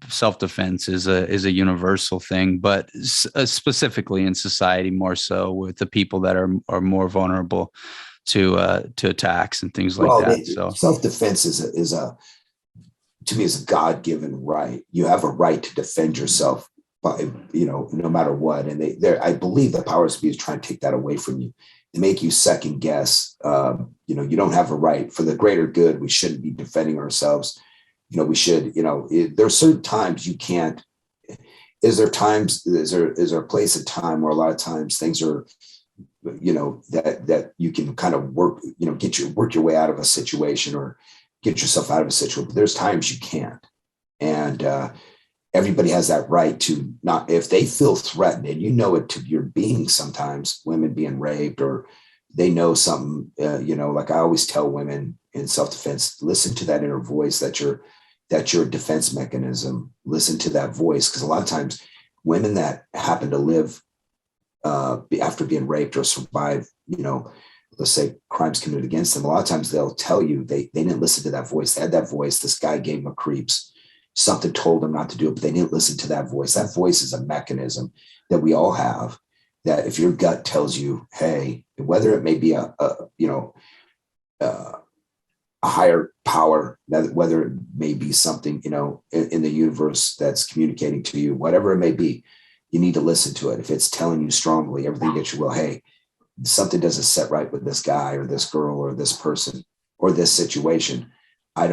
Speaker 4: self-defense is a universal thing, but specifically in society, more so with the people that are more vulnerable to attacks and things like that. So
Speaker 5: self-defense to me is a God-given right. You have a right to defend yourself by, no matter what. And I believe the powers be is trying to take that away from you and make you second guess. You don't have a right. For the greater good, we shouldn't be defending ourselves. We should, there are certain times you can't. Is there a place and time where a lot of times things are, that you can kind of work your way out of a situation or get yourself out of a situation. But there's times you can't. And everybody has that right to not, if they feel threatened, and it to your being, sometimes women being raped, or they know something, like I always tell women in self-defense, listen to that inner voice, that's your defense mechanism. Listen to that voice. Because a lot of times women that happen to live after being raped or survive, let's say crimes committed against them, a lot of times they'll tell you they didn't listen to that voice. They had that voice. This guy gave them a creeps. Something told them not to do it, but they didn't listen to that voice. That voice is a mechanism that we all have, that if your gut tells you, hey, whether it may be a higher power, whether it may be something, in the universe that's communicating to you, whatever it may be, you need to listen to it. If it's telling you strongly, everything that you will, hey, something doesn't set right with this guy or this girl or this person or this situation, I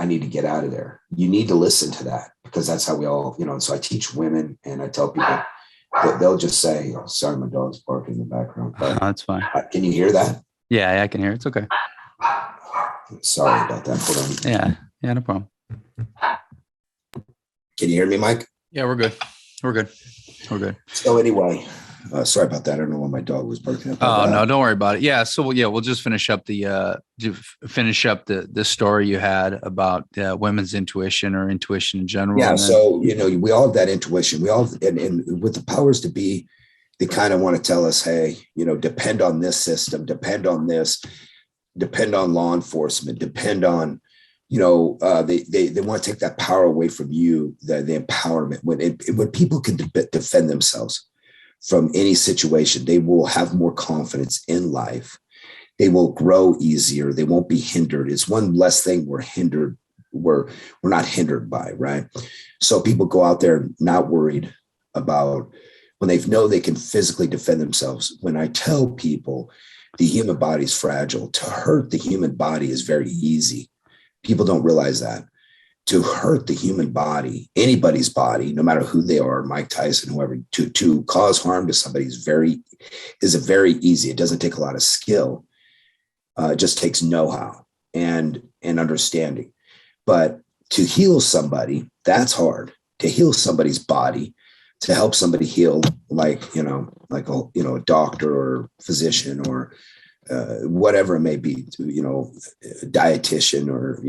Speaker 5: need to get out of there. You need to listen to that, because that's how we all, so I teach women, and I tell people that they'll just say, oh, sorry, my dog's barking in the background. But,
Speaker 4: that's fine.
Speaker 5: Can you hear that?
Speaker 4: Yeah, I can hear it. It's okay.
Speaker 5: Sorry about that. Hold on.
Speaker 4: Yeah, no problem.
Speaker 5: Can you hear me, Mike?
Speaker 4: Yeah, we're good.
Speaker 5: So anyway, sorry about that. I don't know why my dog was barking up.
Speaker 4: Oh, no, don't worry about it. Yeah. So we'll just finish up the story you had about women's intuition, or intuition in general.
Speaker 5: Yeah. So, we all have that intuition. We all, and with the powers to be, they kind of want to tell us, hey, depend on this system, depend on this, depend on law enforcement, depend on, they want to take that power away from you, the empowerment. When people can defend themselves from any situation, they will have more confidence in life. They will grow easier. They won't be hindered. It's one less thing we're not hindered by, right? So people go out there not worried about when they know they can physically defend themselves. When I tell people the human body is fragile, to hurt the human body is very easy. People don't realize that. To hurt the human body, anybody's body, no matter who they are, Mike Tyson, whoever, to cause harm to somebody is very easy. It doesn't take a lot of skill. It just takes know-how and understanding. But to heal somebody, that's hard. To heal somebody's body, to help somebody heal, like a doctor or physician or whatever it may be, a dietitian or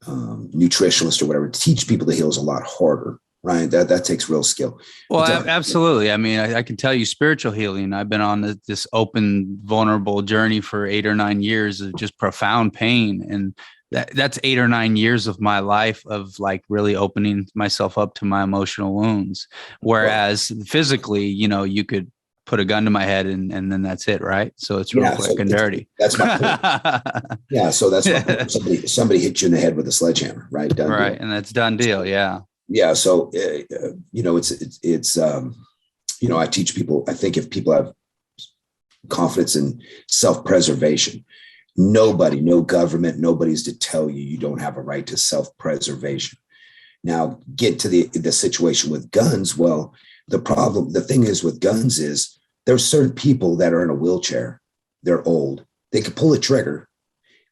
Speaker 5: nutritionalist or whatever. To teach people to heal is a lot harder, right? That takes real skill.
Speaker 4: Well, absolutely. I mean, I can tell you spiritual healing. I've been on this open, vulnerable journey for 8 or 9 years of just profound pain. And that's 8 or 9 years of my life of like really opening myself up to my emotional wounds. Whereas physically, you could put a gun to my head and then that's it. Right. So it's real quick and dirty.
Speaker 5: That's my point. Yeah. So that's what somebody hit you in the head with a sledgehammer, right? Done
Speaker 4: right.
Speaker 5: Deal.
Speaker 4: And that's done deal. Yeah.
Speaker 5: Yeah. So, it's I teach people, I think if people have confidence in self-preservation, no government, nobody's to tell you don't have a right to self-preservation. Now get to the situation with guns. Well, the thing is with guns is there's certain people that are in a wheelchair. They're old. They can pull a trigger.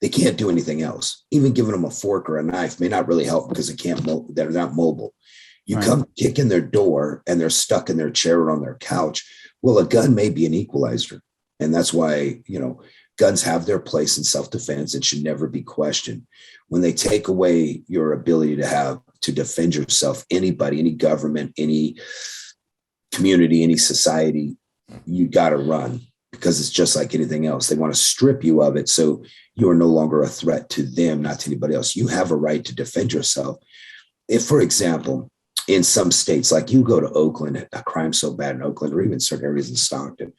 Speaker 5: They can't do anything else. Even giving them a fork or a knife may not really help because they're not mobile. You come kick in their door and they're stuck in their chair or on their couch. Well, a gun may be an equalizer. And that's why, guns have their place in self-defense and should never be questioned. When they take away your ability to defend yourself, anybody, any government, any community, any society, you got to run, because it's just like anything else. They want to strip you of it. So you are no longer a threat to them, not to anybody else. You have a right to defend yourself. If, for example, in some states, like you go to Oakland, a crime's so bad in Oakland, or even certain areas in Stockton,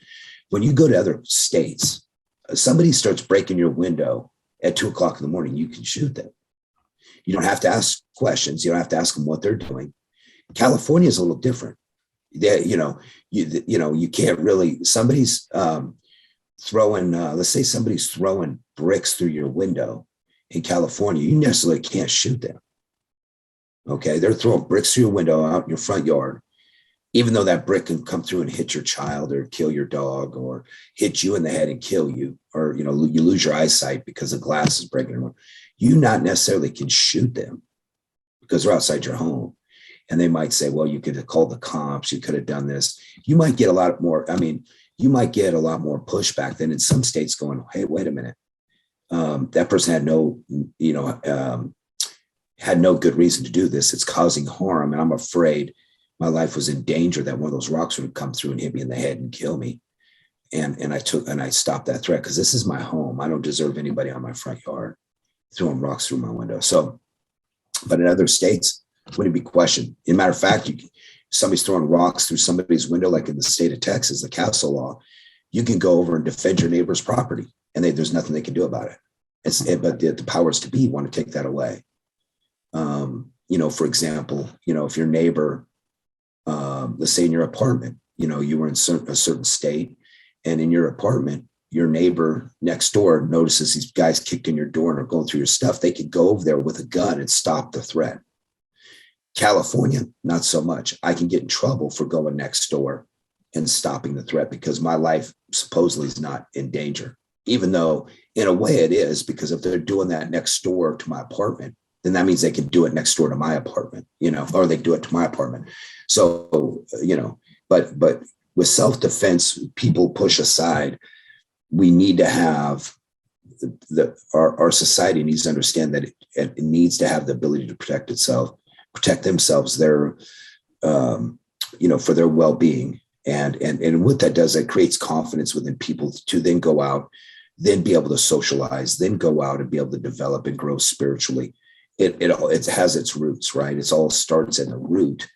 Speaker 5: when you go to other states, somebody starts breaking your window at 2:00 in the morning, you can shoot them. You don't have to ask questions. You don't have to ask them what they're doing. California is a little different. You can't really, somebody's throwing, let's say somebody's throwing bricks through your window in California, you necessarily can't shoot them. Okay. They're throwing bricks through your window out in your front yard. even though that brick can come through and hit your child or kill your dog or hit you in the head and kill you, or, you lose your eyesight because the glass is breaking, you not necessarily can shoot them because they're outside your home. And they might say, well, you could have called the cops. You could have done this. You might get a lot more pushback than in some states going, hey, wait a minute. That person had no good reason to do this. It's causing harm. And I'm afraid my life was in danger that one of those rocks would come through and hit me in the head and kill me. And I stopped that threat because this is my home. I don't deserve anybody on my front yard throwing rocks through my window. So, but in other states, wouldn't be questioned. As a matter of fact, somebody's throwing rocks through somebody's window, like in the state of Texas, the castle law, you can go over and defend your neighbor's property and there's nothing they can do about it. But the powers to be want to take that away. For example, if your neighbor, let's say in your apartment, you were in a certain state, and in your apartment, your neighbor next door notices these guys kicked in your door and are going through your stuff. They could go over there with a gun and stop the threat. California, not so much. I can get in trouble for going next door and stopping the threat because my life supposedly is not in danger, even though in a way it is, because if they're doing that next door to my apartment, then that means they can do it next door to my apartment, or they do it to my apartment. So, but with self-defense, people push aside. We need to have our society needs to understand that it needs to have the ability to protect itself, protect themselves, for their well-being. And what that does, it creates confidence within people to then go out, then be able to socialize, then go out and be able to develop and grow spiritually. It has its roots, right? It all starts in the root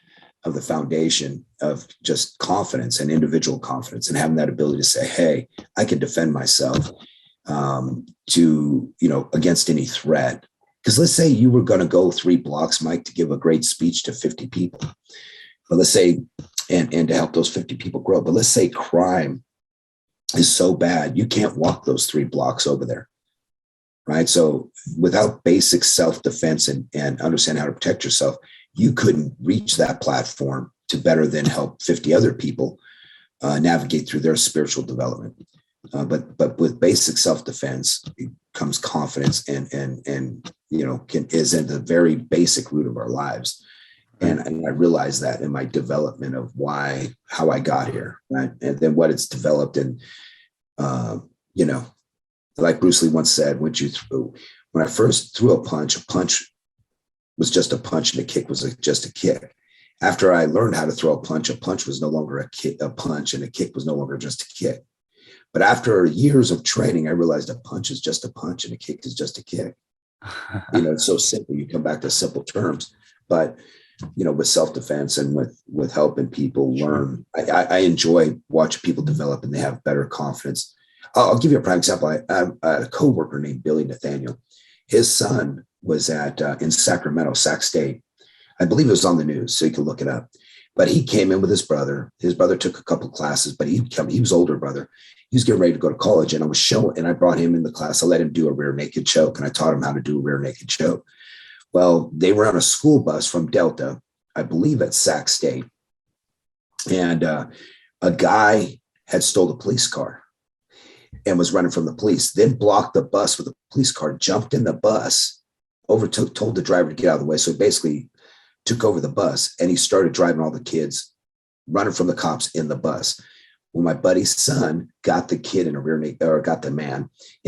Speaker 5: of the foundation of just confidence and individual confidence and having that ability to say, hey, I can defend myself against any threat. Because let's say you were going to go 3 blocks, Mike, to give a great speech to 50 people. But let's say, and to help those 50 people grow. But let's say crime is so bad, you can't walk those 3 blocks over there. Right. So without basic self-defense and understand how to protect yourself, you couldn't reach that platform to better than help 50 other people navigate through their spiritual development. But with basic self-defense comes confidence and is in the very basic root of our lives. And I realized that in my development of how I got here, right? And then what it's developed in, like Bruce Lee once said, when I first threw a punch was just a punch and a kick was just a kick. After I learned how to throw a punch was no longer a punch and a kick was no longer just a kick. But after years of training, I realized a punch is just a punch and a kick is just a kick. It's so simple. You come back to simple terms, but with self-defense and with helping people learn, I enjoy watching people develop and they have better confidence. I'll give you a prime example. I had a coworker named Billy Nathaniel. His son was in Sacramento, Sac State. I believe it was on the news, so you can look it up. But he came in with his brother. His brother took a couple classes, but he was older brother. He was getting ready to go to college, and I brought him in the class. I let him do a rear naked choke, and I taught him how to do a rear naked choke. Well, they were on a school bus from Delta, I believe at Sac State, and a guy had stole a police car and was running from the police, then blocked the bus with a police car, jumped in the bus, told the driver to get out of the way. So he basically took over the bus and he started driving all the kids running from the cops in the bus. Well, my buddy's son got the man in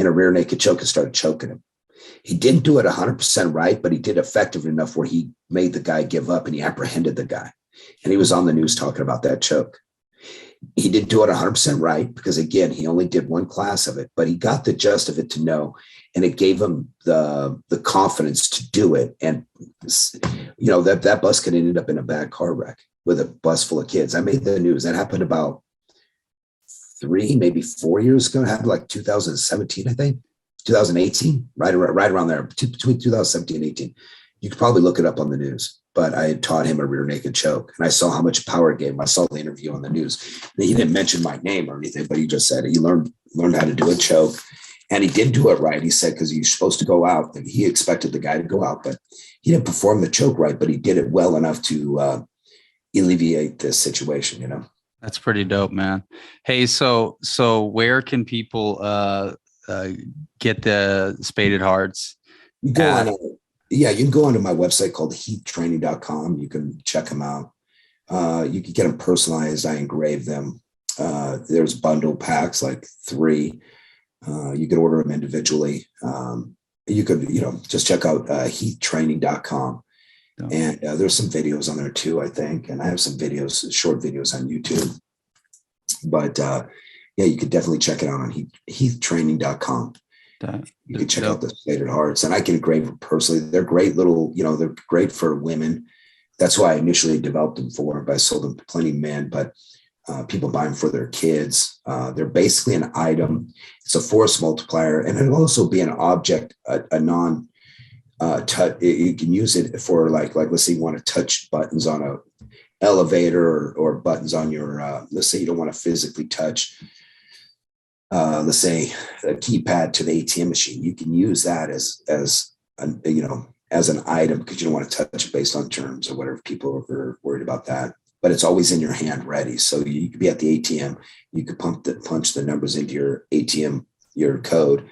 Speaker 5: a rear naked choke and started choking him. He didn't do it 100% right, but he did effective enough where he made the guy give up and he apprehended the guy. And he was on the news talking about that choke. He didn't do it 100% right because, again, he only did one class of it, but he got the gist of it to know, and it gave him the confidence to do it. And, that bus could end up in a bad car wreck with a bus full of kids. I made the news. That happened about 3, maybe 4 years ago. It happened like 2017, I think, 2018, right around there, between 2017 and 18. You could probably look it up on the news. But I had taught him a rear naked choke, and I saw how much power it gave him. I saw the interview on the news. He didn't mention my name or anything, but he just said he learned how to do a choke, and he did do it right. He said because you're supposed to go out, and he expected the guy to go out, but he didn't perform the choke right. But he did it well enough to alleviate this situation, you know.
Speaker 4: That's pretty dope, man. Hey, so where can people get the Spaded Hearts?
Speaker 5: You go on, you can go onto my website called heathtraining.com. You can check them out. You can get them personalized. I engrave them. There's bundle packs, like 3. You can order them individually. You could, just check out heathtraining.com. And there's some videos on there too, I think. And I have some videos, short videos on YouTube. But you could definitely check it out on heathtraining.com. You can check out the Spaded Hearts, and I can engrave them personally. They're great little, they're great for women. That's why I initially developed them for, but I sold them to plenty of men, but people buy them for their kids. They're basically an item. It's a force multiplier, and it'll also be an object, a non touch. You can use it for like let's say you want to touch buttons on a elevator or buttons on your let's say you don't want to physically touch let's say a keypad to the ATM machine. You can use that as an item because you don't want to touch it based on terms or whatever. People are worried about that, but it's always in your hand ready. So you could be at the ATM, you could punch the numbers into your ATM, your code,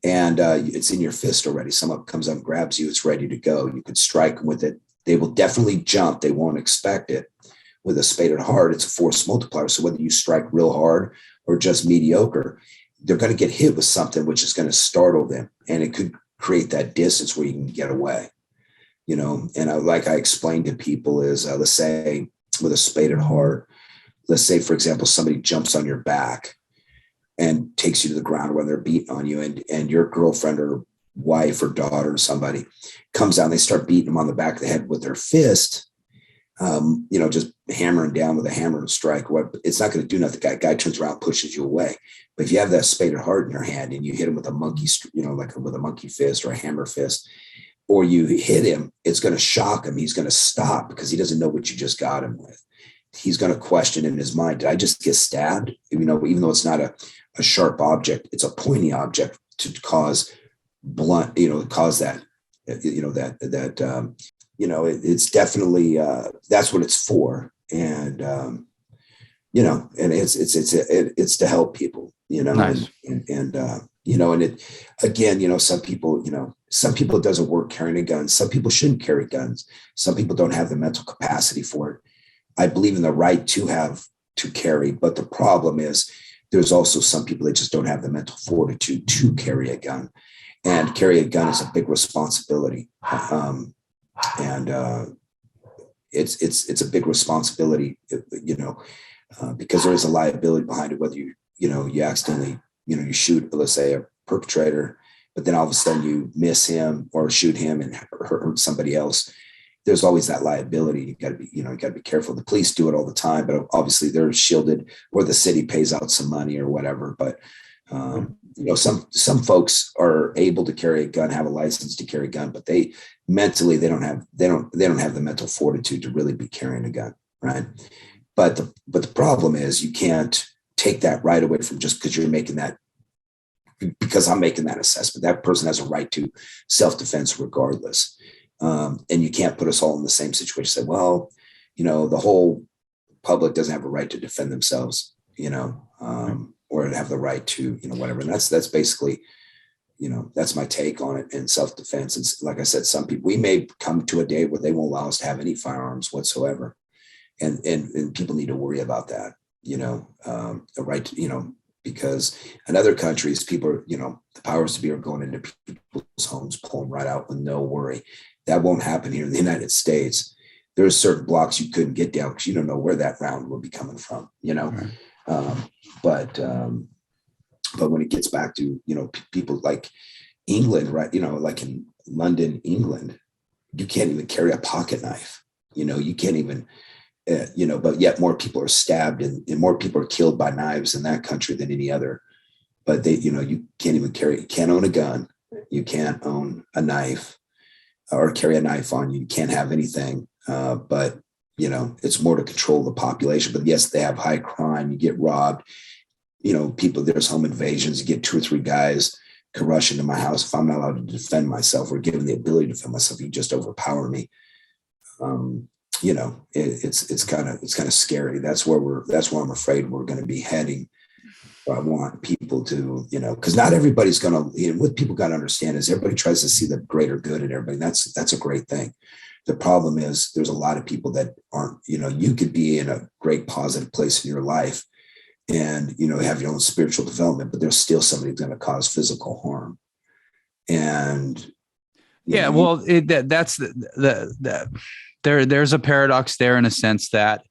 Speaker 5: and it's in your fist already. Someone comes up and grabs you, it's ready to go. You could strike them with it. They will definitely jump. They won't expect it. With a Spaded Heart, it's a force multiplier. So whether you strike real hard or just mediocre, they're going to get hit with something which is going to startle them, and it could create that distance where you can get away, and like I explained to people is, let's say with a Spaded Heart, let's say, for example, somebody jumps on your back and takes you to the ground when they're beating on you, and your girlfriend or wife or daughter or somebody comes down, they start beating them on the back of the head with their fist, just hammering down with a hammer and strike. It's not going to do nothing. The guy turns around, pushes you away. But if you have that Spaded Heart in your hand and you hit him with a monkey, like with a monkey fist or a hammer fist, or you hit him, it's going to shock him. He's going to stop because he doesn't know what you just got him with. He's going to question in his mind, did I just get stabbed? Even though it's not a sharp object, it's a pointy object to cause blunt, cause that, it's definitely, that's what it's for. And, and it's to help people,
Speaker 4: Nice.
Speaker 5: and it, again, some people it doesn't work carrying a gun. Some people shouldn't carry guns. Some people don't have the mental capacity for it. I believe in the right to carry, but the problem is there's also some people that just don't have the mental fortitude to carry a gun, and carry a gun is a big responsibility. It's a big responsibility, because there is a liability behind it, whether you accidentally, you shoot, let's say, a perpetrator, but then all of a sudden you miss him or shoot him and hurt somebody else. There's always that liability. You got to be careful. The police do it all the time, but obviously they're shielded, or the city pays out some money or whatever. But some folks are able to carry a gun, have a license to carry a gun, but they mentally they don't have the mental fortitude to really be carrying a gun, right? But the problem is you can't take that right away from just because you're making that, because I'm making that assessment. That person has a right to self-defense regardless. And you can't put us all in the same situation. Say, well, the whole public doesn't have a right to defend themselves, or to have the right to, whatever. And that's basically, that's my take on it. And self-defense. It's like I said, some people, we may come to a day where they won't allow us to have any firearms whatsoever. And people need to worry about that, the right to, because in other countries, people are, the powers to be are going into people's homes, pulling right out with no worry. That won't happen here in the United States. There's certain blocks you couldn't get down because you don't know where that round will be coming from, Right. But when it gets back to, people like England, right, like in London, England, you can't even carry a pocket knife, you can't even, but yet more people are stabbed and more people are killed by knives in that country than any other. But they, you can't even you can't own a gun. You can't own a knife or carry a knife on you. You can't have anything. But, it's more to control the population. But yes, they have high crime. You get robbed. There's home invasions. You get 2 or 3 guys can rush into my house. If I'm not allowed to defend myself or given the ability to defend myself, you just overpower me. you know, it's kind of scary. That's where I'm afraid we're going to be heading. I want people to, you know, because not everybody's going to, you know, what people got to understand is everybody tries to see the greater good in everybody. That's a great thing. The problem is there's a lot of people that aren't, you know, you could be in a great positive place in your life and, you know, have your own spiritual development, but there's still somebody who's going to cause physical harm. And
Speaker 4: yeah,
Speaker 5: know,
Speaker 4: well, that's there's a paradox there in a sense that,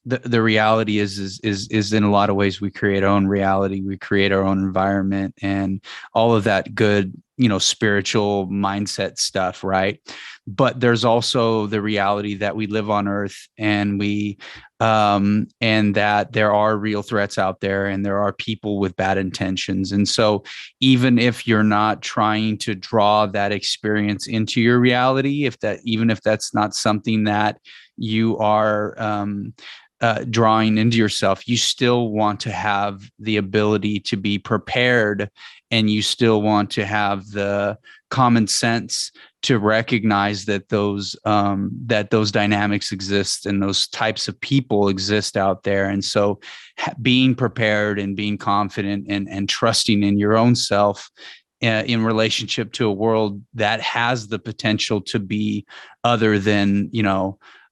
Speaker 4: the reality is in a lot of ways we create our own reality, we create our own environment, and all of that good, you know, spiritual mindset stuff, right? But there's also the reality that we live on Earth, and and that there are real threats out there, and there are people with bad intentions. And so even if you're not trying to draw that experience into your reality, even if that's not something that you are drawing into yourself, you still want to have the ability to be prepared, and you still want to have the common sense to recognize that those dynamics exist and those types of people exist out there. And so being prepared and being confident and trusting in your own self in relationship to a world that has the potential to be other than,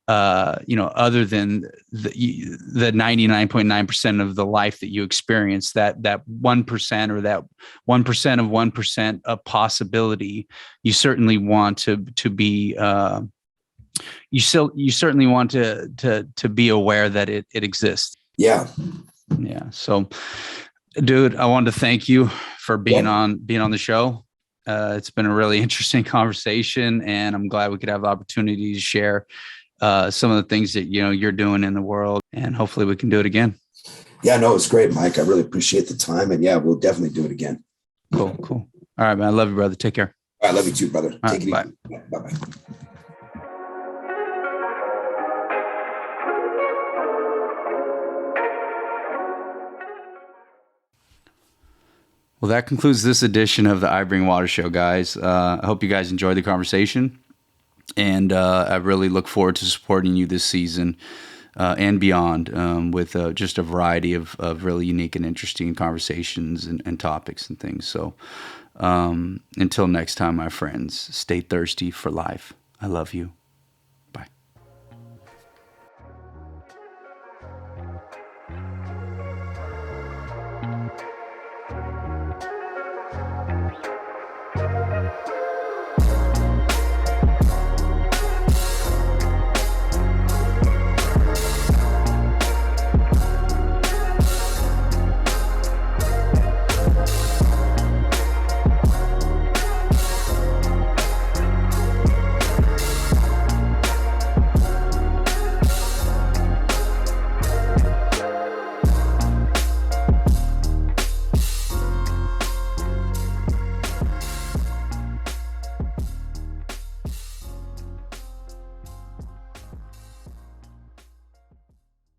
Speaker 4: other than the 99.9% of the life that you experience, that 1% or that 1% of 1% of possibility, you certainly want to be, you certainly want to be aware that it exists.
Speaker 5: Yeah.
Speaker 4: Yeah. So, dude, I wanted to thank you for being on the show. It's been a really interesting conversation, and I'm glad we could have the opportunity to share some of the things that, you know, you're doing in the world, and hopefully we can do it again.
Speaker 5: Yeah, no, it's great, Mike. I really appreciate the time, and yeah, we'll definitely do it again.
Speaker 4: Cool. All right, man. I love you, brother. Take care.
Speaker 5: All right, love you too, brother.
Speaker 4: All
Speaker 5: Take
Speaker 4: right,
Speaker 5: it easy. Bye-bye.
Speaker 4: Well, that concludes this edition of the I Bring Water Show, guys. I hope you guys enjoyed the conversation, and I really look forward to supporting you this season and beyond with just a variety of really unique and interesting conversations and topics and things. So until next time, my friends, stay thirsty for life. I love you.